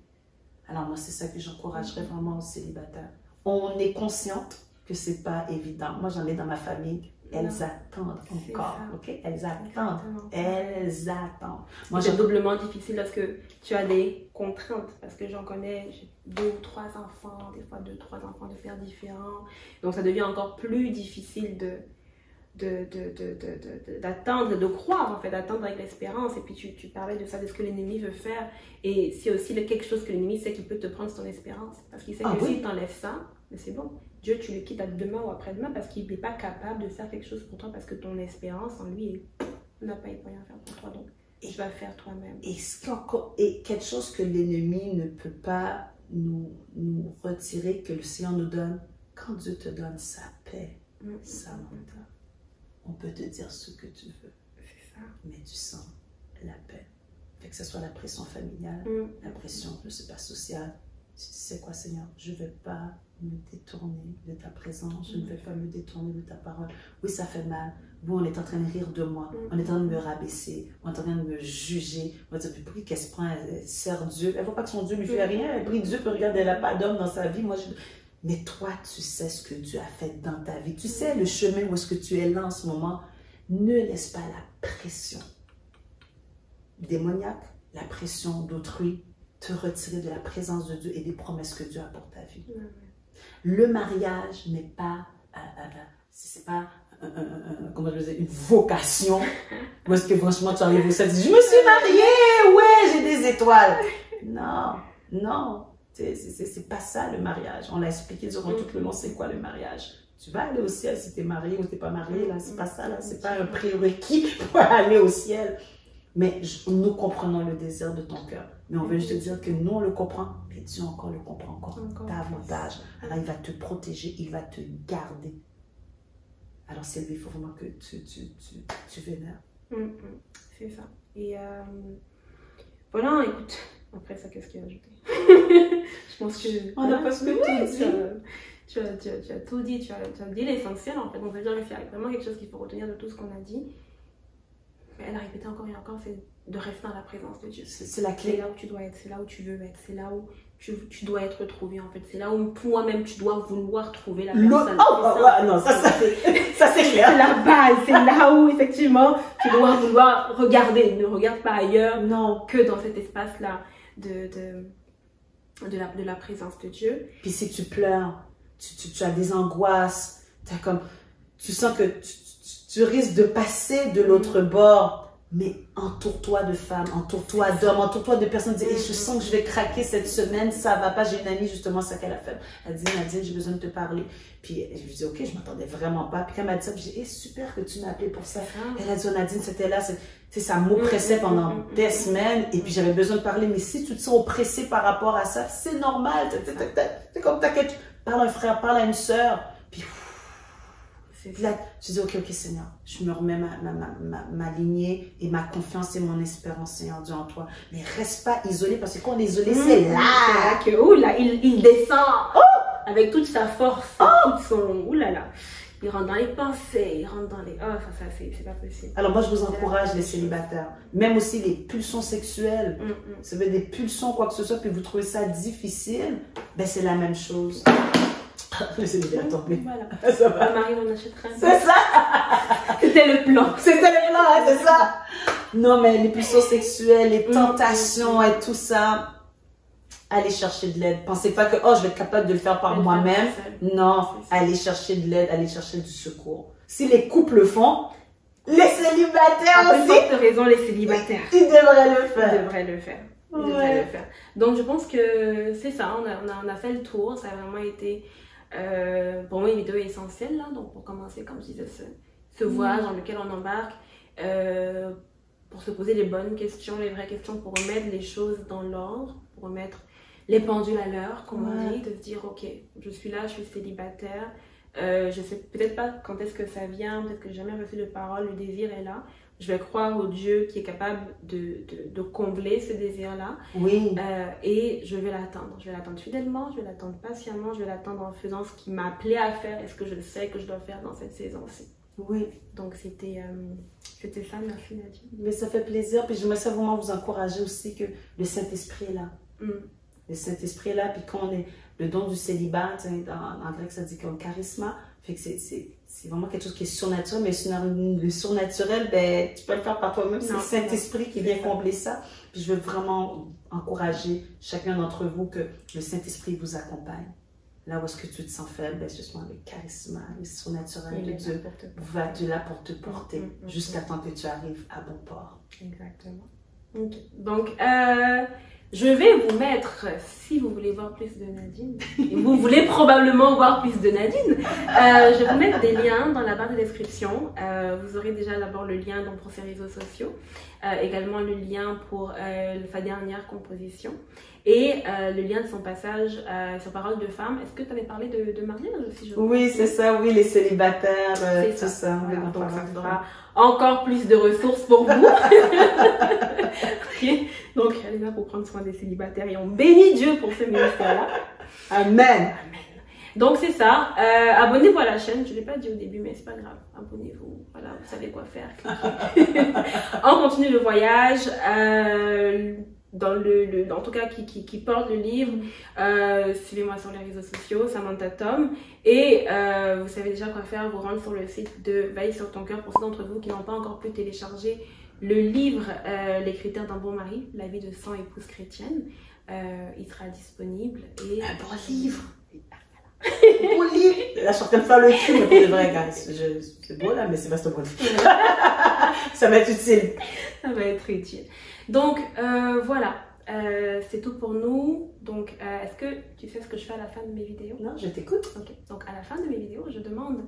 Alors moi, c'est ça que j'encouragerais vraiment aux célibataires. On est consciente que c'est pas évident. Moi, j'en ai dans ma famille. Elles attendent encore, ok? Elles attendent. Elles attendent. Moi, c'est doublement difficile lorsque tu as des contraintes. Parce que j'en connais, j'ai 2 ou 3 enfants, des fois 2 ou 3 enfants de pères différents. Donc, ça devient encore plus difficile d'attendre, de croire, en fait, d'attendre avec l'espérance. Et puis, tu parlais de ça, de ce que l'ennemi veut faire. Et c'est aussi quelque chose que l'ennemi sait qu'il peut te prendre ton espérance. Parce qu'il sait que s'il t'enlève ça, mais c'est bon. Dieu, tu le quittes à demain ou après-demain parce qu'il n'est pas capable de faire quelque chose pour toi parce que ton espérance en lui n'a pas été rien faire pour toi. Donc, tu vas faire toi-même. Et quelque chose que l'ennemi ne peut pas nous retirer, que le Seigneur nous donne, quand Dieu te donne sa paix, Samantha, on peut te dire ce que tu veux. C'est ça. Mais tu sens la paix. Fait que ce soit la pression familiale, la pression, je ne sais pas, sociale. Tu sais quoi, Seigneur, je ne vais pas me détourner de ta présence, je ne vais pas me détourner de ta parole. Oui, ça fait mal. Vous, on est en train de rire de moi, on est en train de me rabaisser, on est en train de me juger. On va dire, puis qu'est-ce qu'elle se prend, elle sert Dieu. Elle ne voit pas que son Dieu ne lui fait rien, elle prie Dieu, puis regarde, elle n'a pas d'homme dans sa vie. Mais toi, tu sais ce que Dieu a fait dans ta vie. Tu sais le chemin où est-ce que tu es là en ce moment. Ne laisse pas la pression démoniaque, la pression d'autrui, te retirer de la présence de Dieu et des promesses que Dieu a pour ta vie. Le mariage n'est pas, c'est pas comment je disais, une vocation. Parce que franchement, tu arrives au set, je me suis mariée, ouais, j'ai des étoiles. Non, c'est pas ça le mariage. On l'a expliqué durant tout le long, c'est quoi le mariage. Tu vas aller au ciel si tu es marié ou tu n'es pas marié, là, c'est pas ça, là, c'est pas un prérequis pour aller au ciel. Mais nous comprenons le désir de ton cœur. Mais on veut juste te dire que nous, on le comprend, mais Dieu encore le comprend encore davantage. Alors, il va te protéger, il va te garder. Alors, c'est lui, il faut vraiment que tu vénères. C'est ça. Et voilà, écoute, après ça, qu'est-ce qu'il y a ajouté? Je pense que... On a presque tout dit. Tu as tout dit, tu as dit l'essentiel, en fait. On veut dire qu'il y a vraiment quelque chose qu'il faut retenir de tout ce qu'on a dit. Mais elle a répété encore et encore, c'est de rester dans la présence de Dieu. C'est la clé. C'est là où tu dois être, c'est là où tu veux être, c'est là où tu dois être trouvé en fait. C'est là où toi-même tu dois vouloir trouver la personne. Non, ça c'est clair. C'est la base, c'est là où effectivement tu dois vouloir regarder. Ne regarde pas ailleurs que dans cet espace-là de la présence de Dieu. Puis si tu pleures, tu as des angoisses, tu sens que tu risques de passer de l'autre bord. Mais entoure-toi de femmes, entoure-toi d'hommes, entoure-toi de personnes. Dis, je sens que je vais craquer cette semaine, ça va pas. J'ai une amie, justement, c'est ça qu'elle a fait. Elle dit, Nadine, j'ai besoin de te parler. Puis je lui dis, ok, je m'attendais vraiment pas. Puis quand elle m'a dit ça, j'ai dit, super que tu m'as appelé pour ça. Elle a dit, Nadine, c'était là, ça m'oppressait pendant des semaines. Et puis j'avais besoin de parler. Mais si tu te sens oppressé par rapport à ça, c'est normal. C'est comme t'inquiète, parle à un frère, parle à une soeur. Puis là, je dis, ok, Seigneur, je me remets ma lignée et ma confiance et mon espérance, Seigneur Dieu, en toi. Mais reste pas isolé, parce que quand on est isolé, c'est là. Il descend avec toute sa force, toute son... ils rentrent dans les pensées, ils rentrent dans les... Oh, ça c'est pas possible. Alors moi, je vous encourage, les célibataires. Même aussi les pulsions sexuelles. Ça veut dire des pulsions, quoi que ce soit, puis vous trouvez ça difficile, ben c'est la même chose. Le célibataire tombé. Voilà. Ça va. Un mari, on achètera. C'est ça. C'était le plan. C'était le plan, hein, c'est ça. Non, mais les pulsions sexuelles, les tentations et tout ça, allez chercher de l'aide. Pensez pas que, oh, je vais être capable de le faire par moi-même. Non, allez chercher de l'aide, allez chercher du secours. Si les couples le font, les célibataires aussi. Pour forte raison, les célibataires. Ils devraient le faire. Ils devraient le faire. Ils devraient le faire. Donc, je pense que c'est ça. On a fait le tour. Ça a vraiment été, pour moi, une vidéo essentielle. Là. Donc, pour commencer, comme je disais, ce voyage dans lequel on embarque, pour se poser les bonnes questions, les vraies questions, pour remettre les choses dans l'ordre, pour remettre les pendules à l'heure, comme on dit, de se dire, ok, je suis là, je suis célibataire, je sais peut-être pas quand est-ce que ça vient, peut-être que j'ai jamais reçu de parole, le désir est là, je vais croire au Dieu qui est capable de combler ce désir-là, et je vais l'attendre fidèlement, je vais l'attendre patiemment, je vais l'attendre en faisant ce qui m'a appelé à faire, et ce que je sais que je dois faire dans cette saison-ci. Oui. Donc c'était ça, merci Nadine. Mais ça fait plaisir, puis j'aimerais ça vraiment vous encourager aussi que le Saint-Esprit est là. Le Saint-Esprit est là, puis quand on est le don du célibat, en grec ça dit comme charisma, fait que c'est vraiment quelque chose qui est surnaturel, mais le surnaturel, ben, tu peux le faire par toi-même, c'est le Saint-Esprit qui vient combler ça. Puis je veux vraiment encourager chacun d'entre vous que le Saint-Esprit vous accompagne. Là où est-ce que tu te sens faible, ben justement le charisme, le surnaturel de Dieu va être là pour te porter jusqu'à temps que tu arrives à bon port. Exactement. Okay. Donc, je vais vous mettre, si vous voulez voir plus de Nadine, et vous voulez probablement voir plus de Nadine, je vais vous mettre des liens dans la barre de description. Vous aurez déjà d'abord le lien donc, pour ses réseaux sociaux, également le lien pour sa dernière composition et le lien de son passage sur Parole de Femme. Est-ce que tu avais parlé de Marianne aussi, Oui, c'est ça, oui, les célibataires, tout ça. Voilà, donc ça fera encore plus de ressources pour vous. Okay. Donc, elle est là pour prendre soin des célibataires et on bénit Dieu pour ce ministère-là. Amen. Amen. Donc, c'est ça. Abonnez-vous à la chaîne. Je ne l'ai pas dit au début, mais c'est pas grave. Abonnez-vous. Voilà, vous savez quoi faire. On continue le voyage. En tout cas, qui porte le livre. Suivez-moi sur les réseaux sociaux, Samantha Tom. Et vous savez déjà quoi faire. Vous rendre sur le site de Veille sur ton cœur pour ceux d'entre vous qui n'ont pas encore pu télécharger le livre Les critères d'un bon mari, la vie de 100 épouses chrétiennes. Il sera disponible. Et un bon livre. Beau livre. Là, je suis en train de faire le cul, mais pour de vrai, gars. C'est beau là, mais c'est pas ce bon livre. Ça va être utile. Ça va être utile. Donc, voilà. C'est tout pour nous. Donc, est-ce que tu sais ce que je fais à la fin de mes vidéos? Non, je t'écoute. Ok. Donc, à la fin de mes vidéos, je demande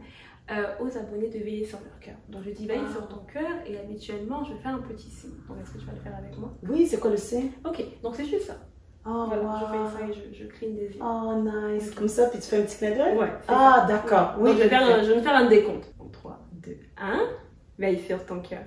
aux abonnés de veiller sur leur cœur. Donc, je dis veille sur ton cœur et habituellement, je fais un petit signe. Donc, est-ce que tu vas le faire avec moi? Oui, c'est quoi le signe? Ok. Donc, c'est juste ça. Oh, voilà, wow. je fais ça et je cligne des yeux. Oh, nice. Okay. Comme ça, puis tu fais un petit clin d'œil? Ouais. Ah, d'accord. Oui, je vais faire un décompte. 3, 2, 1. Veille sur ton cœur.